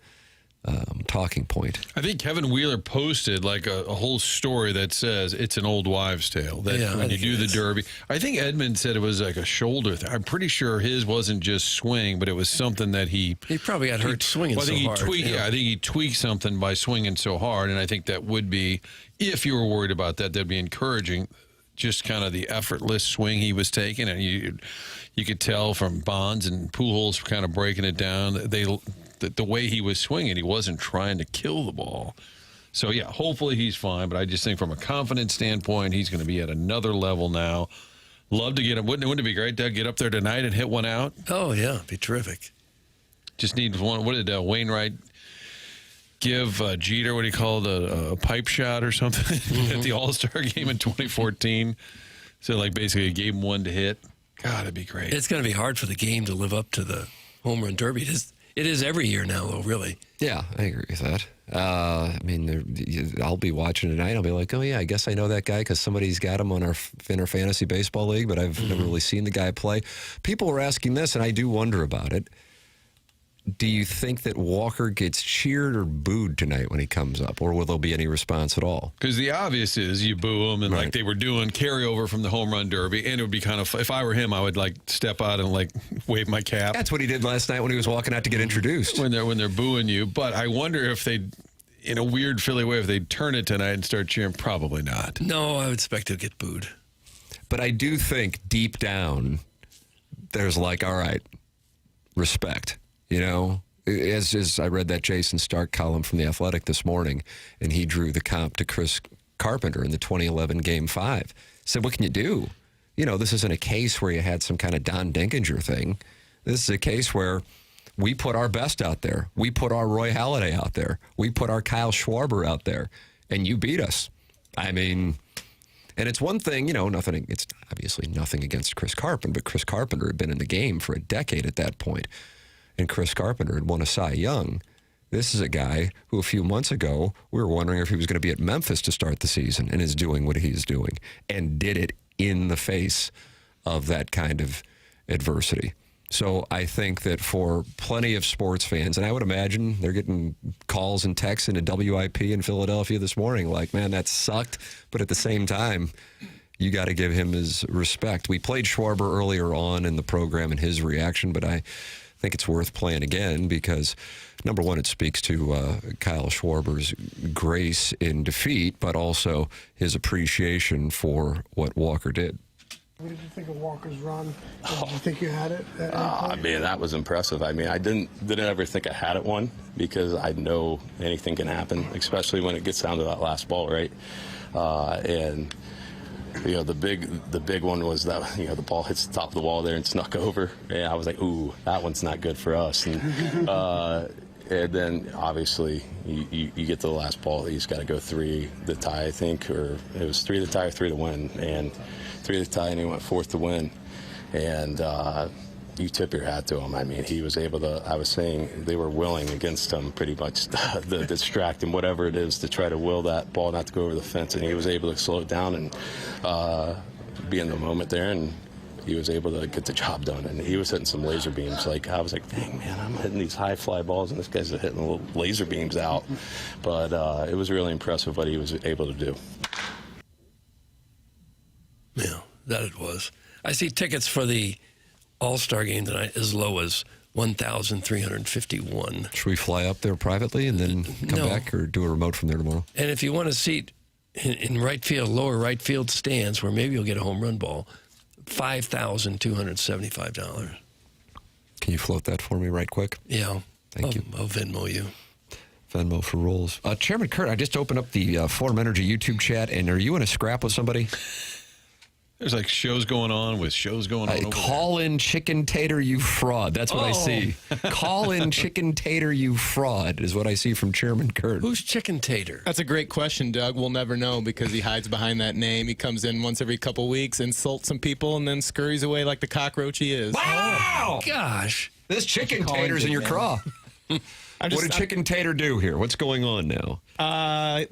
talking point. I think Kevin Wheeler posted like a whole story that says it's an old wives' tale. That when you do the Derby, I think Edmund said it was like a shoulder thing. I'm pretty sure his wasn't just swing, but it was something that he probably got hurt swinging so hard. I think he tweaked something by swinging so hard, and I think that would be, if you were worried about that, that'd be encouraging. Just kind of the effortless swing he was taking, and you could tell from Bonds and Pujols kind of breaking it down. The way he was swinging, he wasn't trying to kill the ball. So, yeah, hopefully he's fine. But I just think from a confidence standpoint, he's going to be at another level now. Love to get him. Wouldn't it be great to get up there tonight and hit one out? Oh, yeah. It'd be terrific. Just need one. What did Wainwright give Jeter, what he called a pipe shot or something at the All-Star game in 2014? So, like, basically gave him one to hit. God, it'd be great. It's going to be hard for the game to live up to the home run derby. It is every year now, though, really. Yeah, I agree with that. I mean, I'll be watching tonight. I'll be like, oh, yeah, I guess I know that guy because somebody's got him in our fantasy baseball league, but I've never really seen the guy play. People were asking this, and I do wonder about it. Do you think that Walker gets cheered or booed tonight when he comes up, or will there be any response at all? Because the obvious is you boo him, and like they were doing carryover from the home run derby, and it would be kind of, if I were him, I would like step out and like wave my cap. That's what he did last night when he was walking out to get introduced. When they're booing you, but I wonder if they, in a weird Philly way, if they'd turn it tonight and start cheering. Probably not. No, I would expect to get booed. But I do think deep down, there's like, all right, respect. as I read that Jason Stark column from The Athletic this morning, and he drew the comp to Chris Carpenter in the 2011 Game 5. Said, what can you do? You know, this isn't a case where you had some kind of Don Dinkinger thing. This is a case where we put our best out there. We put our Roy Halladay out there. We put our Kyle Schwarber out there, and you beat us. I mean, and it's one thing, you know, it's obviously nothing against Chris Carpenter, but Chris Carpenter had been in the game for a decade at that point, and Chris Carpenter had won a Cy Young. This is a guy who a few months ago, we were wondering if he was going to be at Memphis to start the season, and is doing what he's doing, and did it in the face of that kind of adversity. So I think that for plenty of sports fans, and I would imagine they're getting calls and texts into WIP in Philadelphia this morning like, man, that sucked. But at the same time, you got to give him his respect. We played Schwarber earlier on in the program and his reaction, but I think it's worth playing again because, number one, it speaks to Kyle Schwarber's grace in defeat, but also his appreciation for what Walker did. What did you think of Walker's run? Did you think you had it? I mean, that was impressive. I mean, I didn't ever think I had it won because I know anything can happen, especially when it gets down to that last ball, right? And you know, the big one was that, you know, the ball hits the top of the wall there and snuck over, and I was like, ooh, that one's not good for us. And then obviously you get to the last ball, you just got to go 3 the tie, I think, or it was 3 the tie or 3 to win, and 3 the tie, and he went 4th to win. And you tip your hat to him. I mean, he was able to, I was saying they were willing against him pretty much, the distract him, whatever it is, to try to will that ball not to go over the fence, and he was able to slow it down and be in the moment there, and he was able to get the job done. And he was hitting some laser beams. Like, I was like, dang, man, I'm hitting these high fly balls, and this guy's hitting little laser beams out. But it was really impressive what he was able to do. Yeah, that it was. I see tickets for the All-Star game tonight as low as $1,351. Should we fly up there privately and then come back, or do a remote from there tomorrow? And if you want a seat in right field, lower right field stands, where maybe you'll get a home run ball, $5,275. Can you float that for me right quick? Yeah. Thank you. I'll Venmo you. Venmo for rolls. Chairman Kurt, I just opened up the Form Energy YouTube chat, and are you in a scrap with somebody? There's like shows going on with shows going on. Call in chicken tater, you fraud. That's what I see. Call in chicken tater, you fraud is what I see from Chairman Kurt. Who's chicken tater? That's a great question, Doug. We'll never know because he hides behind that name. He comes in once every couple weeks, insults some people, and then scurries away like the cockroach he is. Wow! Oh, gosh. This chicken tater's in your craw. What did Chicken Tater do here? What's going on now?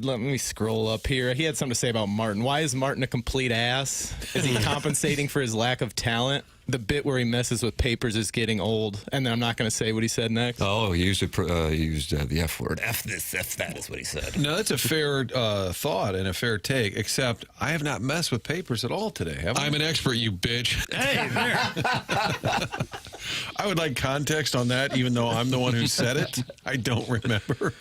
Let me scroll up here. He had something to say about Martin. Why is Martin a complete ass? Is he compensating for his lack of talent? The bit where he messes with papers is getting old. And then I'm not going to say what he said next. Oh, he used the F word. F this, F that is what he said. No, that's a fair thought and a fair take, except I have not messed with papers at all today, have I? I'm an expert, you bitch. Hey, there. I would like context on that, even though I'm the one who said it. I don't remember.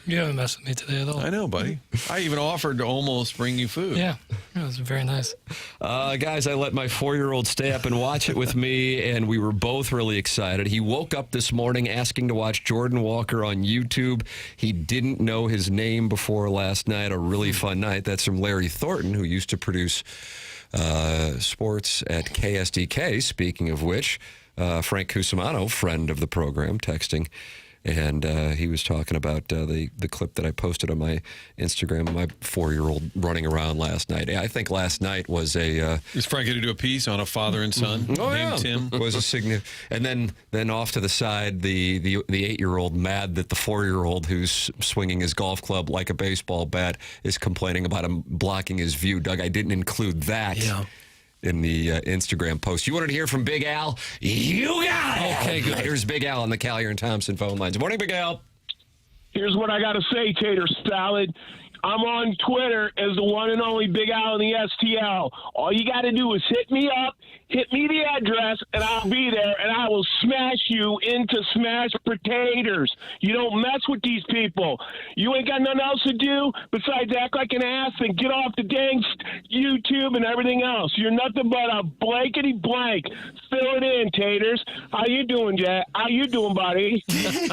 You haven't messed with me today at all. I know, buddy. I even offered to almost bring you food. Yeah, it was very nice. Guys, I let my 4-year-old stay up and watch it with me, and we were both really excited. He woke up this morning asking to watch Jordan Walker on YouTube. He didn't know his name before last night. A really fun night. That's from Larry Thornton, who used to produce sports at KSDK. Speaking of which, Frank Cusimano, friend of the program, texting. And he was talking about the clip that I posted on my Instagram of my 4-year-old running around last night. I think last night was a... Is Frank going to do a piece on a father and son named Tim? Was a and then off to the side, the 8-year-old mad that the 4-year-old who's swinging his golf club like a baseball bat is complaining about him blocking his view. Doug, I didn't include that. Yeah. In the Instagram post. You wanted to hear from Big Al? You got it! Okay, good. Here's Big Al on the Callier and Thompson phone lines. Morning, Big Al. Here's what I got to say, Tater Salad. I'm on Twitter as the one and only Big Al in the STL. All you got to do is hit me up, hit me the address, and I'll be there, and I will smash you into smashed potatoes. You don't mess with these people. You ain't got nothing else to do besides act like an ass and get off the dang YouTube, and everything else. You're nothing but a blankety blank. Fill it in, Taters. How you doing, Jack? How you doing, buddy? Oh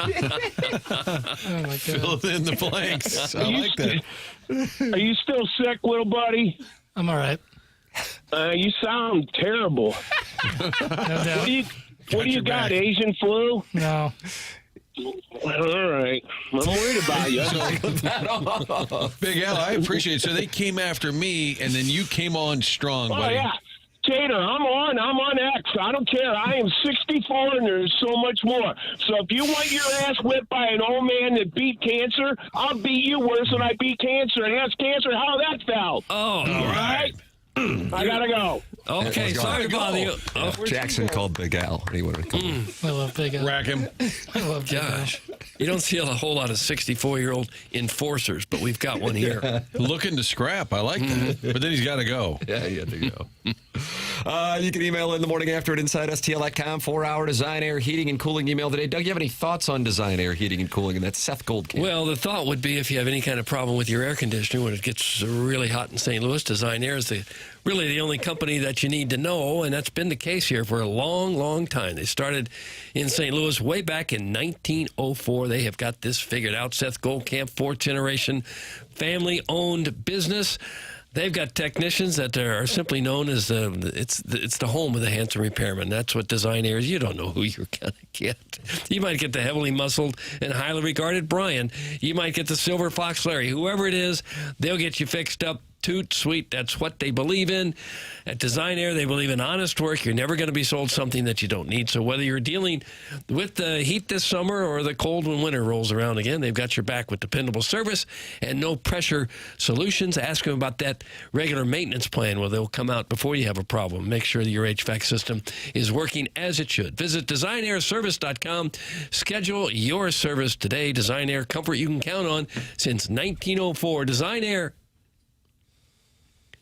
my God. Fill in the blanks. I like that. Are you still sick, little buddy? I'm all right. You sound terrible. No doubt. What do you got? Asian flu? No. All right. I'm worried about you. Big Al, I appreciate it. So they came after me, and then you came on strong, buddy. Oh, yeah. Tater, I'm on X. I don't care. I am 64 and there's so much more. So if you want your ass whipped by an old man that beat cancer, I'll beat you worse than I beat cancer. And ask cancer how that felt. Oh, all right. I gotta go. Okay, sorry to bother you. Oh, Jackson called Big Al. He wanted to call him. I love Big Al. Rack him. I love Big Al. gosh. You don't see a whole lot of 64-year-old enforcers, but we've got one here. Looking to scrap. I like that. But then he's got to go. Yeah, he had to go. You can email in the morning after at InsideSTL.com. 4-hour Design Air Heating and Cooling email today. Doug, you have any thoughts on Design Air Heating and Cooling? And that's Seth Goldkamp. Well, the thought would be if you have any kind of problem with your air conditioner when it gets really hot in St. Louis, Design Air is really the only company that you need to know, and that's been the case here for a long, long time. They started in St. Louis way back in 1904. They have got this figured out. Seth Goldkamp, fourth-generation, family-owned business. They've got technicians that are simply known as it's the home of the handsome repairman. That's what Design Air is. You don't know who you're going to get. You might get the heavily muscled and highly regarded Brian. You might get the Silver Fox Larry. Whoever it is, they'll get you fixed up. Toot sweet. That's what they believe in. At Design Air, they believe in honest work. You're never going to be sold something that you don't need. So whether you're dealing with the heat this summer or the cold when winter rolls around again, they've got your back with dependable service and no pressure solutions. Ask them about that regular maintenance plan where they'll come out before you have a problem. Make sure that your HVAC system is working as it should. Visit designairservice.com. Schedule your service today. Design Air, comfort you can count on since 1904. Design Air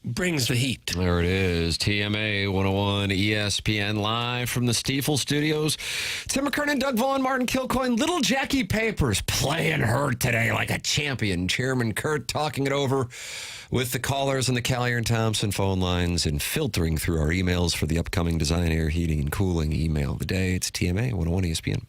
brings the heat. There it is. TMA 101 ESPN live from the Stiefel Studios. Tim McKernan, Doug Vaughn, Martin Kilcoyne, little Jackie Papers playing her today like a champion. Chairman Kurt talking it over with the callers on the Callier and Thompson phone lines and filtering through our emails for the upcoming Design Air Heating and Cooling email of the day. It's TMA 101 ESPN.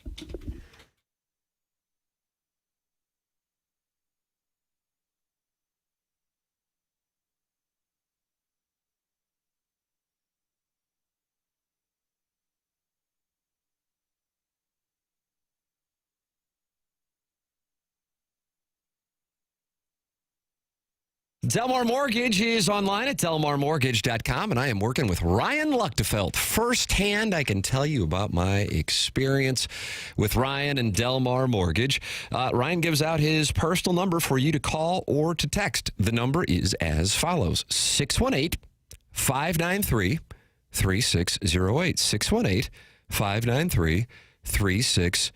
Delmar Mortgage is online at delmarmortgage.com, and I am working with Ryan Luchtefeld. Firsthand, I can tell you about my experience with Ryan and Delmar Mortgage. Ryan gives out his personal number for you to call or to text. The number is as follows, 618-593-3608. 618-593-3608.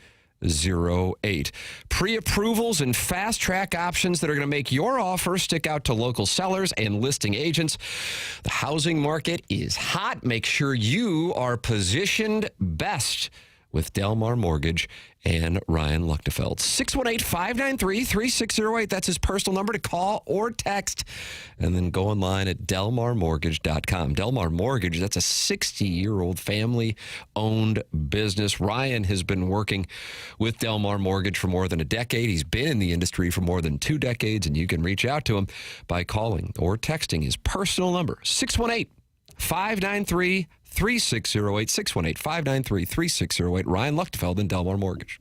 Pre-approvals and fast-track options that are going to make your offer stick out to local sellers and listing agents. The housing market is hot. Make sure you are positioned best with Delmar Mortgage and Ryan Luchtefeld. 618-593-3608. That's his personal number to call or text. And then go online at delmarmortgage.com. Delmar Mortgage, that's a 60-year-old family-owned business. Ryan has been working with Delmar Mortgage for more than a decade. He's been in the industry for more than 2 decades, and you can reach out to him by calling or texting his personal number, 618-593-3608, 618-593-3608. Ryan Luchtefeld and Delmar Mortgage.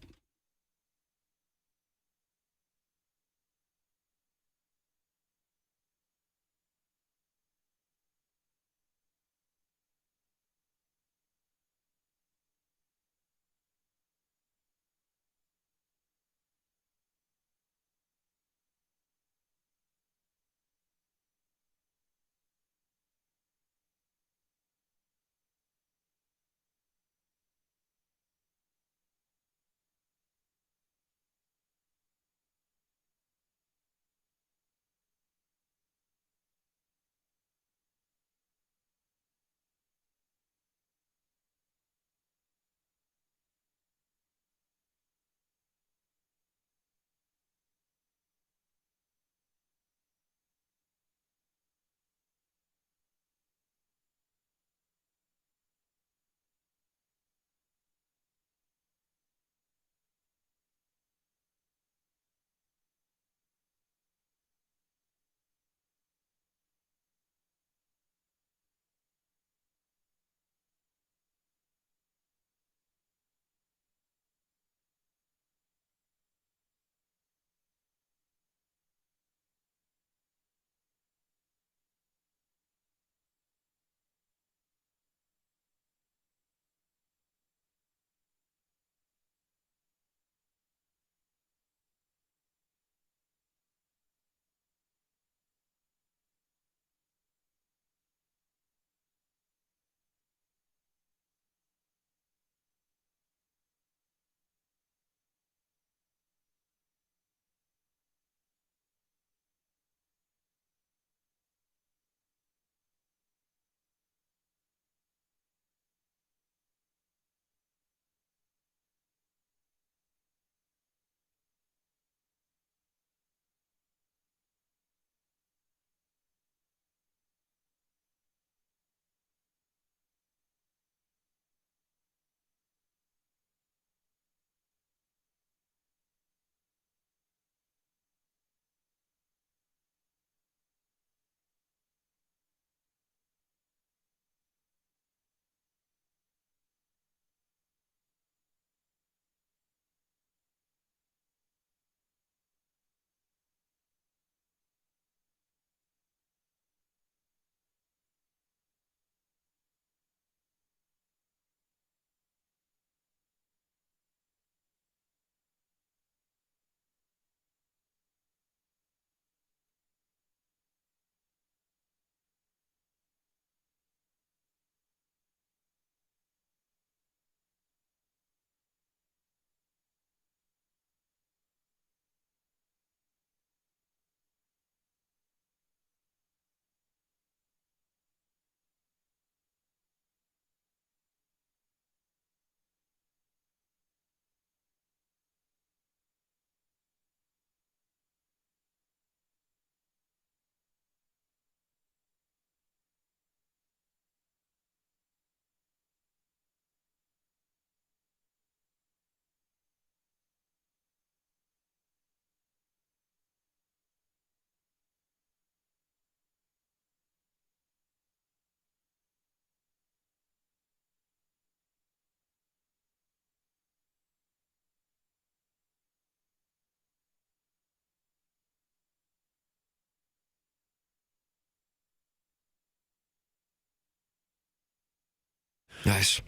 Nice.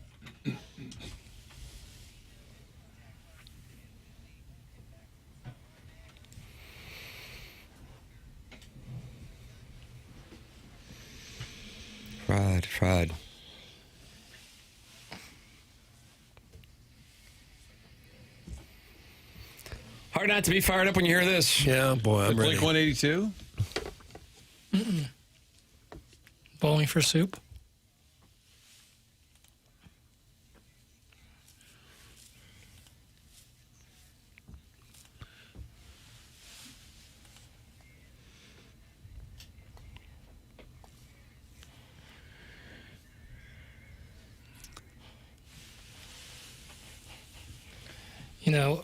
Fried. Hard not to be fired up when you hear this. Yeah, boy, I'm ready. Blink 182? Bowling for soup. You know,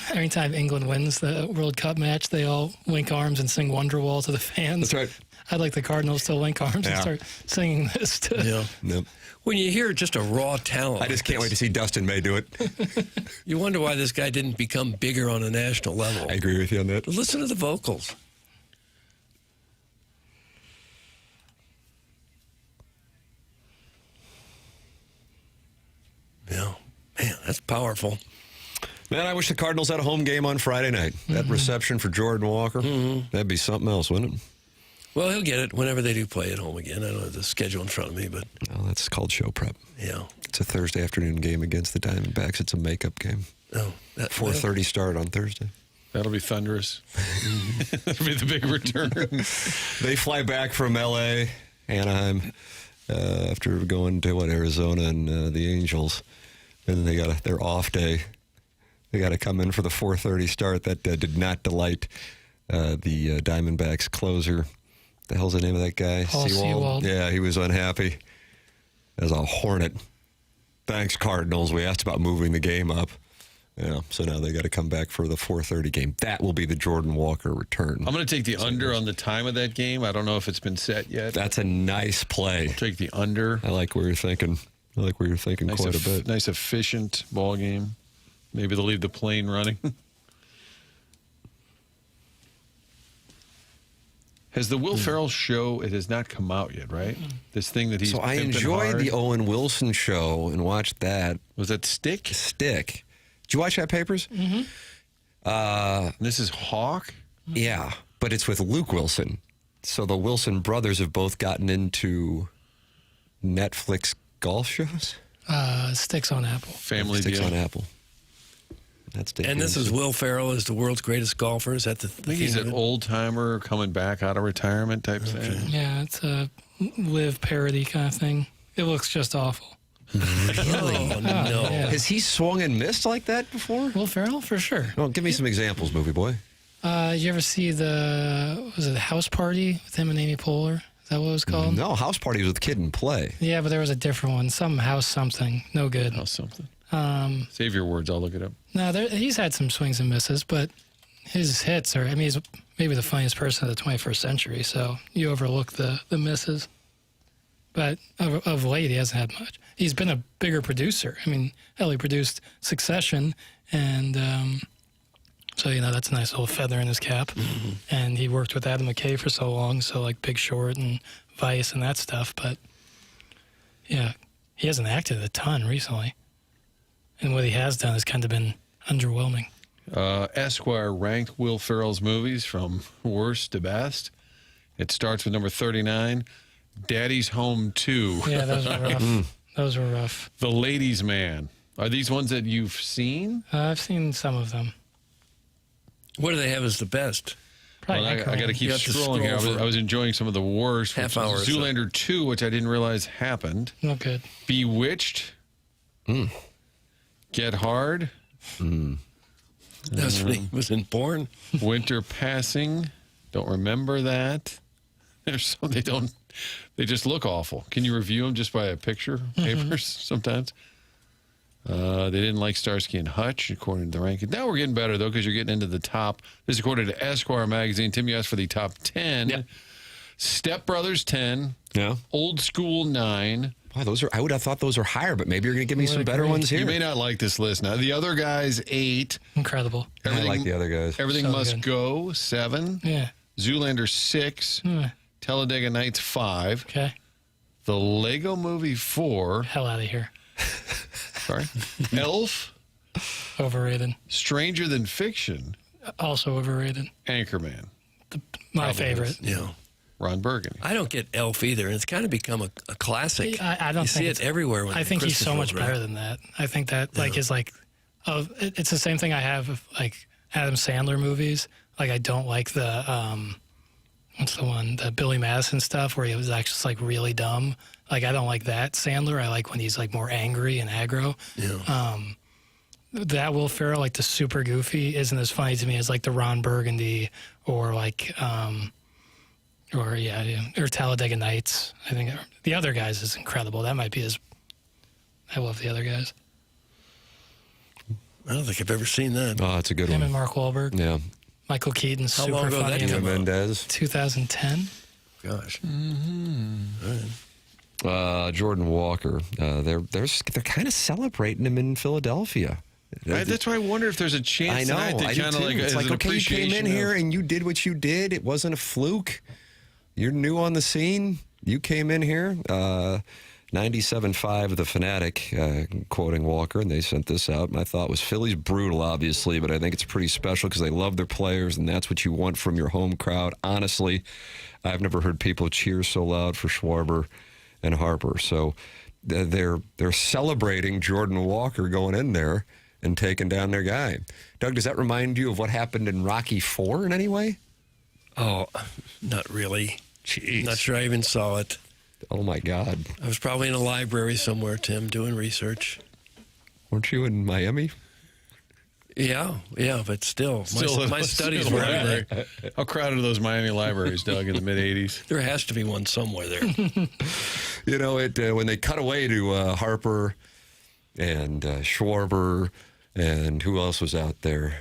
every time England wins the World Cup match, they all link arms and sing Wonderwall to the fans. That's right. I'd like the Cardinals to link arms and start singing this too. Yeah. Nope. When you hear just a raw talent, I just can't wait to see Dustin May do it. You wonder why this guy didn't become bigger on a national level. I agree with you on that. But listen to the vocals. Yeah. Man, that's powerful. Man, I wish the Cardinals had a home game on Friday night. That reception for Jordan Walker, that'd be something else, wouldn't it? Well, he'll get it whenever they do play at home again. I don't have the schedule in front of me, but... Oh, that's called show prep. Yeah. It's a Thursday afternoon game against the Diamondbacks. It's a makeup game. Oh. 4:30 start on Thursday. That'll be thunderous. That'll be the big return. They fly back from L.A., Anaheim, after going to, Arizona and the Angels. And they got their off day. They got to come in for the 4:30 start. That did not delight the Diamondbacks closer. The hell's the name of that guy? Paul Sewald. Yeah, he was unhappy as a hornet. Thanks, Cardinals. We asked about moving the game up. Yeah, so now they got to come back for the 4:30 game. That will be the Jordan Walker return. I'm going to take the under on the time of that game. I don't know if it's been set yet. That's a nice play. I'll take the under. I like where you're thinking. Quite a bit. Nice, efficient ball game. Maybe they'll leave the plane running. Has the Will Ferrell show, it has not come out yet, right? This thing that he's So I pimping enjoyed hard. the Owen Wilson show and watched that. Was that Stick? Stick. Did you watch that, Papers? Mm-hmm. This is Hawk? Yeah, but it's with Luke Wilson. So the Wilson brothers have both gotten into Netflix golf shows. Sticks on Apple. Family Sticks deal. on Apple. That's And this is Will Ferrell as the world's greatest golfer. Is that the I think he's an old-timer coming back out of retirement type thing. Yeah, it's a live parody kind of thing. It looks just awful. Really? Oh, no. Yeah. Has he swung and missed like that before? Will Ferrell, for sure. Well, give me some examples, movie boy. You ever see the House Party with him and Amy Poehler? Is that what it was called? No, House Party was with Kid and Play. Yeah, but there was a different one. Some house something. No good. House something. Save your words. I'll look it up. No, he's had some swings and misses, but his hits are, he's maybe the funniest person of the 21st century, so you overlook the misses. But of late, he hasn't had much. He's been a bigger producer. Hell, he produced Succession, and so, that's a nice little feather in his cap. Mm-hmm. And he worked with Adam McKay for so long, so like Big Short and Vice and that stuff. But, yeah, he hasn't acted a ton recently. And what he has done has kind of been underwhelming. Esquire ranked Will Ferrell's movies from worst to best. It starts with number 39, Daddy's Home 2. Yeah, those were rough. Those were rough. The Ladies' Man. Are these ones that you've seen? I've seen some of them. What do they have as the best? Probably I got to keep scrolling here. I was enjoying some of the worst. Half hour. Zoolander 2, which I didn't realize happened. Not good. Bewitched. Get Hard. That's when he was in Born. Winter Passing. Don't remember that. There's some they just look awful. Can you review them just by a picture? Papers sometimes. They didn't like Starsky and Hutch, according to the ranking. Now we're getting better, though, because you're getting into the top. This is according to Esquire magazine. Tim, you asked for the top 10. Yep. Step Brothers 10. Yeah. Old School 9. Wow, I would have thought those are higher, but maybe you're going to give me some better ones here. You may not like this list now. The Other Guys, 8. Incredible. I like The Other Guys. Everything So Must good. Go, 7. Yeah. Zoolander, 6. Talladega Nights, 5. Okay. The Lego Movie 4. Hell out of here. Sorry. Elf. Overrated. Stranger Than Fiction. Also overrated. Anchorman. My favorite. Yeah. Ron Burgundy. I don't get Elf either, and it's kind of become a classic. I don't you think see it everywhere. When I think he's so much Christmas rolls better around. than that. I think that is like, it's the same thing I have with like Adam Sandler movies. Like I don't like the what's the one, the Billy Madison stuff where he was actually just like really dumb. Like I don't like that Sandler. I like when he's like more angry and aggro. Yeah. That Will Ferrell, like the super goofy, isn't as funny to me as like the Ron Burgundy or like or Talladega Nights. I think the other guys is incredible. That might be his. I love the other guys. I don't think I've ever seen that. Oh, it's a good Him one. and Mark Wahlberg. Yeah. Michael Keaton's How super long ago funny. that came out? Mendez. 2010. Gosh. Jordan Walker. They're kind of celebrating him in Philadelphia. That's why I wonder if there's a chance I know. tonight I that do kind of too. like It's as like, an okay, you came in appreciation here of- and you did what you did. It wasn't a fluke. You're new on the scene. You came in here. 97.5 The Fanatic, quoting Walker, and they sent this out. And I thought it was Philly's brutal, obviously, but I think it's pretty special because they love their players, and that's what you want from your home crowd. Honestly, I've never heard people cheer so loud for Schwarber and Harper. So they're celebrating Jordan Walker going in there and taking down their guy. Doug, does that remind you of what happened in Rocky IV in any way? Oh, not really. Jeez. Not sure I even saw it. Oh, my God. I was probably in a library somewhere, Tim, doing research. Weren't you in Miami? Yeah, but still my studies still were library. there. How crowded are those Miami libraries, Doug, in the mid-'80s? There has to be one somewhere there. You know, when they cut away to Harper and Schwarber and who else was out there?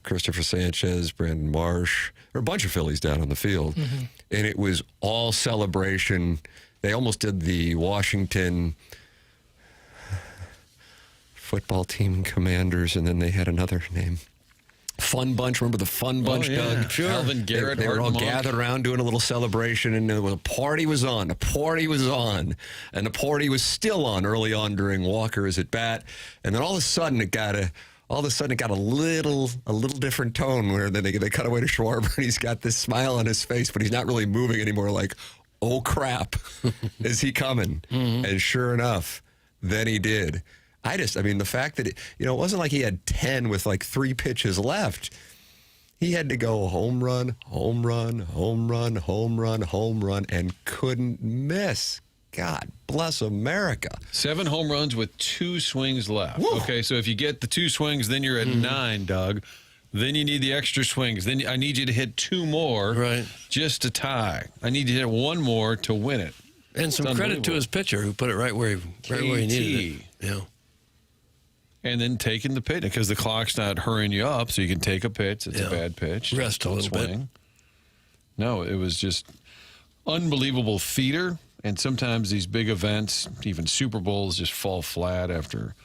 Christopher Sanchez, Brandon Marsh. There were a bunch of Phillies down on the field. Mm-hmm. And it was all celebration. They almost did the Washington football team Commanders, and then they had another name. Fun Bunch. Remember the Fun Bunch, Doug? Sure. Alvin Garrett, They were all Art Monk. gathered around doing a little celebration, and the party was on. The party was on. And the party was still on early on during Walker's at bat. And then all of a sudden it got a little different tone where then they cut away to Schwarber, and he's got this smile on his face, but he's not really moving anymore. Like, oh crap, is he coming? And sure enough, then he did. The fact that it wasn't like he had 10 with like 3 pitches left. He had to go home run, home run, home run, home run, home run, and couldn't miss. God bless America. 7 home runs with 2 swings left. Woo. Okay, so if you get the 2 swings, then you're at 9, Doug. Then you need the extra swings. Then I need you to hit 2 more just to tie. I need you to hit 1 more to win it. And some It's credit to his pitcher who put it right where he needed it. Yeah. And then taking the pitch because the clock's not hurrying you up, so you can take a pitch. It's a bad pitch. Rest a Don't little bit. No, it was just unbelievable theater. And sometimes these big events, even Super Bowls, just fall flat after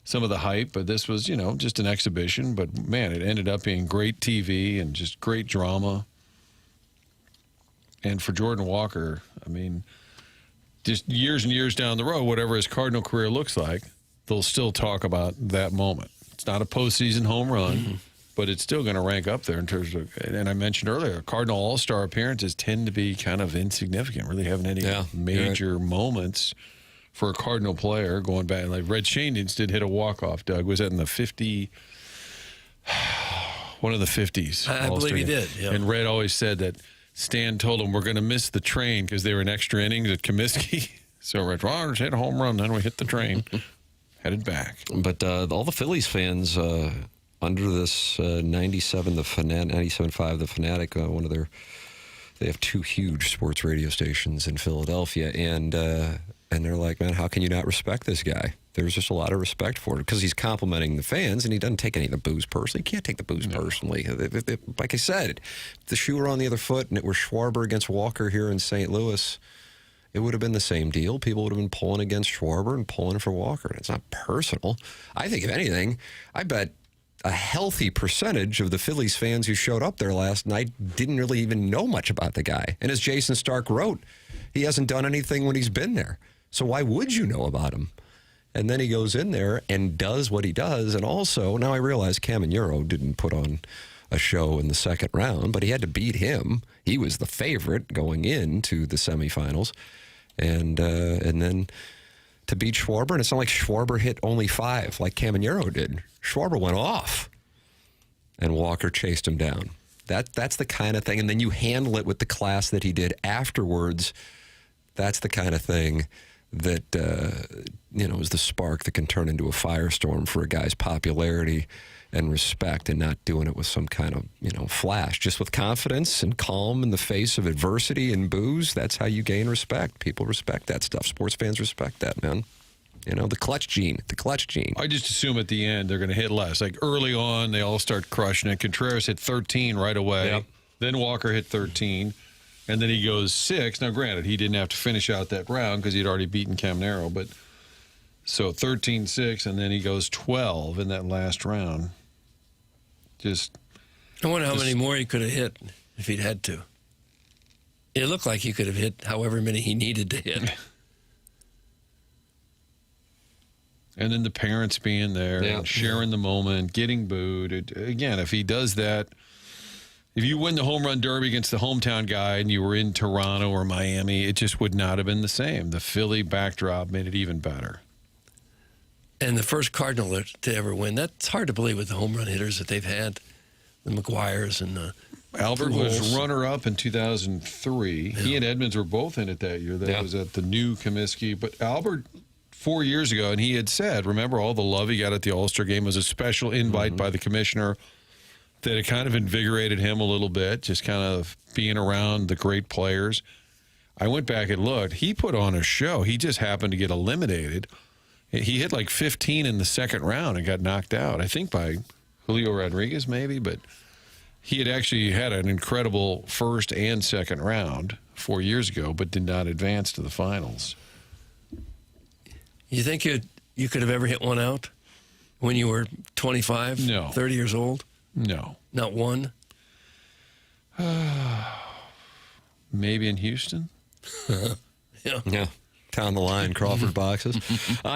some of the hype. But this was, just an exhibition. But, man, it ended up being great TV and just great drama. And for Jordan Walker, just years and years down the road, whatever his Cardinal career looks like, they'll still talk about that moment. It's not a postseason home run, but it's still going to rank up there in terms of, and I mentioned earlier, Cardinal All-Star appearances tend to be kind of insignificant, really having any major moments for a Cardinal player going back. Like Red Shanians did hit a walk-off, Doug. Was that in the 50? One of the 50s. I believe he did, yeah. And Red always said that Stan told him, we're going to miss the train because they were in extra innings at Comiskey. So Red Rodgers hit a home run, then we hit the train. Headed back. But all the Phillies fans under this 97.5 The Fanatic, they have 2 huge sports radio stations in Philadelphia, and they're like, man, how can you not respect this guy? There's just a lot of respect for it because he's complimenting the fans, and he doesn't take any of the booze personally. He can't take the booze personally. Like I said, if the shoe were on the other foot and it were Schwarber against Walker here in St. Louis, it would have been the same deal. People would have been pulling against Schwarber and pulling for Walker. It's not personal. I think, if anything, I bet a healthy percentage of the Phillies fans who showed up there last night didn't really even know much about the guy. And as Jason Stark wrote, He hasn't done anything when he's been there. So why would you know about him? And then he goes in there and does what he does. And also, now I realize Caminero didn't put on a show in the second round, but he had to beat him. He was the favorite going into the semifinals. And then to beat Schwarber, and it's not like Schwarber hit only 5 like Caminero did. Schwarber went off, and Walker chased him down. That's the kind of thing. And then you handle it with the class that he did afterwards. That's the kind of thing that, is the spark that can turn into a firestorm for a guy's popularity and respect, and not doing it with some kind of, flash. Just with confidence and calm in the face of adversity and booze, that's how you gain respect. People respect that stuff. Sports fans respect that, man. The clutch gene. I just assume at the end they're going to hit less. Like early on, they all start crushing it. Contreras hit 13 right away. Yep. Then Walker hit 13. And then he goes 6. Now, granted, he didn't have to finish out that round because he'd already beaten Caminero. But so 13-6, and then he goes 12 in that last round. I wonder how many more he could have hit if he'd had to. It looked like he could have hit however many he needed to hit. And then the parents being there and sharing the moment, getting booed. Again, if he does that, if you win the home run derby against the hometown guy and you were in Toronto or Miami, it just would not have been the same. The Philly backdrop made it even better. And the first Cardinal to ever win. That's hard to believe with the home run hitters that they've had. The McGuires and Albert was runner-up in 2003. Yeah. He and Edmonds were both in it that year. That was at the new Comiskey. But Albert, 4 years ago, and he had said, remember all the love he got at the All-Star game was a special invite by the commissioner that it kind of invigorated him a little bit, just kind of being around the great players. I went back and looked. He put on a show. He just happened to get eliminated. He hit like 15 in the second round and got knocked out, I think by Julio Rodriguez maybe, but he had actually had an incredible first and second round 4 years ago, but did not advance to the finals. You think you could have ever hit one out when you were 25, no. 30 years old? No. Not one? Maybe in Houston? Yeah. Down the line, Crawford boxes.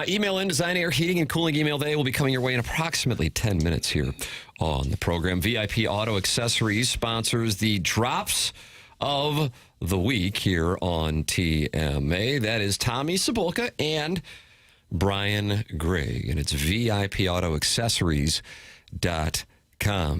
Email in Design Air Heating and Cooling email day will be coming your way in approximately 10 minutes here on the program. VIP Auto Accessories sponsors the drops of the week here on TMA. That is Tommy Cebulka and Brian Gregg, and it's VIPAutoaccessories.com.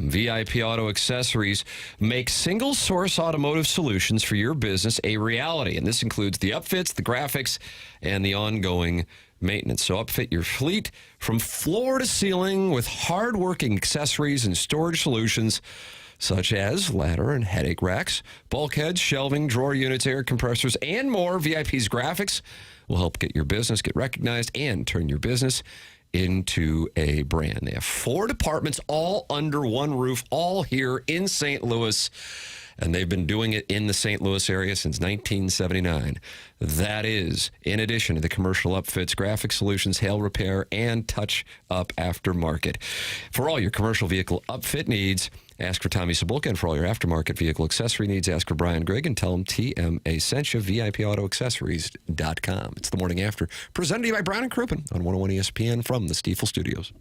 VIP Auto Accessories makes single source automotive solutions for your business a reality. And this includes the upfits, the graphics, and the ongoing maintenance. So upfit your fleet from floor to ceiling with hard-working accessories and storage solutions such as ladder and headache racks, bulkheads, shelving, drawer units, air compressors, and more. VIP's graphics will help get your business, get recognized, and turn your business into a brand. They have 4 departments all under one roof, all here in St. Louis, and they've been doing it in the St. Louis area since 1979. That is, in addition to the commercial upfits, graphic solutions, hail repair, and touch-up aftermarket. For all your commercial vehicle upfit needs, ask for Tommy Cebulka, and for all your aftermarket vehicle accessory needs, ask for Brian Gregg and tell him TMA sent you, VIPAutoaccessories.com. It's the Morning After, presented to you by Brown and Crouppen on 101 ESPN from the Stiefel Studios.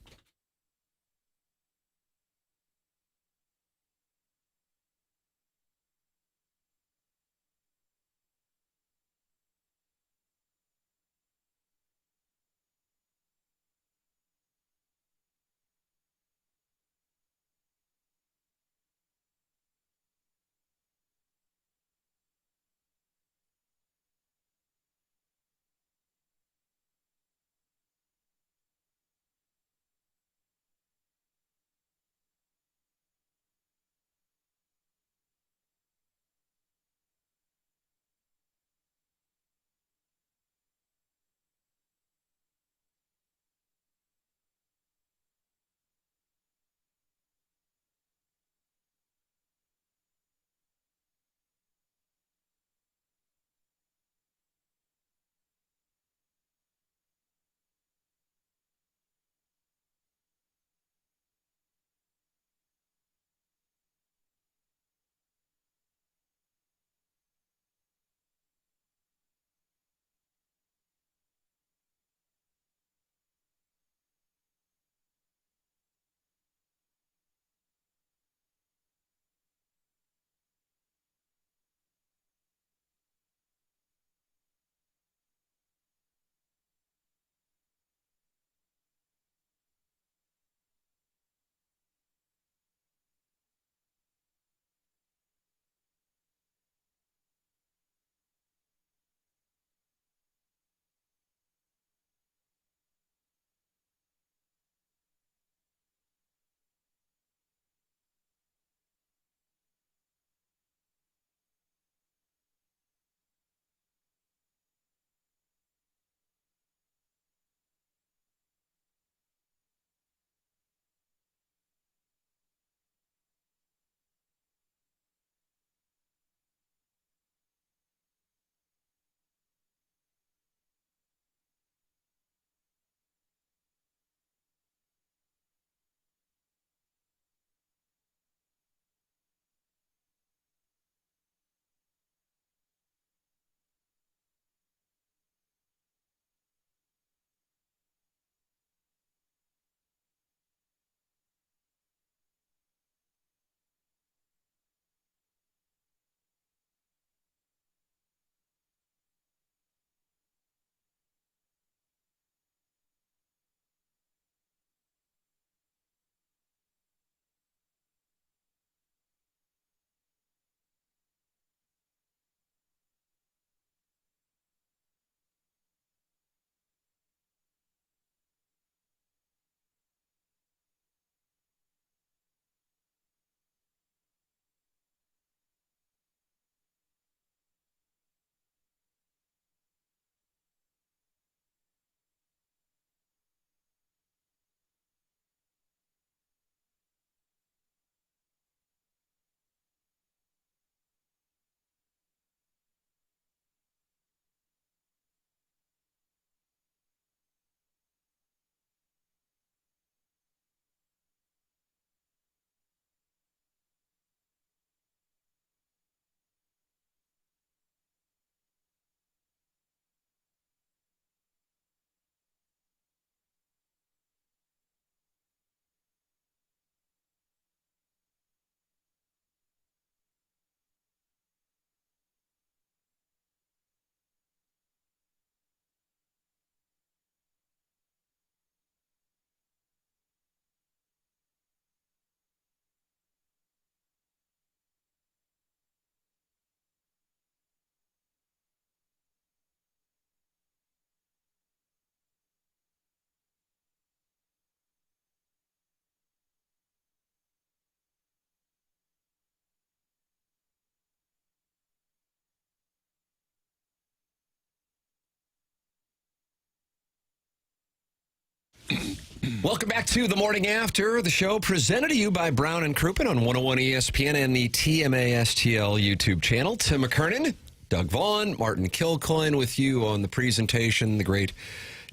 Welcome back to the Morning After, the show presented to you by Brown and Crouppen on 101 ESPN and the TMA STL YouTube channel. Tim McKernan, Doug Vaughn, Martin Kilcoyne with you on the presentation. The great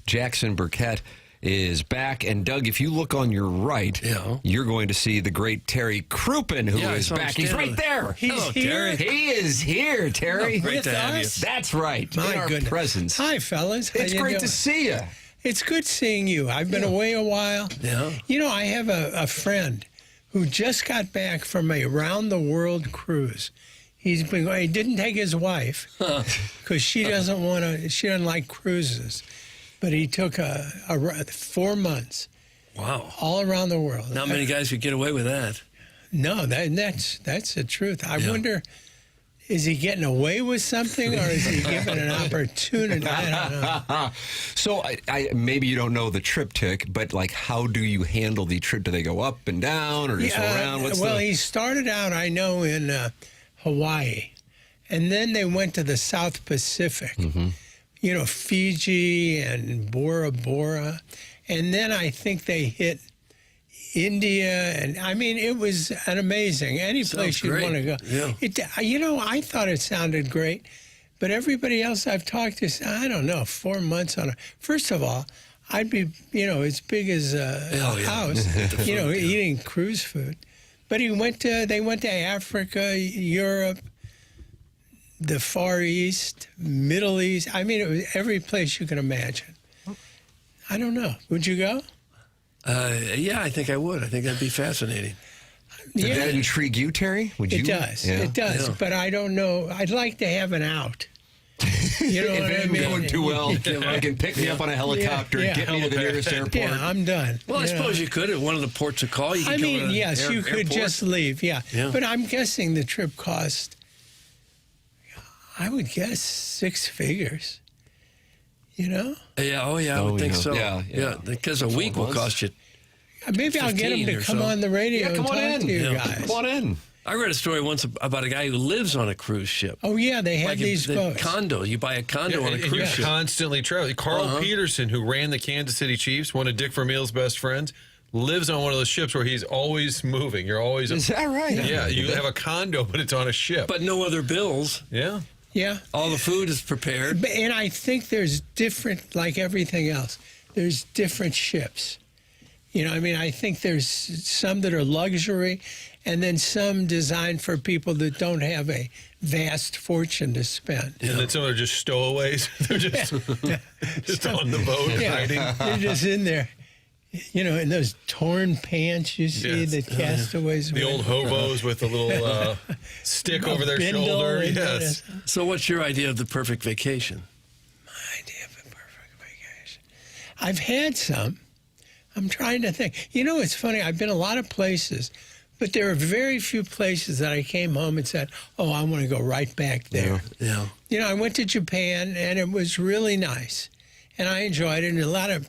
Jackson Burkett is back. And Doug, if you look on your right, you're going to see the great Terry Crouppen, who is back. He's right there. Hello, Terry. He is here, Terry. Great to have you. That's right. My in our goodness. presence. Hi, fellas. How It's you great doing? to see you. It's good seeing you. I've been away a while. Yeah. You know, I have a friend who just got back from a round-the-world cruise. He didn't take his wife because she doesn't like cruises. But he took 4 months. Wow. All around the world. Not many guys could get away with that. No, that's the truth. I wonder, is he getting away with something or is he given an opportunity? I don't know. So I maybe you don't know the triptych, but like, how do you handle the trip? Do they go up and down or just around? He started out, I know, in Hawaii, and then they went to the South Pacific. Mm-hmm. You know, Fiji and Bora Bora. And then I think they hit India. And I mean, it was an amazing, any place you want to go. Yeah. You know, I thought it sounded great, but everybody else I've talked to said, I don't know, 4 months on a. First of all, I'd be, as big as a house, eating cruise food. But they went to Africa, Europe, the Far East, Middle East. I mean, it was every place you can imagine. I don't know. Would you go? Yeah, I think I would. I think that'd be fascinating. Did that intrigue you, Terry? Would you? It does. Yeah. It does. Yeah. But I don't know. I'd like to have an out. You know if what it I ain't mean? going too well, I can pick me up on a helicopter and get me to the nearest airport. Yeah, I'm done. Well, I suppose you could at one of the ports of call. You could go to yes, you could airport. just leave. Yeah. Yeah. But I'm guessing the trip cost, I would guess 6 figures. You know? Yeah, I would think so. Yeah, because a week will cost you. Maybe I'll get him to come on the radio and talk to you guys. Come on in. I read a story once about a guy who lives on a cruise ship. Oh, yeah, they have these boats. Condo. You buy a condo on a cruise ship. Constantly traveling. Carl Peterson, who ran the Kansas City Chiefs, one of Dick Vermeil's best friends, lives on one of those ships where he's always moving. You're always... Is that right? Yeah, you have a condo, but it's on a ship. But no other bills. Yeah. Yeah. All the food is prepared. And I think there's different, like everything else, there's different ships. You know, I mean, I think there's some that are luxury and then some designed for people that don't have a vast fortune to spend. And then some are just stowaways. They're just, just on the boat hiding. They're just in there. You know, in those torn pants you see that castaways The wear. old hobos with a little stick over their bindle shoulder. and Yes. So what's your idea of the perfect vacation? My idea of a perfect vacation. I've had some. I'm trying to think. You know, it's funny. I've been a lot of places, but there are very few places that I came home and said, oh, I want to go right back there. Yeah. You know, I went to Japan, and it was really nice, and I enjoyed it, and a lot of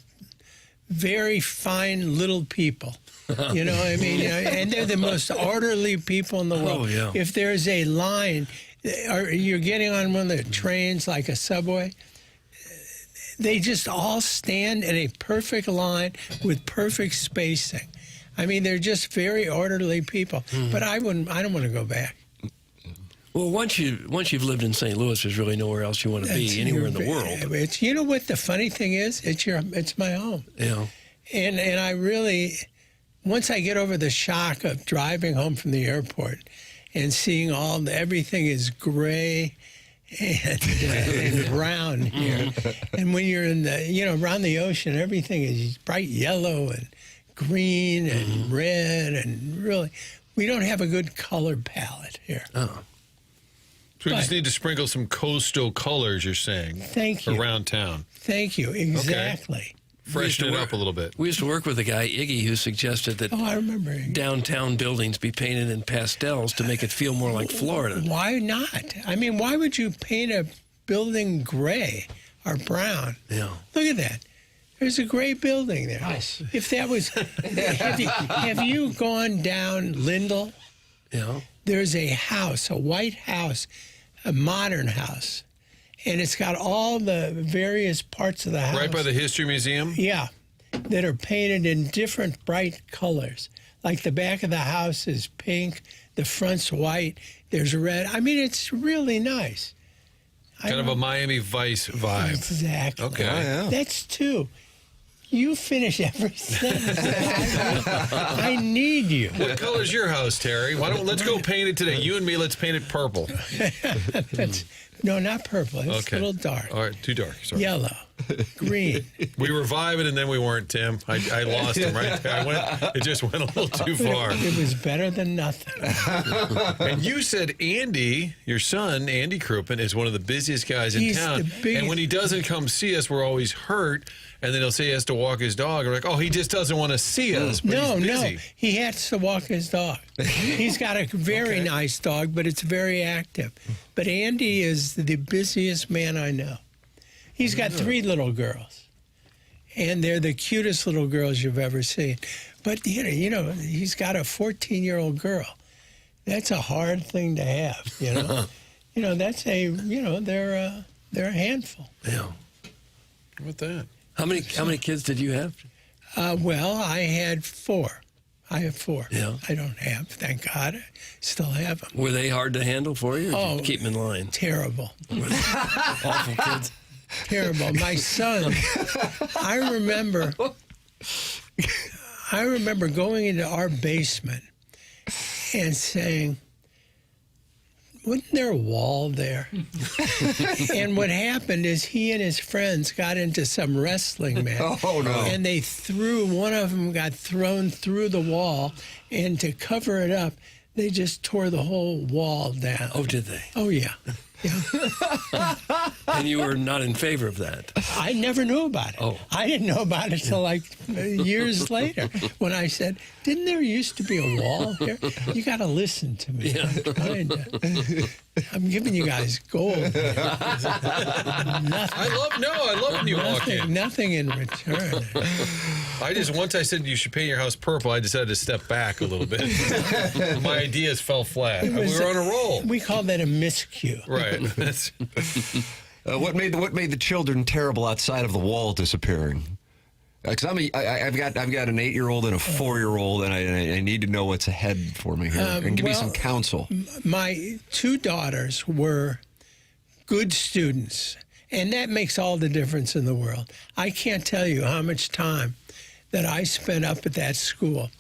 very fine little people. You know what I mean? And they're the most orderly people in the world. Oh, yeah. If there's a line, or you're getting on one of the trains like a subway, they just all stand in a perfect line with perfect spacing. I mean, they're just very orderly people. But I don't want to go back. Well, once you've lived in St. Louis, there's really nowhere else you want to be anywhere in the world. It's, you know what the funny thing is? It's my home. Yeah. And I really, once I get over the shock of driving home from the airport and seeing everything is gray and brown here, and when you're in around the ocean, everything is bright yellow and green and red, and really, we don't have a good color palette here. Oh. So we just need to sprinkle some coastal colors, you're saying. Thank you. Around town. Thank you. Exactly. Freshen it up a little bit. We used to work with a guy, Iggy, who suggested that I remember Iggy. Downtown buildings be painted in pastels to make it feel more like Florida. Why not? I mean, why would you paint a building gray or brown? Yeah. Look at that. There's a gray building there. Nice. If that was, have you gone down Lindell? Yeah. There's a house, a white house, a modern house, and it's got all the various parts of the house. Right by the History Museum? Yeah. that are painted in different bright colors. Like the back of the house is pink, the front's white, there's red. I mean, it's really nice. Kind of a Miami Vice vibe. Exactly. Okay. Yeah. That's 2. You finish every sentence. I need you. What color's your house, Terry? Let's go paint it today. You and me, let's paint it purple. No, not purple. It's a little dark. All right, too dark. Sorry. Yellow, green. We were vibing and then we weren't, Tim. I lost him right there. It just went a little too far. It was better than nothing. And you said Andy, your son, Andy Crouppen, is one of the busiest guys in town. And when he doesn't come see us, we're always hurt. And then he'll say he has to walk his dog. We're like, oh, he just doesn't want to see us. But he's busy. He has to walk his dog. He's got a very nice dog, but it's very active. But Andy is the busiest man I know. He's got 3 little girls, and they're the cutest little girls you've ever seen. But, you know, he's got a 14-year-old girl. That's a hard thing to have, you know. They're a handful. Yeah. What that? How many kids did you have? Well, I had 4. I have 4. Yeah. I don't have, thank God. I still have them. Were they hard to handle for you, or did you keep them in line? Terrible. Awful kids. Terrible. My son, I remember going into our basement and saying, wasn't there a wall there? And what happened is he and his friends got into some wrestling match. Oh, no. And one of them got thrown through the wall, and to cover it up, they just tore the whole wall down. Oh, did they? Oh, yeah. And you were not in favor of that? I never knew about it. Oh. I didn't know about it till like years later when I said, didn't there used to be a wall here? You got to listen to me. Yeah. I'm giving you guys gold. I love when you walk in. Nothing in return. Once I said you should paint your house purple, I decided to step back a little bit. My ideas fell flat. We were on a roll. We call that a miscue. Right. What made the children terrible outside of the wall disappearing? Because I've got an 8-year-old and a 4-year-old, and I need to know what's ahead for me here. And give me some counsel. My 2 daughters were good students, and that makes all the difference in the world. I can't tell you how much time that I spent up at that school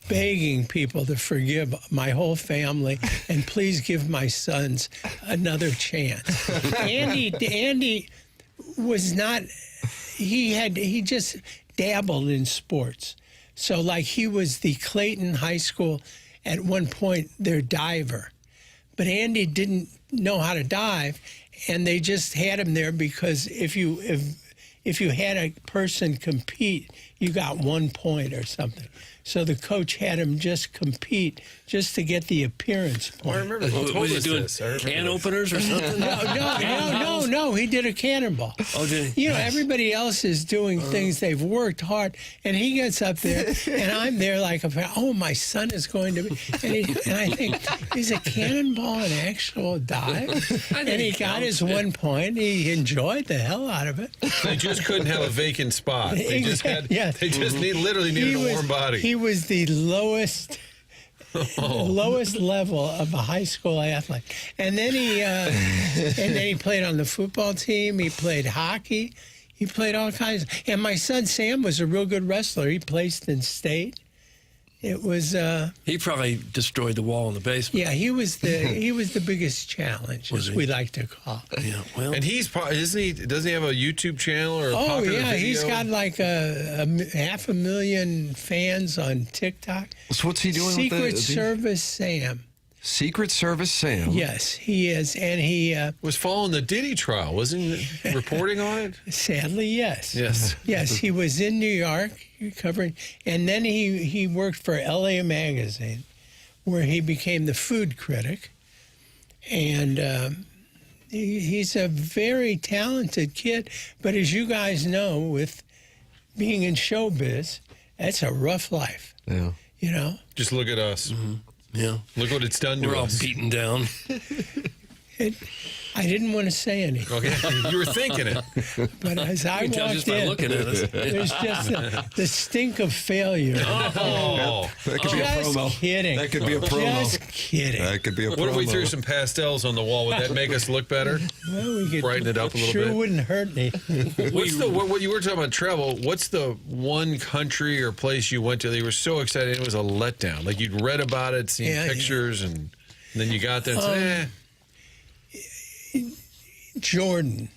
begging people to forgive my whole family and please give my sons another chance. Andy was not, he just dabbled in sports. So like he was the Clayton High School, at one point, their diver. But Andy didn't know how to dive, and they just had him there because if you had a person compete, you got 1 point or something. So the coach had him just compete just to get the appearance point. I remember he told us doing this. Can openers or something? No. He did a cannonball. Oh, did he? You know, everybody else is doing things. They've worked hard, and he gets up there, and I'm there like, my son is going to be. And I think, is a cannonball an actual dive? And he got his 1 point. He enjoyed the hell out of it. They just couldn't have a vacant spot. They just literally needed a warm body. He was the lowest level of a high school athlete, and then he played on the football team. He played hockey. He played all kinds. And my son Sam was a real good wrestler. He placed in state. It was. He probably destroyed the wall in the basement. Yeah, he was the biggest challenge, as we like to call it. Yeah, well, and he's doesn't he have a YouTube channel or? Oh yeah, he's got like a 500,000 fans on TikTok. So what's he doing? Secret Service Sam. Secret Service Sam. Yes, he is, and he was following the Diddy trial, wasn't he? Reporting on it. Sadly, yes. Yes. He was in New York covering, and then he worked for LA Magazine, where he became the food critic, and he's a very talented kid. But as you guys know, with being in showbiz, that's a rough life. Yeah. You know. Just look at us. Mm-hmm. Yeah. Look what it's done to us. We're all beaten down. I didn't want to say anything. Okay, you were thinking it. But as I walked in, there's just the stink of failure. Oh, that could be a promo. Just kidding. That could be a promo. Just kidding. That could be a promo. What if we threw some pastels on the wall? Would that make us look better? Well, we could brighten it up a little sure bit. Wouldn't hurt me. What you were talking about travel? What's the one country or place you went to that you were so excited it was a letdown? Like you'd read about it, seen pictures, and then you got there and said, Jordan.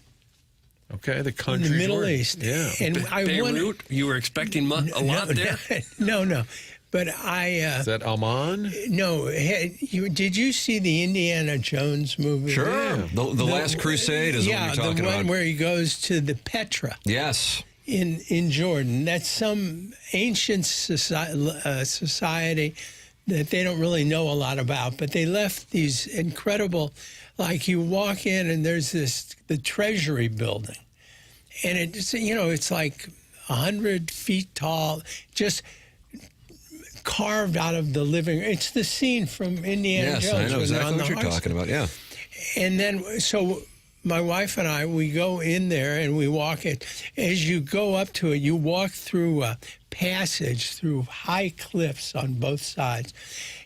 Okay, the country. In the Middle Jordan. East. Yeah. And Beirut, you were expecting a lot there? No. But Is that Amman? No. Did you see the Indiana Jones movie? Sure. Yeah. The Last Crusade is what you're talking about. Yeah, the one where he goes to the Petra. Yes. In Jordan. That's some ancient society that they don't really know a lot about, but they left these incredible, like you walk in and there's the Treasury building, and it's like 100 feet tall, just carved out of the living. It's the scene from Indiana Jones. Yes, I know exactly what you're talking about. Yeah. And then so my wife and I, we go in there and we walk it. As you go up to it, you walk through a passage through high cliffs on both sides.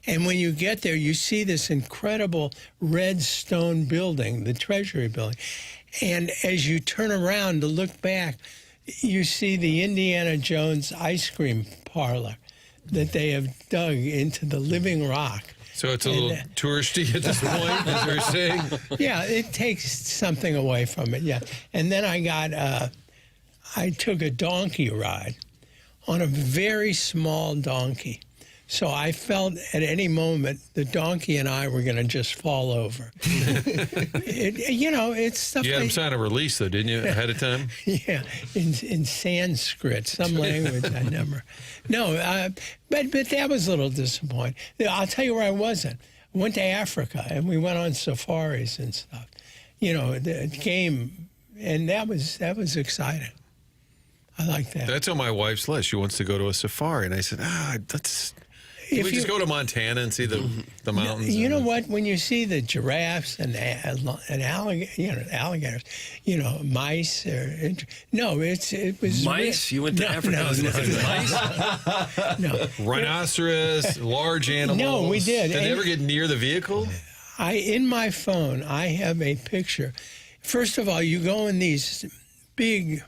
And when you get there, you see this incredible red stone building, the Treasury building. And as you turn around to look back, you see the Indiana Jones ice cream parlor that they have dug into the living rock. So it's a little touristy at this point, as you're saying? Yeah, it takes something away from it, yeah. And then I took a donkey ride on a very small donkey. So I felt at any moment the donkey and I were going to just fall over. It's stuff. You had him sign a release, though, didn't you, ahead of time? Yeah, in Sanskrit, some language I never. No, but that was a little disappointing. I'll tell you where I wasn't. I went to Africa and we went on safaris and stuff. The game, and that was exciting. I like that. That's on my wife's list. She wants to go to a safari, and I said, Can we just go to Montana and see the mountains? You know what? When you see the giraffes and alligators, mice. It was mice. You went to Africa. No. Rhinoceros, large animals. No, we did. Did they ever get near the vehicle? In my phone, I have a picture. First of all, you go in these big.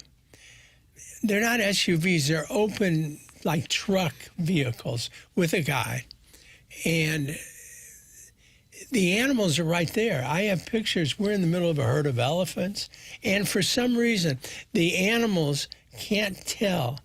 They're not SUVs. They're open, like truck vehicles with a guy. And the animals are right there. I have pictures. We're in the middle of a herd of elephants. And for some reason, the animals can't tell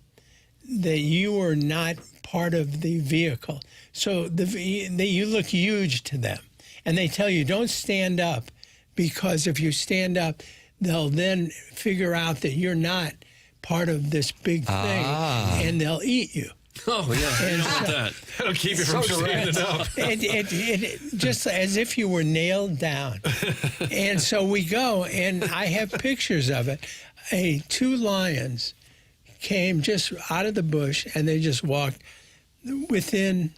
that you are not part of the vehicle. So you look huge to them. And they tell you, don't stand up, because if you stand up, they'll then figure out that you're not part of this big thing, and they'll eat you. Oh, yeah. And that. That'll keep you from standing up. It just as if you were nailed down. And so we go, and I have pictures of it. Two lions came just out of the bush, and they just walked within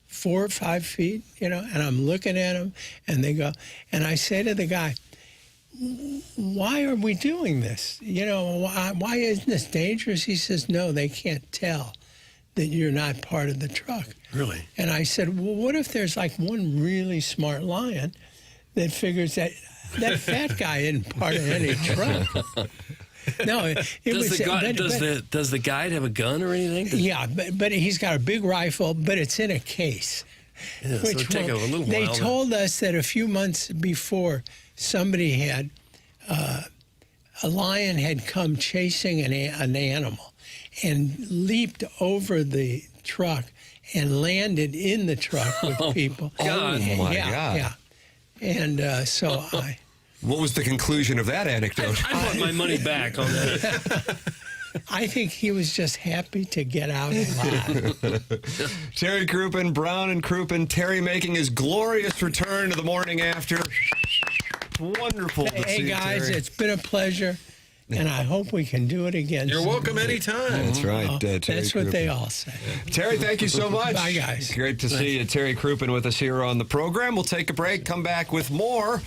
4 or 5 feet, and I'm looking at them, and they go, and I say to the guy, why are we doing this? Why isn't this dangerous? He says, no, they can't tell that you're not part of the truck. Really? And I said, well, what if there's like one really smart lion that figures that fat guy isn't part of any truck? No, does the guide have a gun or anything? Yeah, but he's got a big rifle, but it's in a case. Yeah, so it'll take a little while. They told us that a few months before, somebody had a lion had come chasing an animal and leaped over the truck and landed in the truck with people. God. Oh, my God. Yeah. And so I... What was the conclusion of that anecdote? I want my money back on that. I think he was just happy to get out alive. Terry Crouppen, Brown and Crouppen. Terry making his glorious return to the morning after. Wonderful to see Hey, guys, Terry. it's been a pleasure. and I hope we can do it again. You're welcome anytime. That's right. Terry That's what Crouppen. they all say. Terry, thank you so much. Bye, guys. Great to see you. Terry Crouppen with us here on the program. We'll take a break, come back with more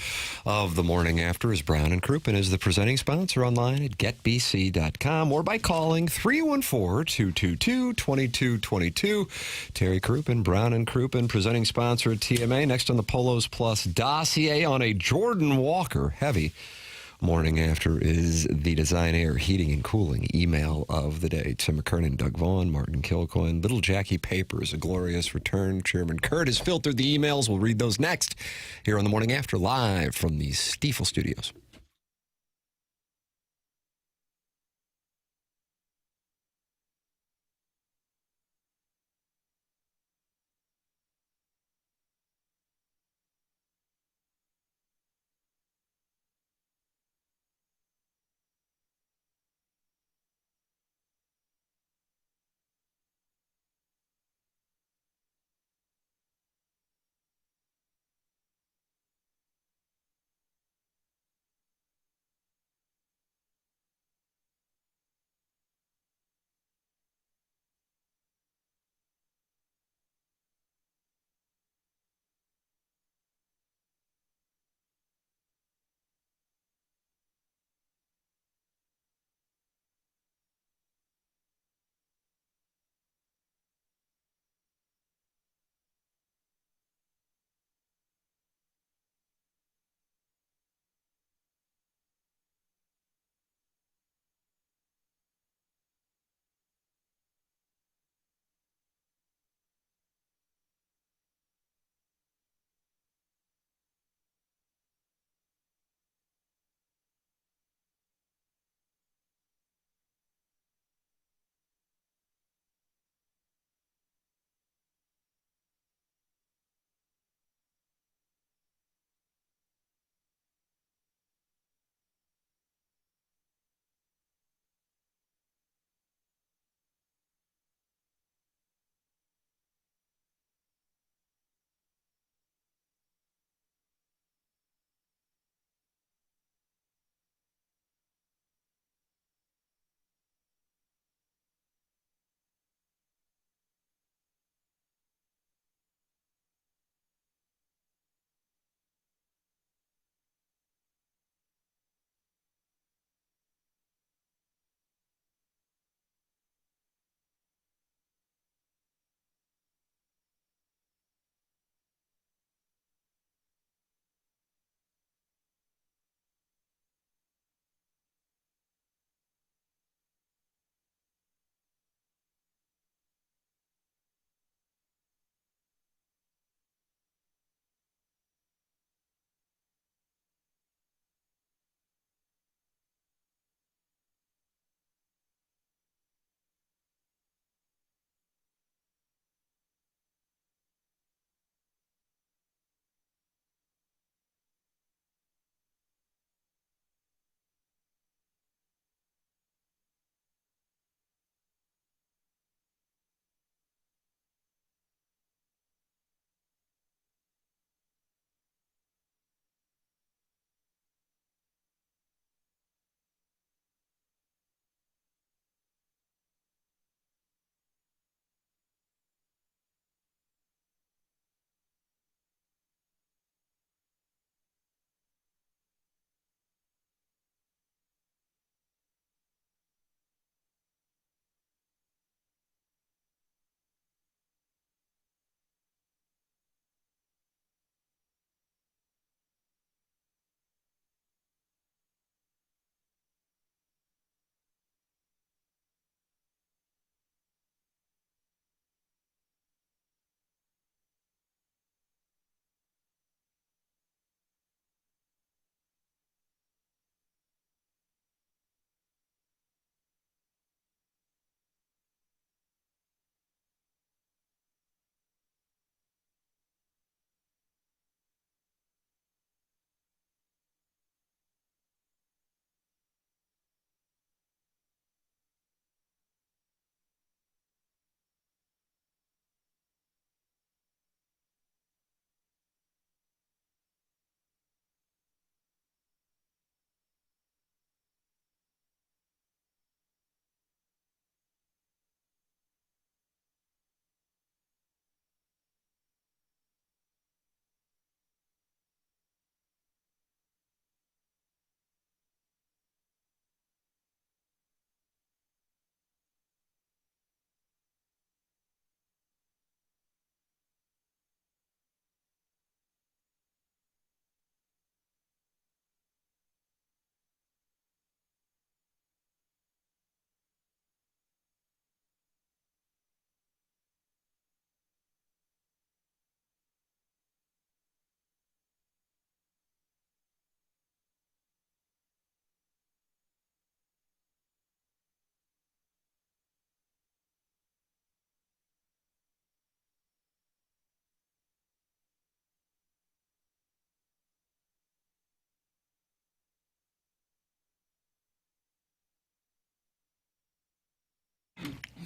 of The Morning After as Brown and Crouppen is the presenting sponsor online at getbc.com or by calling 314-222-2222. Terry Crouppen, Brown and Crouppen, presenting sponsor at TMA. Next on the Polos Plus dossier on a Jordan Walker heavy. Morning After is the Design Air Heating and Cooling email of the day to McKernan, Doug Vaughn, Martin Kilcoyne. Little Jackie Papers, a glorious return. Chairman Kurt has filtered the emails. We'll read those next here on the Morning After, live from the Stiefel Studios.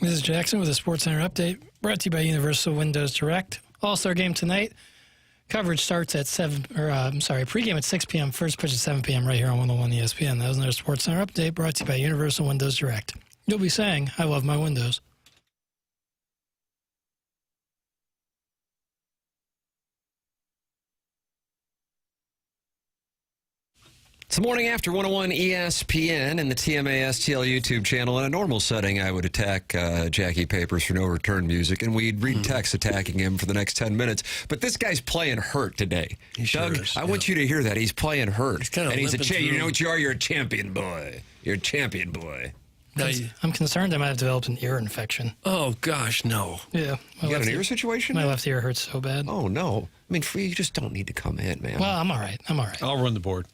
This is Jackson with a SportsCenter update brought to you by Universal Windows Direct. All-Star game tonight. Coverage starts at pregame at 6 p.m., first pitch at 7 p.m. right here on 101 ESPN. That was another SportsCenter update brought to you by Universal Windows Direct. You'll be saying, I love my windows. It's the Morning After 101 ESPN and the TMA STL YouTube channel. In a normal setting, I would attack Jackie Papers for no return music, and we'd read text attacking him for the next 10 minutes. But this guy's playing hurt today. Doug, I want you to hear that. He's playing hurt. He's kind of and he's limping you know what you are? You're a champion boy. You're a champion boy. I'm concerned I might have developed an ear infection. Oh, gosh, no. Yeah. You got an ear situation? My left ear hurts so bad. Oh, no. I mean, you just don't need to come in, man. Well, I'm all right. I'll run the board.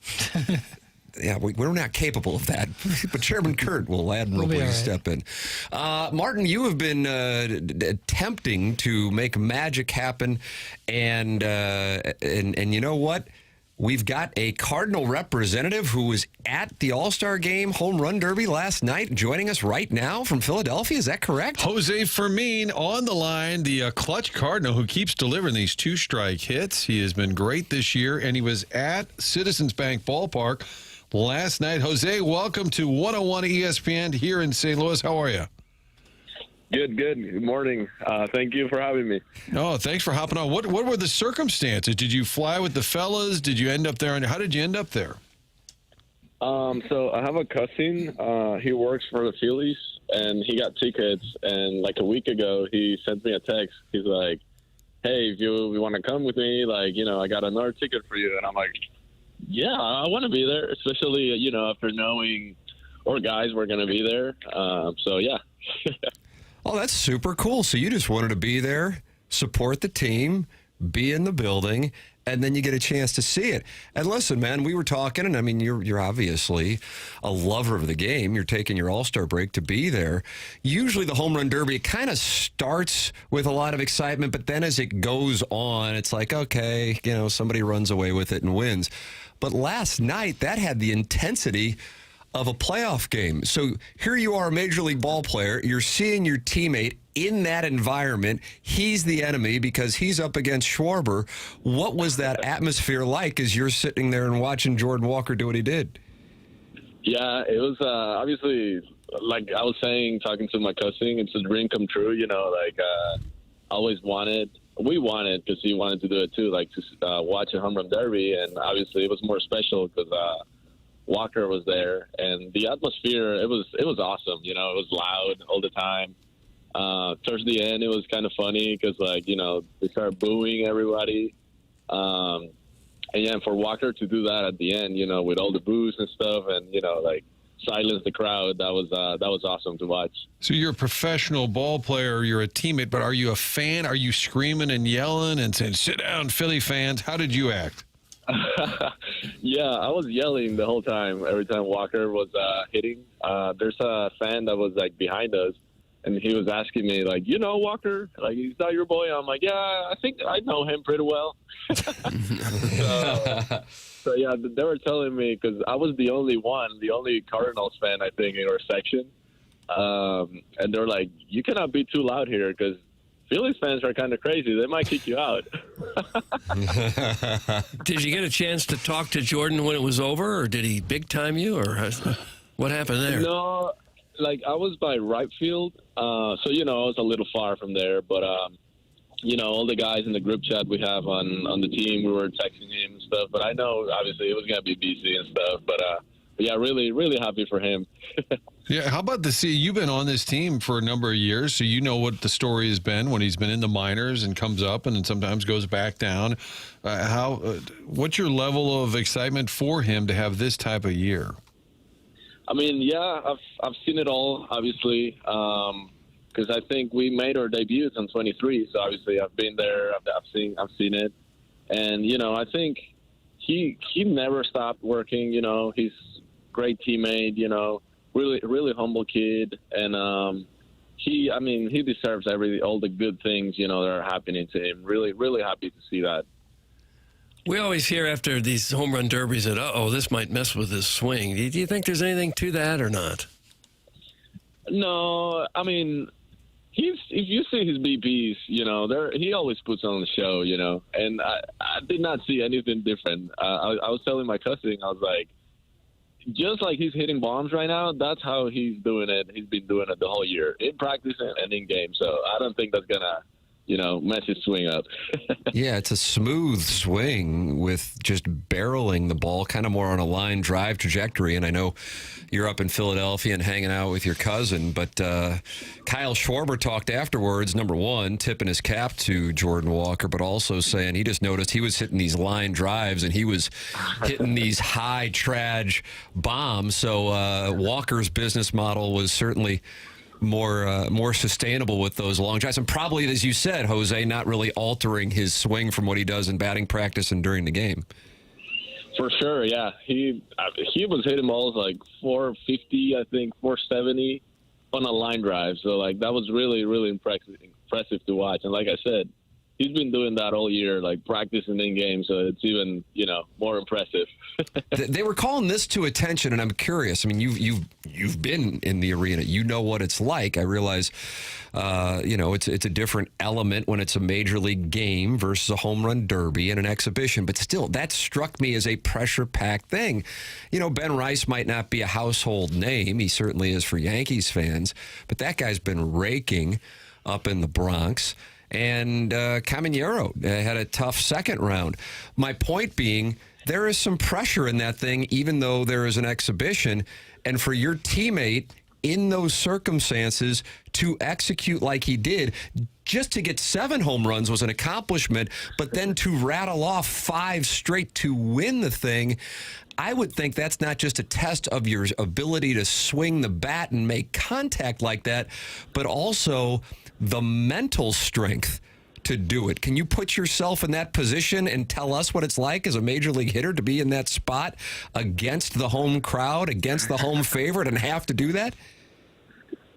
Yeah, we're not capable of that. But Chairman Kurt will admirably step in. Martin, you have been attempting to make magic happen, and you know what? We've got a Cardinal representative who was at the All-Star Game Home Run Derby last night, joining us right now from Philadelphia. Is that correct? Jose Fermin on the line, the clutch Cardinal who keeps delivering these two-strike hits. He has been great this year, and he was at Citizens Bank Ballpark last night. Jose, welcome to 101 ESPN here in St. Louis. How are you? Good. Good morning. Thank you for having me. Oh, thanks for hopping on. What were the circumstances? Did you fly with the fellas? Did you end up there? And how did you end up there? So I have a cousin. He works for the Phillies, and he got tickets. And like a week ago, he sent me a text. He's like, "Hey, if you want to come with me, like, I got another ticket for you." And I'm like, "Yeah, I want to be there," especially after knowing our guys were going to be there. So yeah. Oh, that's super cool. So you just wanted to be there, support the team, be in the building, and then you get a chance to see it. And listen, man, we were talking, and I mean, you're obviously a lover of the game. You're taking your All-Star break to be there. Usually the Home Run Derby, it kind of starts with a lot of excitement, but then as it goes on, it's like, okay, somebody runs away with it and wins. But last night, that had the intensity of a playoff game. So here you are, a Major League ball player. You're seeing your teammate in that environment. He's the enemy because he's up against Schwarber. What was that atmosphere like as you're sitting there and watching Jordan Walker do what he did? Yeah, it was obviously, like I was saying, talking to my cousin, it's a dream come true. We wanted, because he wanted to do it too, like to watch a home run derby. And obviously it was more special because Walker was there, and the atmosphere, it was awesome. It was loud all the time. Towards the end, it was kind of funny because, they started booing everybody. And yeah, for Walker to do that at the end, with all the boos and stuff, and silence the crowd, that was awesome to watch. So you're a professional ball player, you're a teammate, but are you a fan? Are you screaming and yelling and saying, "Sit down, Philly fans"? How did you act? Yeah, I was yelling the whole time. Every time Walker was hitting, there's a fan that was behind us, and he was asking me Walker, he's not your boy. I'm like, yeah, I think I know him pretty well. So yeah, they were telling me, because I was the only Cardinals fan, I think, in our section, and they're like, you cannot be too loud here because Phillies fans are kind of crazy. They might kick you out. Did you get a chance to talk to Jordan when it was over, or did he big time you, or what happened there? No, I was by right field, so I was a little far from there. But all the guys in the group chat we have on the team, we were texting him and stuff. But I know obviously it was gonna be busy and stuff. But yeah, really, really happy for him. Yeah, how about you've been on this team for a number of years, so you know what the story has been when he's been in the minors and comes up and then sometimes goes back down. What's your level of excitement for him to have this type of year? I mean, yeah, I've seen it all, obviously, because I think we made our debuts in 23, so obviously I've been there, I've seen it, and I think he never stopped working. He's a great teammate. Really, really humble kid, and he deserves all the good things that are happening to him. Really, really happy to see that. We always hear after these home run derbies that this might mess with his swing. Do you think there's anything to that or not? No, I mean, if you see his BPs, he always puts on the show, and I did not see anything different. I was telling my cousin, I was like, just like he's hitting bombs right now, that's how he's doing it. He's been doing it the whole year, in practice and in game. So I don't think that's going to, mess his swing up. Yeah, it's a smooth swing with just barreling the ball, kind of more on a line drive trajectory. And I know you're up in Philadelphia and hanging out with your cousin, but Kyle Schwarber talked afterwards, number one, tipping his cap to Jordan Walker, but also saying he just noticed he was hitting these line drives and he was hitting these high traj bombs. So Walker's business model was certainly more sustainable with those long drives, and probably, as you said, Jose, not really altering his swing from what he does in batting practice and during the game. For sure, yeah. He was hitting balls like 450, I think 470 on a line drive. So like that was really, really impressive to watch. And like I said, he's been doing that all year, like practicing in game. So it's even more impressive. They were calling this to attention, and I'm curious. I mean, you've been in the arena. You know what it's like. I realize, it's a different element when it's a major league game versus a home run derby and an exhibition. But still, that struck me as a pressure-packed thing. Ben Rice might not be a household name. He certainly is for Yankees fans. But that guy's been raking up in the Bronx. And Caminero had a tough second round. My point being, there is some pressure in that thing, even though there is an exhibition. And for your teammate in those circumstances to execute like he did, just to get 7 home runs was an accomplishment, but then to rattle off 5 straight to win the thing, I would think that's not just a test of your ability to swing the bat and make contact like that, but also the mental strength to do it. Can you put yourself in that position and tell us what it's like as a major league hitter to be in that spot against the home crowd, against the home favorite, and have to do that?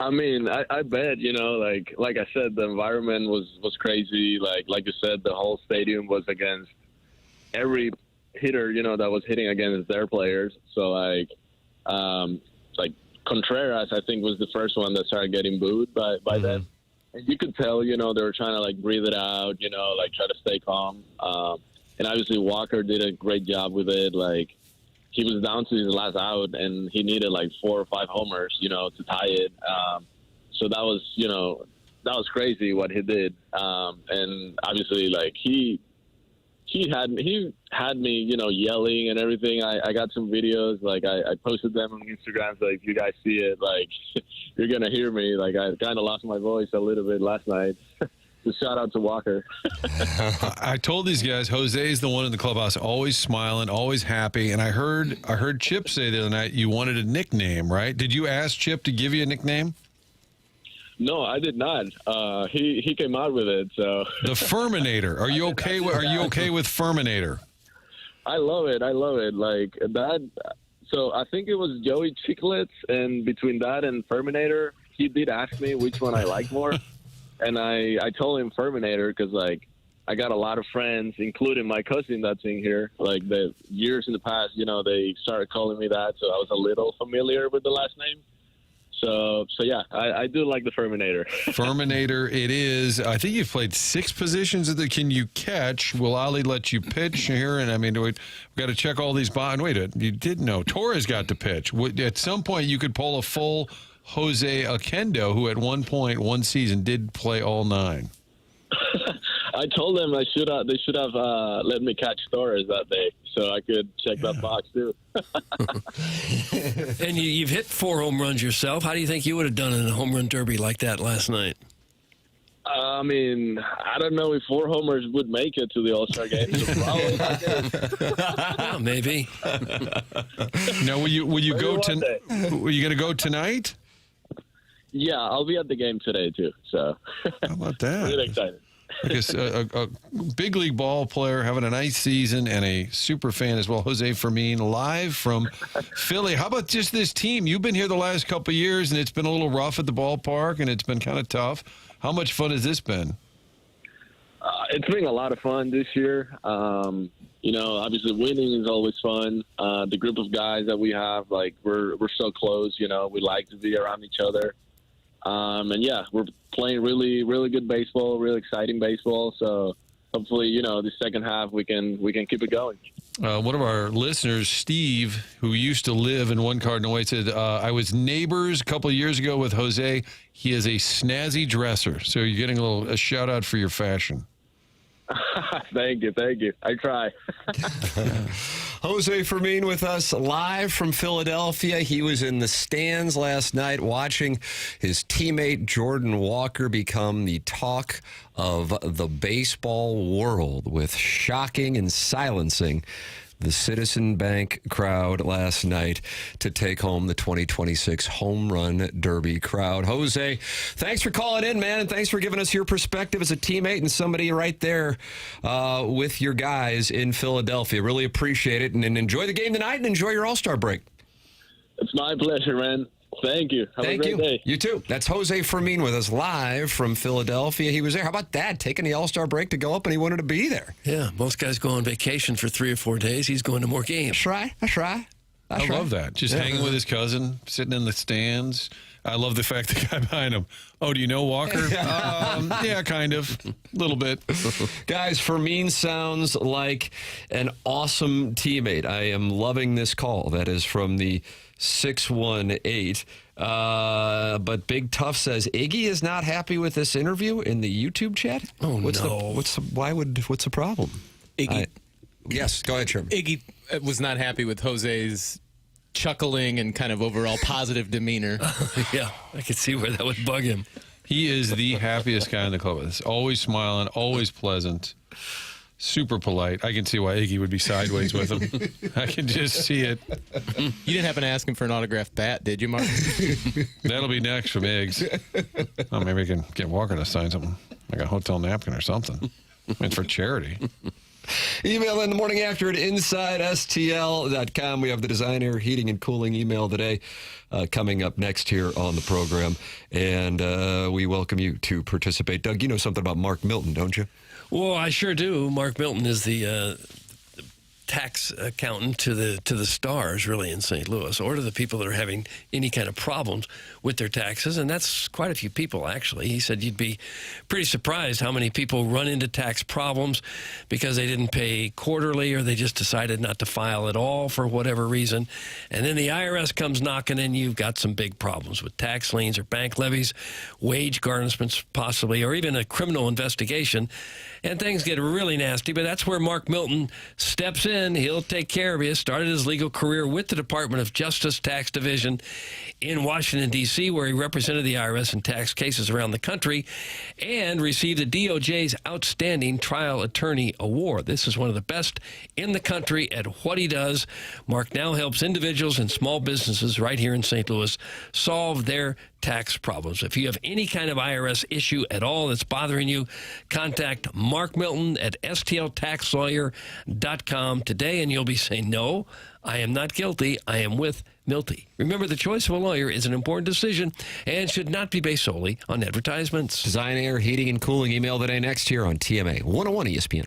I mean, I bet, like I said, the environment was crazy. Like you said, the whole stadium was against every hitter, that was hitting against their players. So like Contreras, I think, was the first one that started getting booed by them. And you could tell, they were trying to breathe it out, try to stay calm. And obviously Walker did a great job with it. Like, he was down to his last out and he needed 4 or 5 homers, to tie it. So that was crazy what he did. And obviously he had me, yelling and everything. I got some videos, I posted them on Instagram. So if you guys see it, you're going to hear me. I kind of lost my voice a little bit last night. Just shout out to Walker. I told these guys, Jose is the one in the clubhouse, always smiling, always happy. And I heard Chip say the other night you wanted a nickname, right? Did you ask Chip to give you a nickname? No, I did not. He came out with it. So the Ferminator. Are you okay with Ferminator? I love it. Like that. So I think it was Joey Chiclets, and between that and Ferminator, he did ask me which one I like more, and I told him Ferminator because I got a lot of friends, including my cousin that's in here. The years in the past, they started calling me that, so I was a little familiar with the last name. So yeah, I do like the Ferminator. Ferminator it is. I think you've played 6 positions. Can you catch? Will Ali let you pitch here? And I mean, we've got to check all these. Wait, you didn't know Torres got to pitch. At some point, you could pull a full Jose Oquendo, who at one point, one season, did play all 9. I told them they should have let me catch Torres that day, so I could check that box too. And you've hit 4 home runs yourself. How do you think you would have done in a home run derby like that last night? I mean, I don't know if 4 homers would make it to the All-Star game. So well, maybe. Now, will you go to? Were you going to go tonight? Yeah, I'll be at the game today too. So how about that? Really excited. I guess a big league ball player having a nice season and a super fan as well. Jose Fermin live from Philly. How about just this team? You've been here the last couple of years and it's been a little rough at the ballpark and it's been kind of tough. How much fun has this been? It's been a lot of fun this year. Obviously winning is always fun. The group of guys that we have, we're so close. We like to be around each other. And yeah, we're playing really, really good baseball, really exciting baseball. So hopefully, the second half we can keep it going. One of our listeners, Steve, who used to live in One Cardinal Way, said, I was neighbors a couple of years ago with Jose. He is a snazzy dresser. So you're getting a shout out for your fashion. Thank you. I try. Jose Fermin with us live from Philadelphia. He was in the stands last night watching his teammate Jordan Walker become the talk of the baseball world with shocking and silencing the Citizen Bank crowd last night to take home the 2026 Home Run Derby crowd. Jose, thanks for calling in, man, and thanks for giving us your perspective as a teammate and somebody right there with your guys in Philadelphia. Really appreciate it, and enjoy the game tonight and enjoy your All-Star break. It's my pleasure, man. Thank you. Have a great day. You too. That's Jose Fermin with us live from Philadelphia. He was there. How about that? Taking the All-Star break to go up, and he wanted to be there. Yeah, most guys go on vacation for 3 or 4 days. He's going to more games. That's right. I love that. Just hanging with his cousin, sitting in the stands. I love the fact the guy behind him. Oh, do you know Walker? Yeah, kind of. A little bit. Guys, Fermin sounds like an awesome teammate. I am loving this call. That is from the 618. But Big Tough says Iggy is not happy with this interview in the YouTube chat. Oh, what's no. What's the problem? Iggy. Yes, go ahead, Sherman. Iggy was not happy with Jose's chuckling and kind of overall positive demeanor. Yeah, I could see where that would bug him. He is the happiest guy in the club. He's always smiling, always pleasant, super polite. I can see why Iggy would be sideways with him. I can just see it. You didn't happen to ask him for an autographed bat, did you, Mark? That'll be next from Iggs. Oh, maybe we can get Walker to sign something, like a hotel napkin or something. It's for charity. Email in the morning after at InsideSTL.com. We have the Design, Air, Heating, and Cooling email today coming up next here on the program. And we welcome you to participate. Doug, you know something about Mark Milton, don't you? Well, I sure do. Mark Milton is the tax accountant to the stars, really, in St. Louis, or to the people that are having any kind of problems with their taxes, and that's quite a few people, actually. He said you'd be pretty surprised how many people run into tax problems because they didn't pay quarterly or they just decided not to file at all for whatever reason, and then the IRS comes knocking and you've got some big problems with tax liens or bank levies, wage garnishments possibly, or even a criminal investigation, and things get really nasty, but that's where Mark Milton steps in. He'll take care of you. Started his legal career with the Department of Justice Tax Division in Washington, D.C., where he represented the IRS in tax cases around the country and received the DOJ's Outstanding Trial Attorney Award. This is one of the best in the country at what he does. Mark now helps individuals and small businesses right here in St. Louis solve their tax problems. If you have any kind of IRS issue at all that's bothering you, contact Mark Milton at stltaxlawyer.com today, and you'll be saying, no, I am not guilty. I am with Milty. Remember, the choice of a lawyer is an important decision and should not be based solely on advertisements. Design, Air, Heating, and Cooling email today next here on TMA 101 ESPN.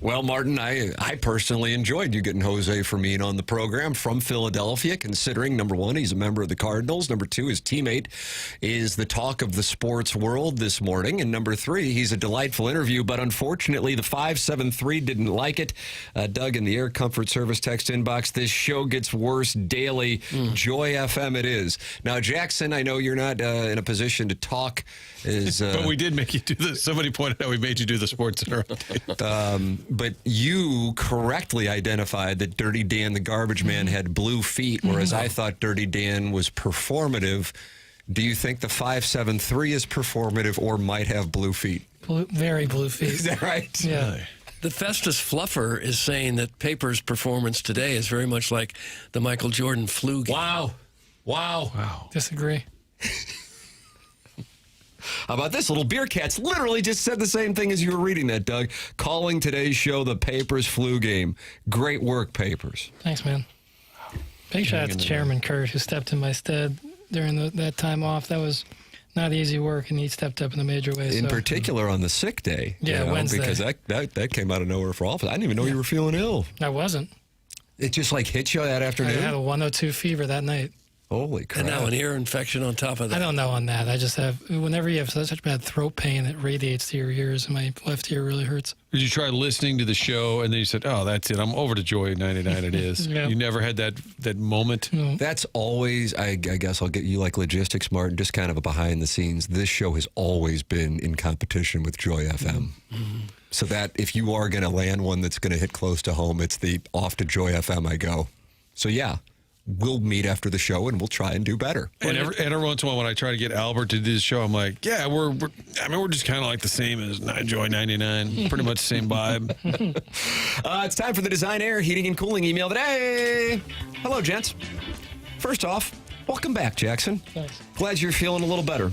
Well, Martin, I personally enjoyed you getting Jose Fermin on the program from Philadelphia, considering, number one, he's a member of the Cardinals. Number two, his teammate is the talk of the sports world this morning. And number three, he's a delightful interview. But unfortunately, the 573 didn't like it. Doug, in the Air Comfort Service text inbox, this show gets worse daily. Joy FM it is. Now, Jackson, I know you're not in a position to talk. But we did make you do this. Somebody pointed out we made you do the Sports Center update. But you correctly identified that Dirty Dan the Garbage Man had blue feet, whereas I thought Dirty Dan was performative. Do you think the 573 is performative or might have blue feet? Very blue feet. Is that right? Yeah. The Festus Fluffer is saying that Paper's performance today is very much like the Michael Jordan flu game. Wow. Disagree. How about this? Little Beer Cats literally just said the same thing as you were reading that, Doug. Calling today's show the Papers flu game. Great work, Papers. Thanks, man. Big shout out to Chairman Kurt, who stepped in my stead during that time off. That was not easy work, and he stepped up in a major way. In particular on the sick day. Yeah, Wednesday. Because that came out of nowhere for all of us. I didn't even know you were feeling ill. I wasn't. It just hit you that afternoon? I had a 102 fever that night. Holy crap. And now an ear infection on top of that. I don't know on that. I just have, whenever you have such bad throat pain, it radiates to your ears, and my left ear really hurts. Did you try listening to the show and then you said, oh, that's it. I'm over to Joy 99 it is. Yeah. You never had that moment? No. That's always, I guess I'll get you like logistics, Martin, just kind of a behind the scenes. This show has always been in competition with Joy FM. Mm-hmm. So that if you are going to land one that's going to hit close to home, it's the off to Joy FM I go. So yeah. We'll meet after the show and we'll try and do better. And every once in a while when I try to get Albert to do the show, I'm like, yeah, we're just kind of like the same as Joy 99. Pretty much the same vibe. It's time for the Design Air Heating and Cooling email today. Hello, gents. First off, welcome back, Jackson. Thanks. Glad you're feeling a little better.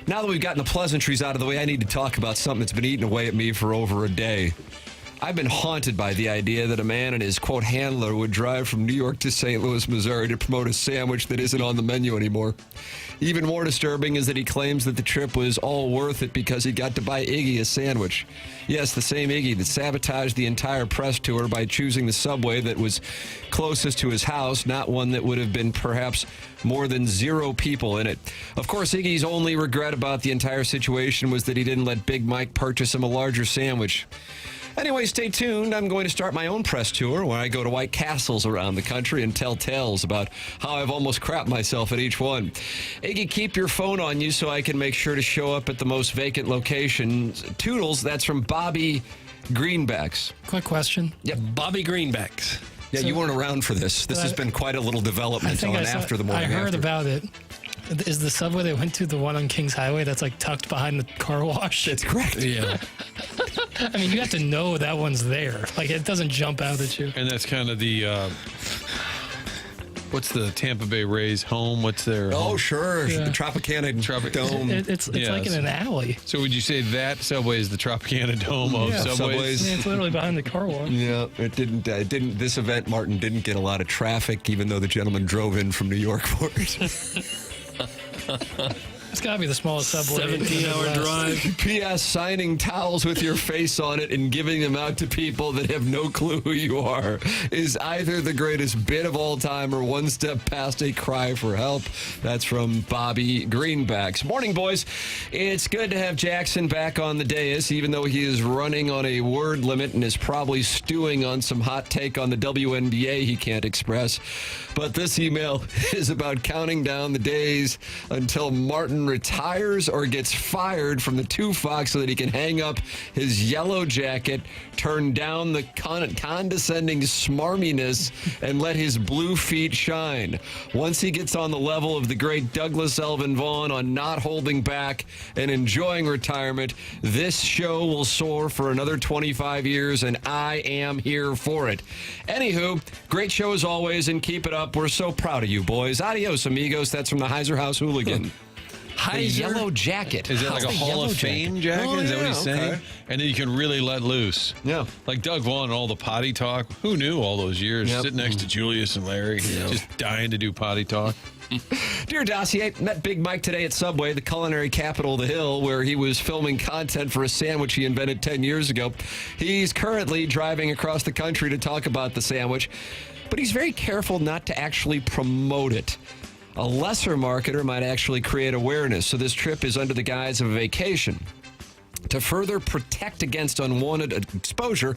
Now that we've gotten the pleasantries out of the way, I need to talk about something that's been eating away at me for over a day. I've been haunted by the idea that a man and his, quote, handler would drive from New York to St. Louis, Missouri to promote a sandwich that isn't on the menu anymore. Even more disturbing is that he claims that the trip was all worth it because he got to buy Iggy a sandwich. Yes, the same Iggy that sabotaged the entire press tour by choosing the subway that was closest to his house, not one that would have been perhaps more than 0 people in it. Of course, Iggy's only regret about the entire situation was that he didn't let Big Mike purchase him a larger sandwich. Anyway, stay tuned. I'm going to start my own press tour where I go to White Castles around the country and tell tales about how I've almost crapped myself at each one. Iggy, keep your phone on you so I can make sure to show up at the most vacant locations. Toodles, that's from Bobby Greenbacks. Quick question. Yep. Bobby Greenbacks. Yeah, you weren't around for this. This has been quite a little development on After the Morning After. I heard about it. Is the subway they went to the one on Kings Highway that's like tucked behind the car wash? That's correct. Yeah. I mean, you have to know that one's there. Like, it doesn't jump out at you. And that's kind of the, what's the Tampa Bay Rays home? What's their home? Oh, sure. Yeah. The Tropicana Dome. It's like in an alley. So would you say that subway is the Tropicana Dome of subways? Yeah, it's literally behind the car wash. Yeah, it didn't. This event, Martin, didn't get a lot of traffic, even though the gentleman drove in from New York for it. It's got to be the smallest subway. 17-hour drive. P.S. Signing towels with your face on it and giving them out to people that have no clue who you are is either the greatest bit of all time or one step past a cry for help. That's from Bobby Greenbacks. Morning, boys. It's good to have Jackson back on the dais, even though he is running on a word limit and is probably stewing on some hot take on the WNBA he can't express. But this email is about counting down the days until Martin retires or gets fired from the Tufox so that he can hang up his yellow jacket, turn down the condescending smarminess, and let his blue feet shine. Once he gets on the level of the great Douglas Elvin Vaughn on not holding back and enjoying retirement, this show will soar for another 25 years, and I am here for it. Anywho, great show as always, and keep it up. We're so proud of you, boys. Adios, amigos. That's from the Heiser House Hooligan. The yellow jacket. Is that like a Hall of Fame jacket? Oh, Is that what he's saying? okay. And then you can really let loose. Yeah. Like Doug Vaughn, all the potty talk. Who knew all those years? Yep. Sitting next to Julius and Larry, just dying to do potty talk. Dear Dossier, met Big Mike today at Subway, the culinary capital of the Hill, where he was filming content for a sandwich he invented 10 years ago. He's currently driving across the country to talk about the sandwich, but he's very careful not to actually promote it. A lesser marketer might actually create awareness, so this trip is under the guise of a vacation. To further protect against unwanted exposure,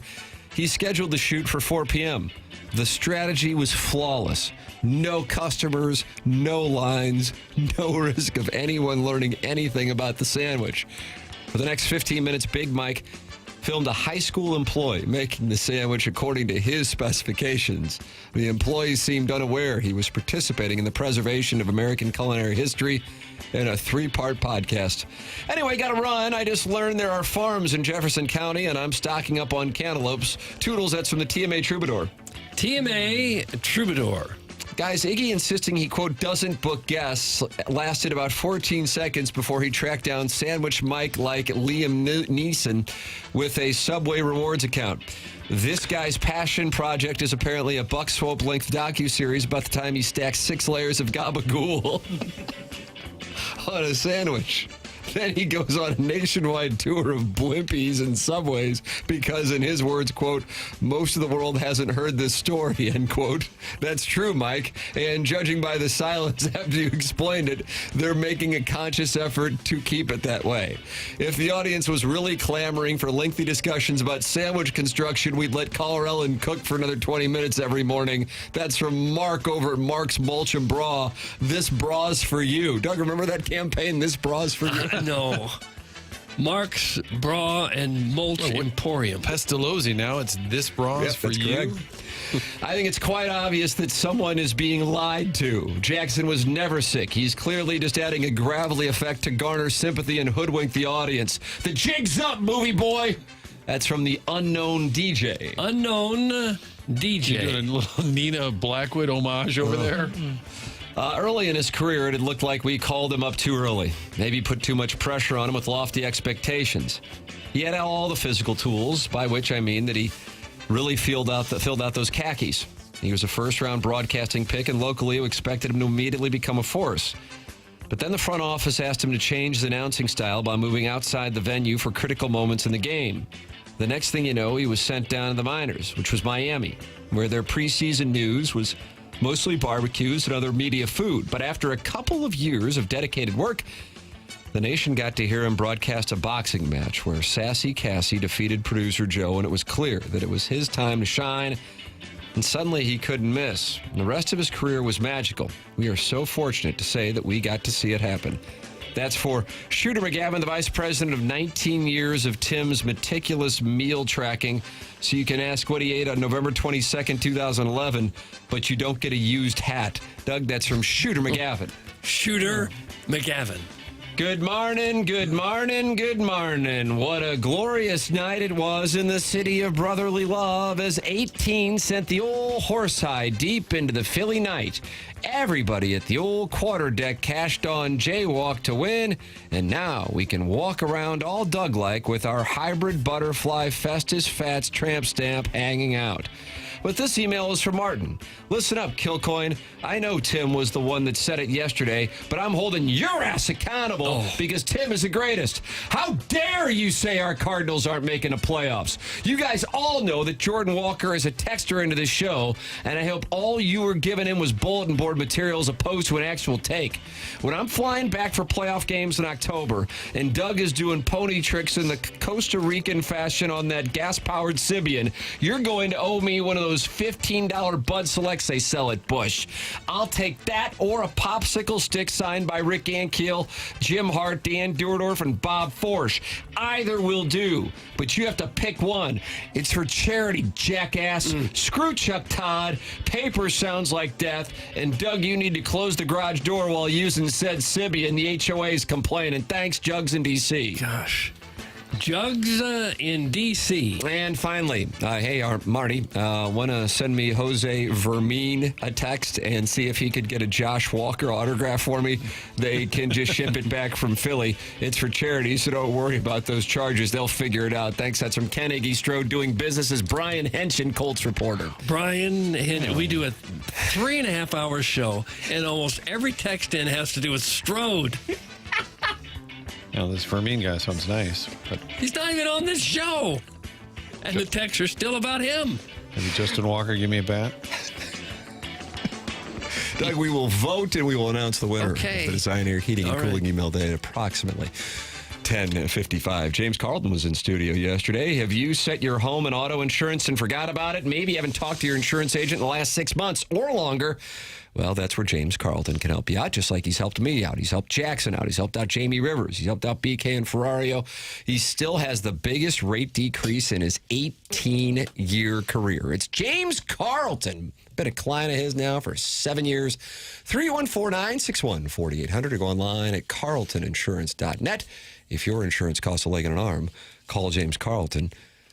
he scheduled the shoot for 4 p.m. The strategy was flawless. No customers, no lines, no risk of anyone learning anything about the sandwich. For the next 15 minutes, Big Mike filmed a high school employee making the sandwich according to his specifications. The employee seemed unaware he was participating in the preservation of American culinary history in a 3-part podcast. Anyway, got to run. I just learned there are farms in Jefferson County, and I'm stocking up on cantaloupes. Toodles, that's from the TMA Troubadour. TMA Troubadour. Guys, Iggy insisting he, quote, doesn't book guests lasted about 14 seconds before he tracked down Sandwich Mike like Liam Neeson with a Subway rewards account. This guy's passion project is apparently a Buck Swope-length docuseries about the time he stacks 6 layers of gabagool on a sandwich. Then he goes on a nationwide tour of Blimpies and Subways because, in his words, quote, most of the world hasn't heard this story, end quote. That's true, Mike. And judging by the silence after you explained it, they're making a conscious effort to keep it that way. If the audience was really clamoring for lengthy discussions about sandwich construction, we'd let Colorellen cook for another 20 minutes every morning. That's from Mark over at Mark's Mulch and Bra. This bra's for you. Doug, remember that campaign, This Bra's for You? No. Mark's Bra and Mulch Emporium. Pestalozzi now. It's This Bra's for you. Correct. I think it's quite obvious that someone is being lied to. Jackson was never sick. He's clearly just adding a gravelly effect to garner sympathy and hoodwink the audience. The jig's up, movie boy. That's from the Unknown DJ. Unknown DJ. You doing a little Nina Blackwood homage over there? Early in his career, it had looked like we called him up too early. Maybe put too much pressure on him with lofty expectations. He had all the physical tools, by which I mean that he really filled out those khakis. He was a first-round broadcasting pick, and locally you expected him to immediately become a force. But then the front office asked him to change his announcing style by moving outside the venue for critical moments in the game. The next thing you know, he was sent down to the minors, which was Miami, where their preseason news was mostly barbecues and other media food. But after a couple of years of dedicated work, the nation got to hear him broadcast a boxing match where Sassy Cassie defeated producer Joe, and it was clear that it was his time to shine, and suddenly he couldn't miss. And the rest of his career was magical. We are so fortunate to say that we got to see it happen. That's for Shooter McGavin, the vice president of 19 years of Tim's meticulous meal tracking. So you can ask what he ate on November 22nd, 2011, but you don't get a used hat. Doug, that's from Shooter McGavin. Shooter McGavin. Good morning, good morning, good morning. What a glorious night it was in the city of brotherly love as 18 sent the old horsehide deep into the Philly night. Everybody at the old quarterdeck cashed on jaywalk to win, and now we can walk around all Doug-like with our hybrid butterfly Festus Fats tramp stamp hanging out. But this email is from Martin. Listen up, Kilcoyne. I know Tim was the one that said it yesterday, but I'm holding your ass accountable because Tim is the greatest. How dare you say our Cardinals aren't making the playoffs? You guys all know that Jordan Walker is a texter into this show, and I hope all you were giving him was bulletin board material as opposed to an actual take. When I'm flying back for playoff games in October, and Doug is doing pony tricks in the Costa Rican fashion on that gas-powered Sibian, you're going to owe me one of those $15 Bud Selects they sell at Busch. I'll take that or a popsicle stick signed by Rick Ankiel, Jim Hart, Dan Durdorf, and Bob Forsch. Either will do, but you have to pick one. It's for charity, jackass. Screw Chuck Todd. Paper sounds like death. And Doug, you need to close the garage door while using said Sibian. The HOA is complaining. Thanks, Jugs in D.C. Gosh. Jugs in D.C. And finally, hey, Marty, want to send me Jose Fermin a text and see if he could get a Josh Walker autograph for me? They can just ship it back from Philly. It's for charity, so don't worry about those charges. They'll figure it out. Thanks. That's from Ken Iggy Strode doing business as Brian Henshin, Colts reporter. Brian, we do a 3.5-hour show, and almost every text in has to do with Strode. This Fermin guy sounds nice. But he's not even on this show. And the texts are still about him. Maybe Justin Walker give me a bat? Doug, we will vote and we will announce the winner of the Design Air Heating and Cooling email day at approximately 10:55. James Carlton was in studio yesterday. Have you set your home and auto insurance and forgot about it? Maybe you haven't talked to your insurance agent in the last 6 months or longer. Well, that's where James Carlton can help you out, just like he's helped me out. He's helped Jackson out. He's helped out Jamie Rivers. He's helped out BK and Ferrario. He still has the biggest rate decrease in his 18-year career. It's James Carlton. Been a client of his now for 7 years. 314-961-4800 or go online at carltoninsurance.net. If your insurance costs a leg and an arm, call James Carlton,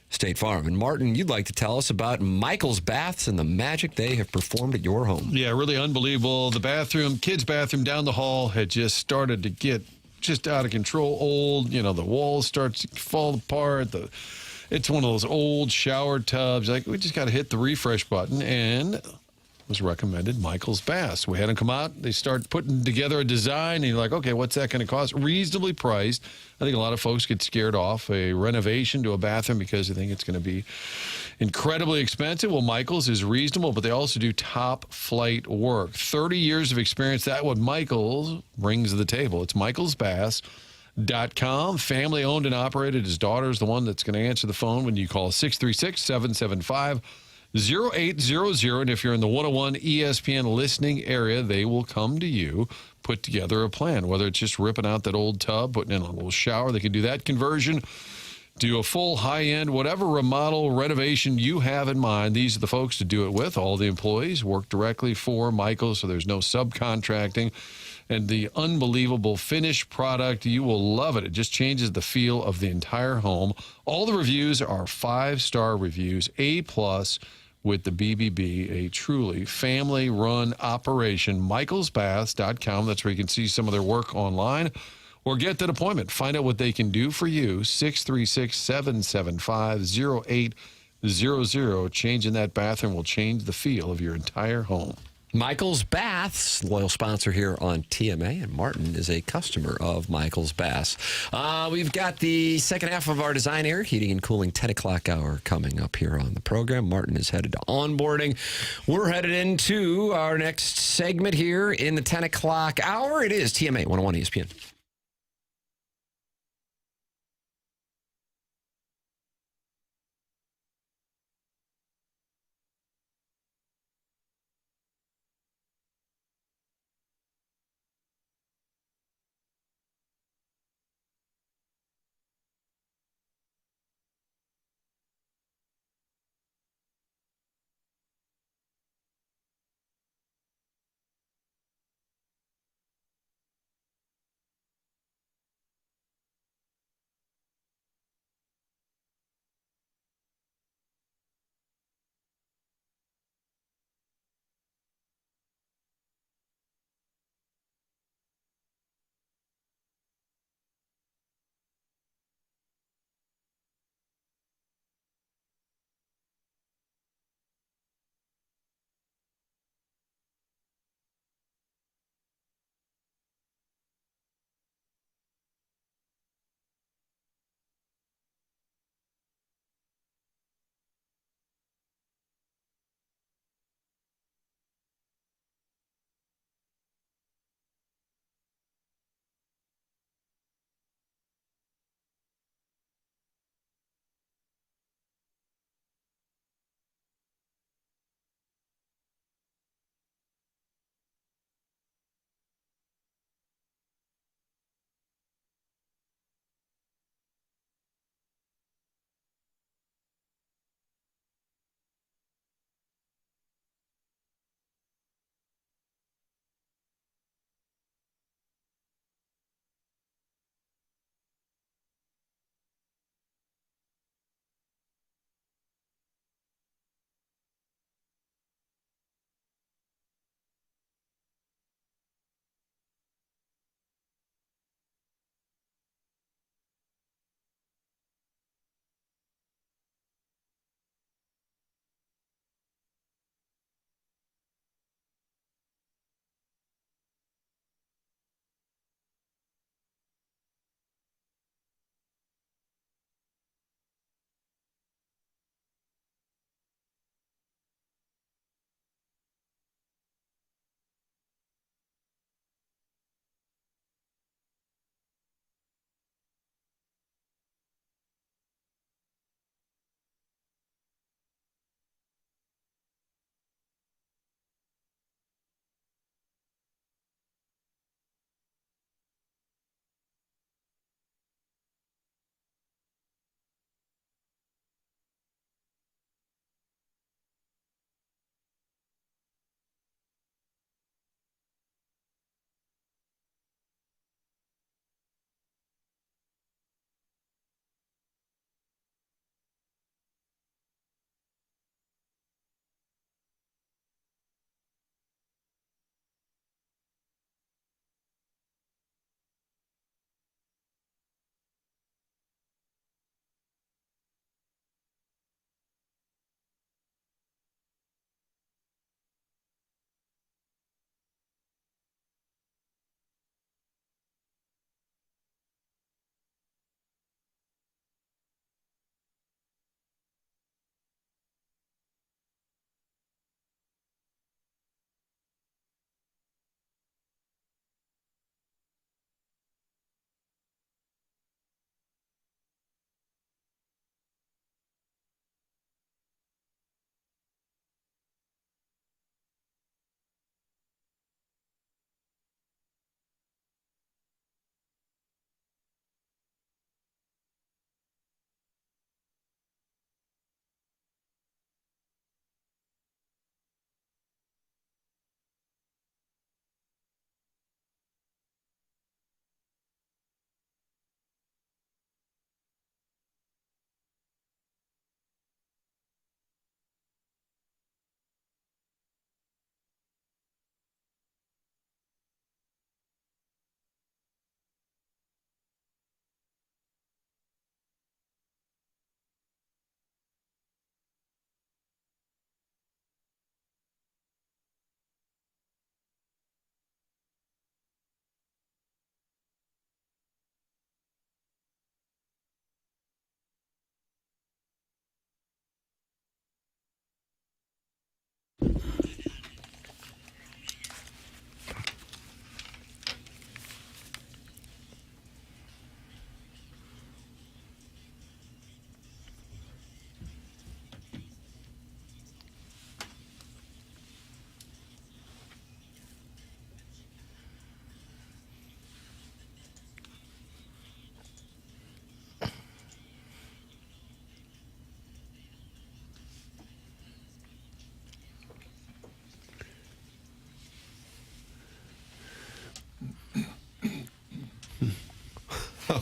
State Farm. And Martin, you'd like to tell us about Michael's Baths and the magic they have performed at your home. Yeah, really unbelievable. The bathroom, kids' bathroom down the hall had just started to get just out of control, old. The walls start to fall apart. It's one of those old shower tubs. We just got to hit the refresh button, and was recommended Michael's Baths. We had them come out. They start putting together a design, and you're like, okay, what's that going to cost? Reasonably priced. I think a lot of folks get scared off a renovation to a bathroom because they think it's going to be incredibly expensive. Well, Michael's is reasonable, but they also do top-flight work. 30 years of experience. That's what Michael's brings to the table. It's michaelsbaths.com. Family-owned and operated. His daughter's the one that's going to answer the phone when you call 636-775-0800. And if you're in the 101 ESPN listening area, they will come to you, put together a plan, whether it's just ripping out that old tub, putting in a little shower. They can do that conversion, do a full high-end, whatever remodel, renovation you have in mind. These are the folks to do it with. All the employees work directly for Michael, so there's no subcontracting. And the unbelievable finished product, you will love it. It just changes the feel of the entire home. All the reviews are 5-star reviews, A+ with the BBB, a truly family-run operation. michaelsbaths.com. That's where you can see some of their work online. Or get that appointment. Find out what they can do for you. 636-775-0800. Changing that bathroom will change the feel of your entire home. Michael's Baths, loyal sponsor here on TMA, and Martin is a customer of Michael's Baths. We've got the second half of our Design Air Heating and Cooling 10 o'clock hour coming up here on the program. Martin is headed to onboarding. We're headed into our next segment here in the 10 o'clock hour. It is TMA 101 ESPN.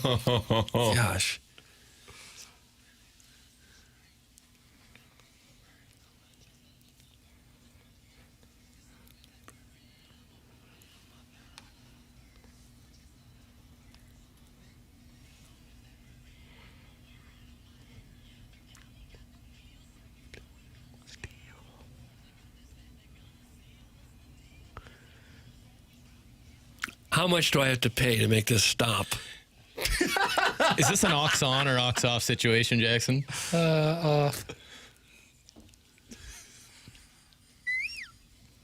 Gosh. How much do I have to pay to make this stop? Is this an aux on or aux off situation, Jackson? Off.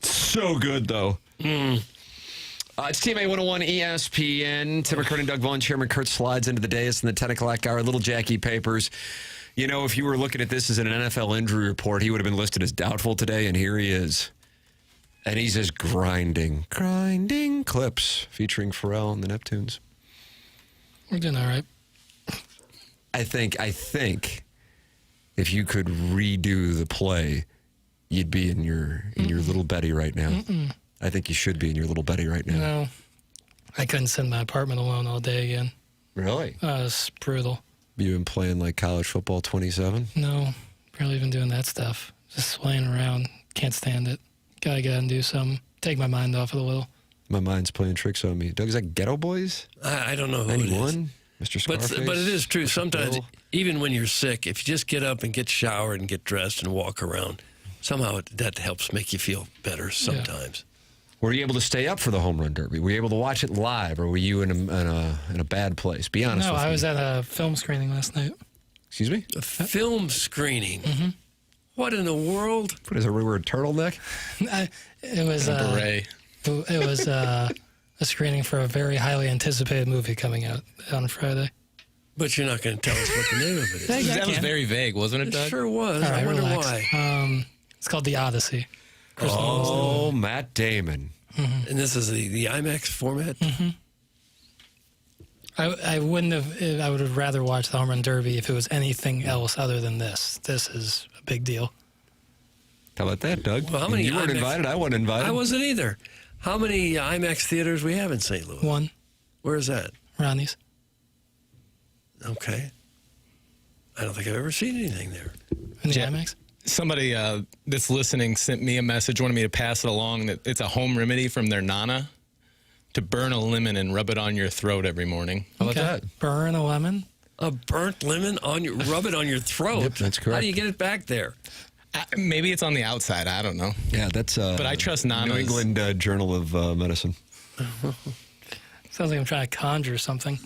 So good, though. It's TMA 101 ESPN. Tim McKernan, Doug Vaughn, Chairman Kurt slides into the dais in the 10 o'clock hour. Little Jackie Papers. You know, if you were looking at this as an NFL injury report, he would have been listed as doubtful today, and here he is. And he's just grinding clips featuring Ferrell and the Neptunes. We're doing all right. I think if you could redo the play, you'd be in your little Betty right now. Mm-mm. I think you should be in your little Betty right now. No, I couldn't sit in my apartment alone all day again. Really? It's brutal. You been playing like college football 27? No, barely even doing that stuff. Just swaying around. Can't stand it. Gotta get out and do something. Take my mind off it a little. My mind's playing tricks on me. Doug, is that Ghetto Boys? I don't know who 91? it is. Mr. Scarface? But it is true. Sometimes, Bill? even when you're sick, if you just get up and get showered and get dressed and walk around, somehow that helps make you feel better sometimes. Were you able to stay up for the home run derby? Were you able to watch it live, or were you in a bad place? Be honest with me. No, I was at a film screening last night. Excuse me? A film screening? Mm-hmm. What in the world? What is it? We were a turtleneck? It was a beret. It was a screening for a very highly anticipated movie coming out on Friday. But you're not going to tell us what the name of it is. That was very vague, wasn't it, Doug? It sure was. All right, I wonder relax. why. It's called The Odyssey. Oh, Matt Damon. Mm-hmm. And this is the IMAX format? Mm-hmm. I wouldn't have. I would have rather watched the Home Run Derby if it was anything else other than this. This is a big deal. How about that, Doug? Well, how many you weren't IMAX invited. I wasn't invited. I wasn't either. How many IMAX theaters we have in St. Louis? One. Where is that? Ronnie's. Okay. I don't think I've ever seen anything there. In the IMAX? Somebody that's listening sent me a message, wanted me to pass it along, that it's a home remedy from their Nana to burn a lemon and rub it on your throat every morning. How about that? Burn a lemon? A burnt lemon on your, rub it on your throat? Yep, that's correct. How do you get it back there? Maybe it's on the outside. I don't know. Yeah, that's but I trust Nana's. New England Journal of Medicine. Sounds like I'm trying to conjure something.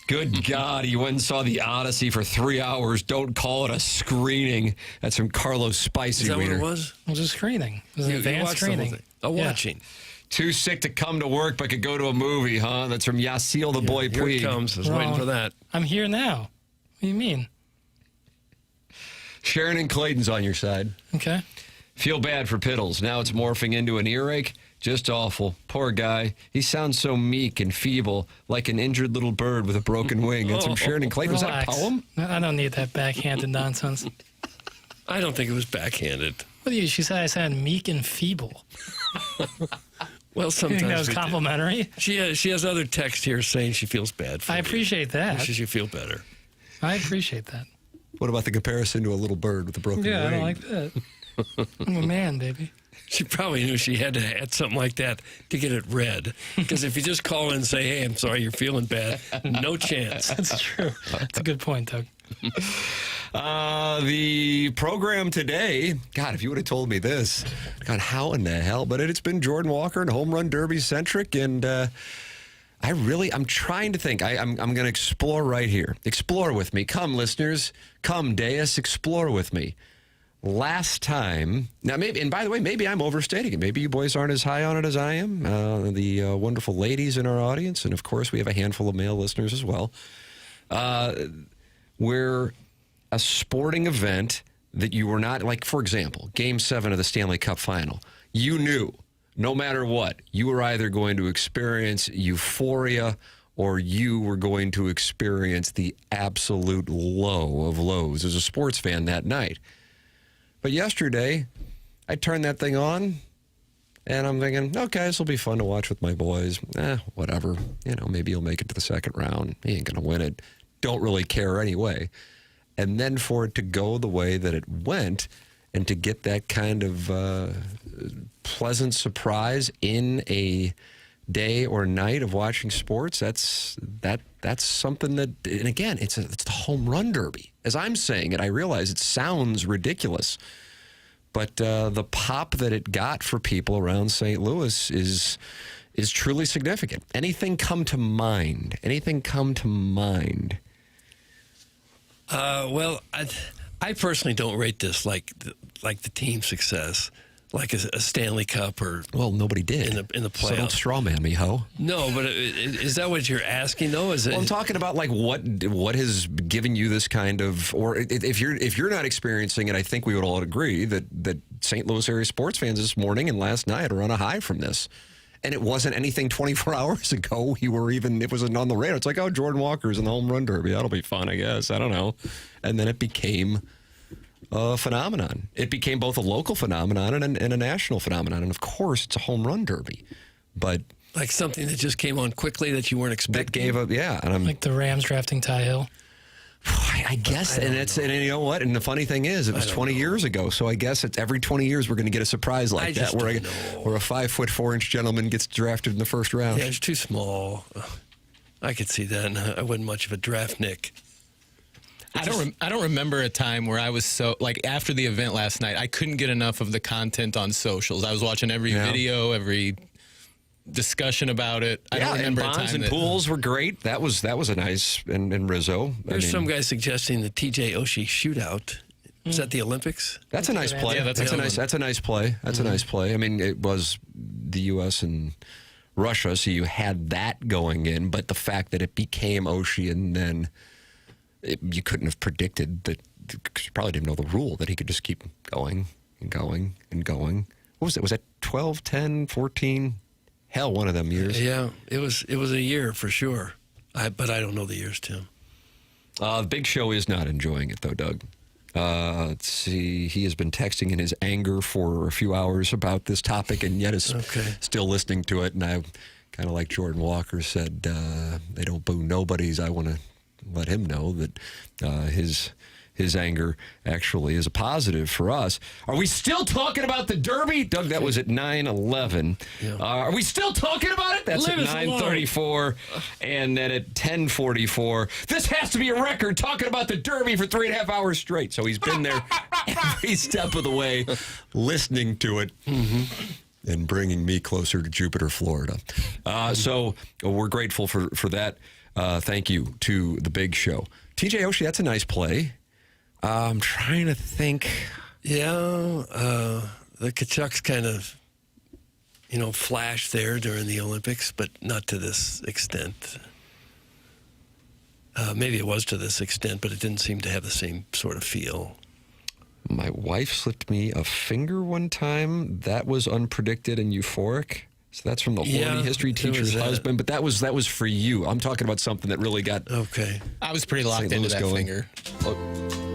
Good God, you went and saw The Odyssey for 3 hours. Don't call it a screening. That's from Carlos Spicy Is that Wiener. what it was? It was a screening. It was an advanced watched the whole screening. thing. A watching. Too sick to come to work, but could go to a movie, huh? That's from Yasiel the Boy Here it Puig. comes. I was waiting for that. I'm here now. What do you mean? Sharon and Clayton's on your side. Okay. Feel bad for Piddles. Now it's morphing into an earache. Just awful. Poor guy. He sounds so meek and feeble, like an injured little bird with a broken wing. That's from Sharon and Clayton. Was that a Relax. poem? I don't need that backhanded nonsense. I don't think it was backhanded. What do you? She said I sound meek and feeble. Well, You sometimes think that was we do. complimentary? She has other text here saying she feels bad for I you. appreciate that. Wishes you feel better. I appreciate that. What about the comparison to a little bird with a broken wing? Yeah, I don't like that. I'm a man, baby. She probably knew she had to add something like that to get it read. Because if you just call in and say, hey, I'm sorry you're feeling bad, no chance. That's true. That's a good point, Doug. The program today, God, if you would have told me this, God, how in the hell? But it's been Jordan Walker and Home Run Derby centric, and I'm trying to think. I'm going to explore right here. Explore with me. Come, listeners. Come, Deus, explore with me. Last time, now maybe, and by the way, maybe I'm overstating it. Maybe you boys aren't as high on it as I am. The wonderful ladies in our audience, and of course, we have a handful of male listeners as well. We're a sporting event that you were not, like, for example, Game 7 of the Stanley Cup Final. You knew, no matter what, you were either going to experience euphoria or you were going to experience the absolute low of lows as a sports fan that night. But yesterday, I turned that thing on, And I'm thinking, okay, this will be fun to watch with my boys. Whatever. Maybe he'll make it to the second round. He ain't going to win it. Don't really care anyway. And then for it to go the way that it went and to get that kind of pleasant surprise in a day or night of watching sports, that's something that, and again, it's the home run derby. As I'm saying it, I realize it sounds ridiculous, but the pop that it got for people around St. Louis is truly significant. Anything come to mind? Well, I personally don't rate this like the team success, like a Stanley Cup or nobody did in the playoffs. So don't strawman me, ho. No, but is that what you're asking though? I'm talking about like what has given you this kind of, or if you're not experiencing it, I think we would all agree that St. Louis area sports fans this morning and last night are on a high from this. And it wasn't anything 24 hours ago. It wasn't on the radar. It's like, oh, Jordan Walker's in the home run derby. That'll be fun, I guess. I don't know. And then it became a phenomenon. It became both a local phenomenon and a national phenomenon. And of course, it's a home run derby. But like something that just came on quickly that you weren't expecting. And like the Rams drafting Ty Hill. I guess, and you know what? And the funny thing is, it was 20 years ago. So I guess it's every 20 years we're going to get a surprise like that, where a 5'4" gentleman gets drafted in the first round. Yeah, it's too small. I could see that. And I wasn't much of a draft Nick. I don't remember a time where I was so, like, after the event last night, I couldn't get enough of the content on socials. I was watching every video, every discussion about it. I don't remember and a time Bonds and Pools were great. That was a nice, and Rizzo. There's some guy suggesting the TJ Oshie shootout. Is that the Olympics? That's a nice play. Yeah, that's a nice play. That's a nice play. I mean, it was the U.S. and Russia, so you had that going in, but the fact that it became Oshie and then you couldn't have predicted that. You probably didn't know the rule that he could just keep going and going and going. What was it? Was that 12, 10, 14? Hell, one of them years. Yeah, it was a year for sure. But I don't know the years, Tim. The Big Show is not enjoying it, though, Doug. Let's see. He has been texting in his anger for a few hours about this topic, and yet is still listening to it. And I kind of like Jordan Walker said, they don't boo nobodies. I want to let him know that his anger actually is a positive for us. Are we still talking about the Derby? Doug, that was at 9:11. Yeah. Are we still talking about it? That's at 9:34. And then at 10:44. This has to be a record, talking about the Derby for 3.5 hours straight. So he's been there every step of the way, listening to it. And bringing me closer to Jupiter, Florida. So we're grateful for that. Thank you to the Big Show. TJ Oshie, that's a nice play. I'm trying to think. Yeah, the Kachucks kind of, flashed there during the Olympics, but not to this extent. Maybe it was to this extent, but it didn't seem to have the same sort of feel. My wife slipped me a finger one time. That was unpredicted and euphoric. So that's from the holy history teacher's husband. But that was for you. I'm talking about something that really got... Okay. I was pretty locked into that finger.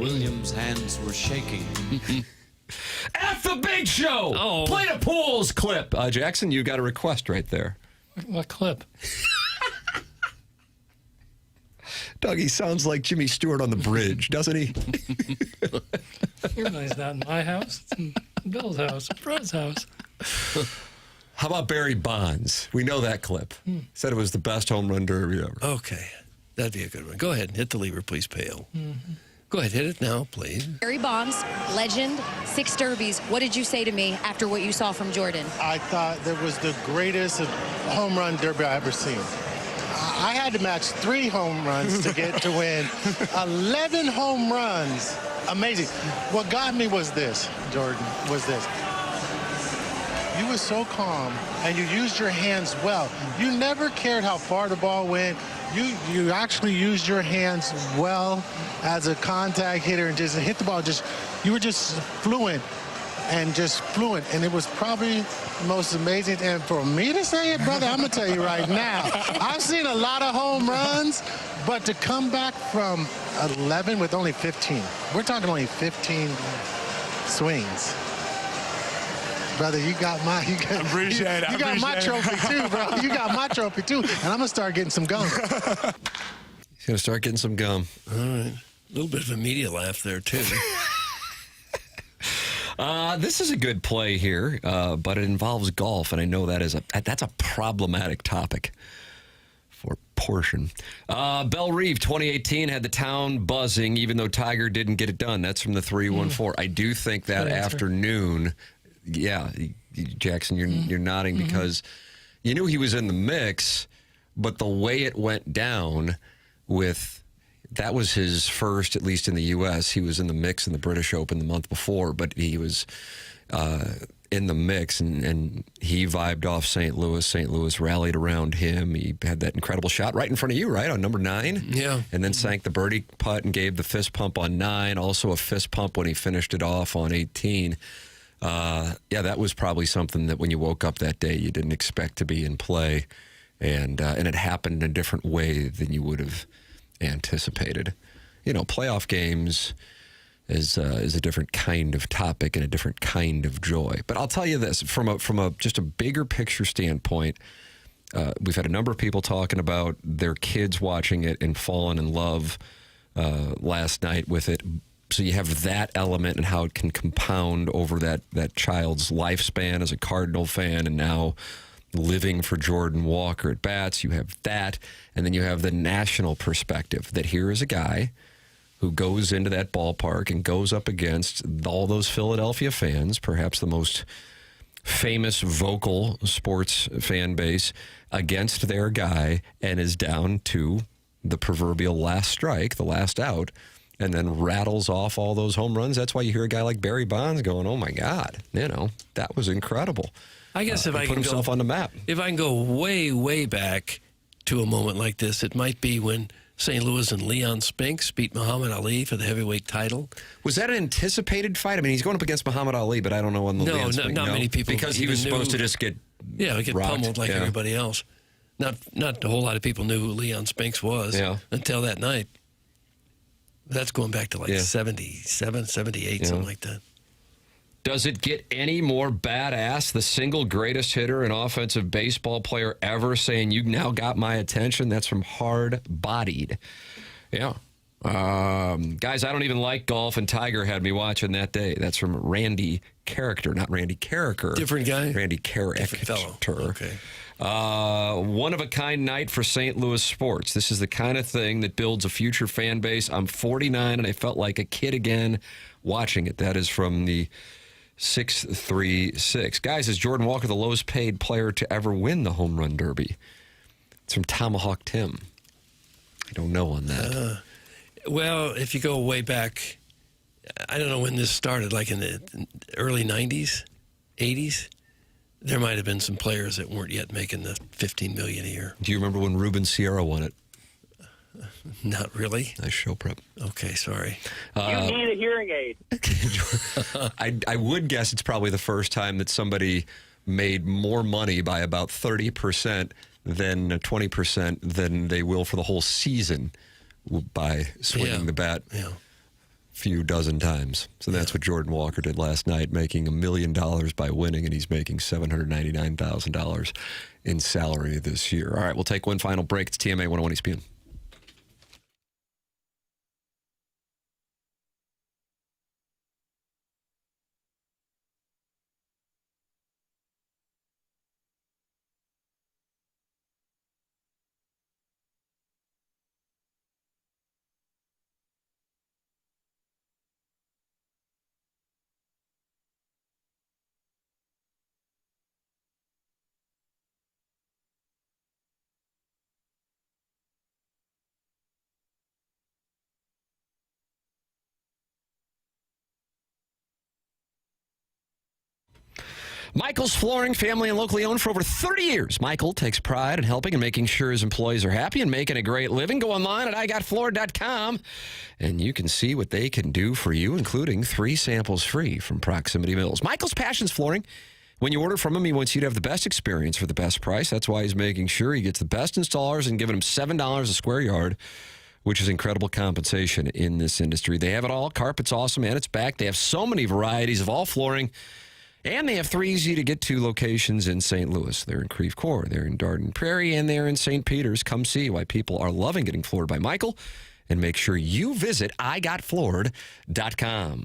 Williams' hands were shaking. F the Big Show! Oh. Play the Pools clip. Jackson, you got a request right there. What clip? Doug, he sounds like Jimmy Stewart on the bridge, doesn't he? Your money's not in my house. It's in Bill's house, Fred's house. How about Barry Bonds? We know that clip. Said it was the best home run derby ever. Okay. That'd be a good one. Go ahead. Hit the lever, please, Pale. Go ahead. Hit it now, please. Barry Bonds, legend, 6 derbies. What did you say to me after what you saw from Jordan? I thought that was the greatest home run derby I ever seen. I had to match 3 home runs to get to win 11 home runs. Amazing. What got me was this, Jordan, You were so calm, and you used your hands well. You never cared how far the ball went. You actually used your hands well as a contact hitter and just hit the ball. You were just fluent. And it was probably the most amazing. And for me to say it, brother, I'm going to tell you right now, I've seen a lot of home runs, but to come back from 11 with only 15, we're talking only 15 swings. Brother, you got my you got my trophy too, bro. You got my trophy too, and I'm gonna start getting some gum. He's gonna start getting some gum. All right, a little bit of a media laugh there too. This is a good play here, but it involves golf, and I know that's a problematic topic for portion. Belle Reeve, 2018, had the town buzzing, even though Tiger didn't get it done. That's from the 314. I do think that afternoon, yeah, Jackson, you're nodding because you knew he was in the mix, but the way it went down that was his first, at least in the U.S. He was in the mix in the British Open the month before, but he was in the mix, and he vibed off St. Louis. St. Louis rallied around him. He had that incredible shot right in front of you, right, on number 9? Yeah. And then sank the birdie putt and gave the fist pump on 9. Also a fist pump when he finished it off on 18. That was probably something that when you woke up that day, you didn't expect to be in play. And it happened in a different way than you would have anticipated. Playoff games is a different kind of topic and a different kind of joy. But I'll tell you this, from a just a bigger picture standpoint, we've had a number of people talking about their kids watching it and falling in love last night with it. So you have that element and how it can compound over that child's lifespan as a Cardinal fan, and now living for Jordan Walker at bats. You have that, and then you have the national perspective that here is a guy who goes into that ballpark and goes up against all those Philadelphia fans, perhaps the most famous vocal sports fan base, against their guy, and is down to the proverbial last strike, the last out, and then rattles off all those home runs. That's why you hear a guy like Barry Bonds going, oh my God, that was incredible. I guess if I put can himself on the map. If I can go way, way back to a moment like this, it might be when St. Louis and Leon Spinks beat Muhammad Ali for the heavyweight title. Was that an anticipated fight? I mean, he's going up against Muhammad Ali, but I don't know on the Leon Spinks. Not many people. Because he was supposed to just get pummeled like everybody else. Not a whole lot of people knew who Leon Spinks was until that night. That's going back to 77, 78, something like that. Does it get any more badass? The single greatest hitter and offensive baseball player ever saying, "You now got my attention." That's from Hard Bodied. Yeah. Guys, I don't even like golf, and Tiger had me watching that day. That's from Randy Character, not Randy Carricker. Different guy? Randy Carricker. Different fellow. Okay. One-of-a-kind night for St. Louis sports. This is the kind of thing that builds a future fan base. I'm 49, and I felt like a kid again watching it. That is from the 636. Guys, is Jordan Walker the lowest paid player to ever win the home run derby? It's from Tomahawk Tim. I don't know on that. Well, if you go way back, I don't know when this started, like in the early 90s, 80s, there might have been some players that weren't yet making the $15 million a year. Do you remember when Ruben Sierra won it? Not really. Nice show prep. Okay, sorry. You need a hearing aid. I would guess it's probably the first time that somebody made more money by about 30% than 20% than they will for the whole season by swinging the bat a few dozen times. So that's what Jordan Walker did last night, making $1 million by winning, and he's making $799,000 in salary this year. All right, we'll take one final break. It's TMA 101 ESPN. Michael's Flooring, family and locally owned for over 30 years. Michael takes pride in helping and making sure his employees are happy and making a great living. Go online at igotfloor.com, and you can see what they can do for you, including 3 samples free from Proximity Mills. Michael's passion's flooring. When you order from him, he wants you to have the best experience for the best price. That's why he's making sure he gets the best installers and giving them $7 a square yard, which is incredible compensation in this industry. They have it all. Carpet's awesome, and it's back. They have so many varieties of all flooring. And they have 3 easy-to-get-to locations in St. Louis. They're in Creve Coeur, they're in Darden Prairie, and they're in St. Peters. Come see why people are loving getting floored by Michael, and make sure you visit igotfloored.com.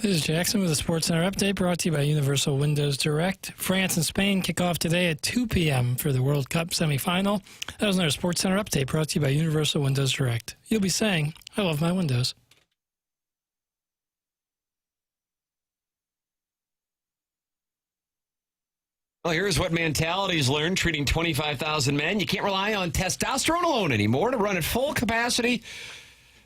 This is Jackson with a SportsCenter update brought to you by Universal Windows Direct. France and Spain kick off today at 2 p.m. for the World Cup semifinal. That was another SportsCenter update brought to you by Universal Windows Direct. You'll be saying, I love my windows. Well, here's what Mentality's learned treating 25,000 men. You can't rely on testosterone alone anymore to run at full capacity.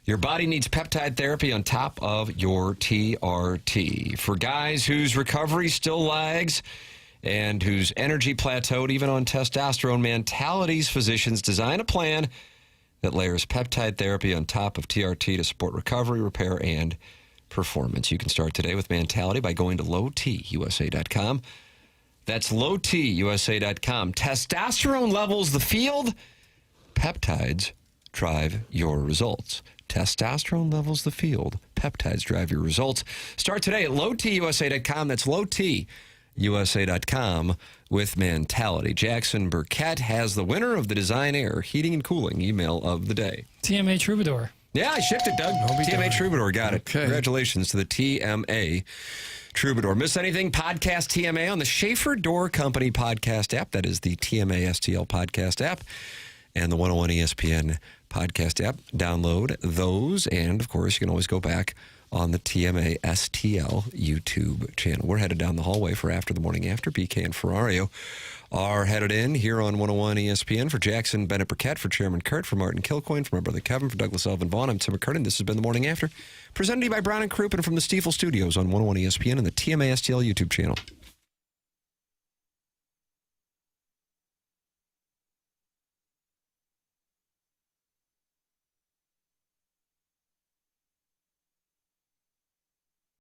Your body needs peptide therapy on top of your TRT. For guys whose recovery still lags and whose energy plateaued even on testosterone, Mentality's physicians design a plan that layers peptide therapy on top of TRT to support recovery, repair, and performance. You can start today with Mentality by going to lowtusa.com. That's lowtusa.com. Testosterone levels the field. Peptides drive your results. Testosterone levels the field. Peptides drive your results. Start today at lowtusa.com. That's lowtusa.com with Mentality. Jackson Burkett has the winner of the Design Air Heating and Cooling email of the day. TMA Troubadour. Yeah, I shipped it, Doug. TMA Troubadour got it. Okay. Congratulations to the TMA Troubadour. Miss anything? Podcast TMA on the Schaefer Door Company podcast app. That is the TMA STL podcast app and the 101 ESPN podcast app. Download those. And, of course, you can always go back on the TMA STL YouTube channel. We're headed down the hallway for After the Morning After. BK and Ferrario are headed in here on 101 ESPN. For Jackson Bennett Burkett, for Chairman Kurt, for Martin Kilcoyne, for my brother Kevin, for Douglas Elvin Vaughn, I'm Tim McKernan. This has been the Morning After, presented to you by Brown and Crouppen from the Crouppen from the Stiefel Studios on 101 ESPN and the TMA STL YouTube channel.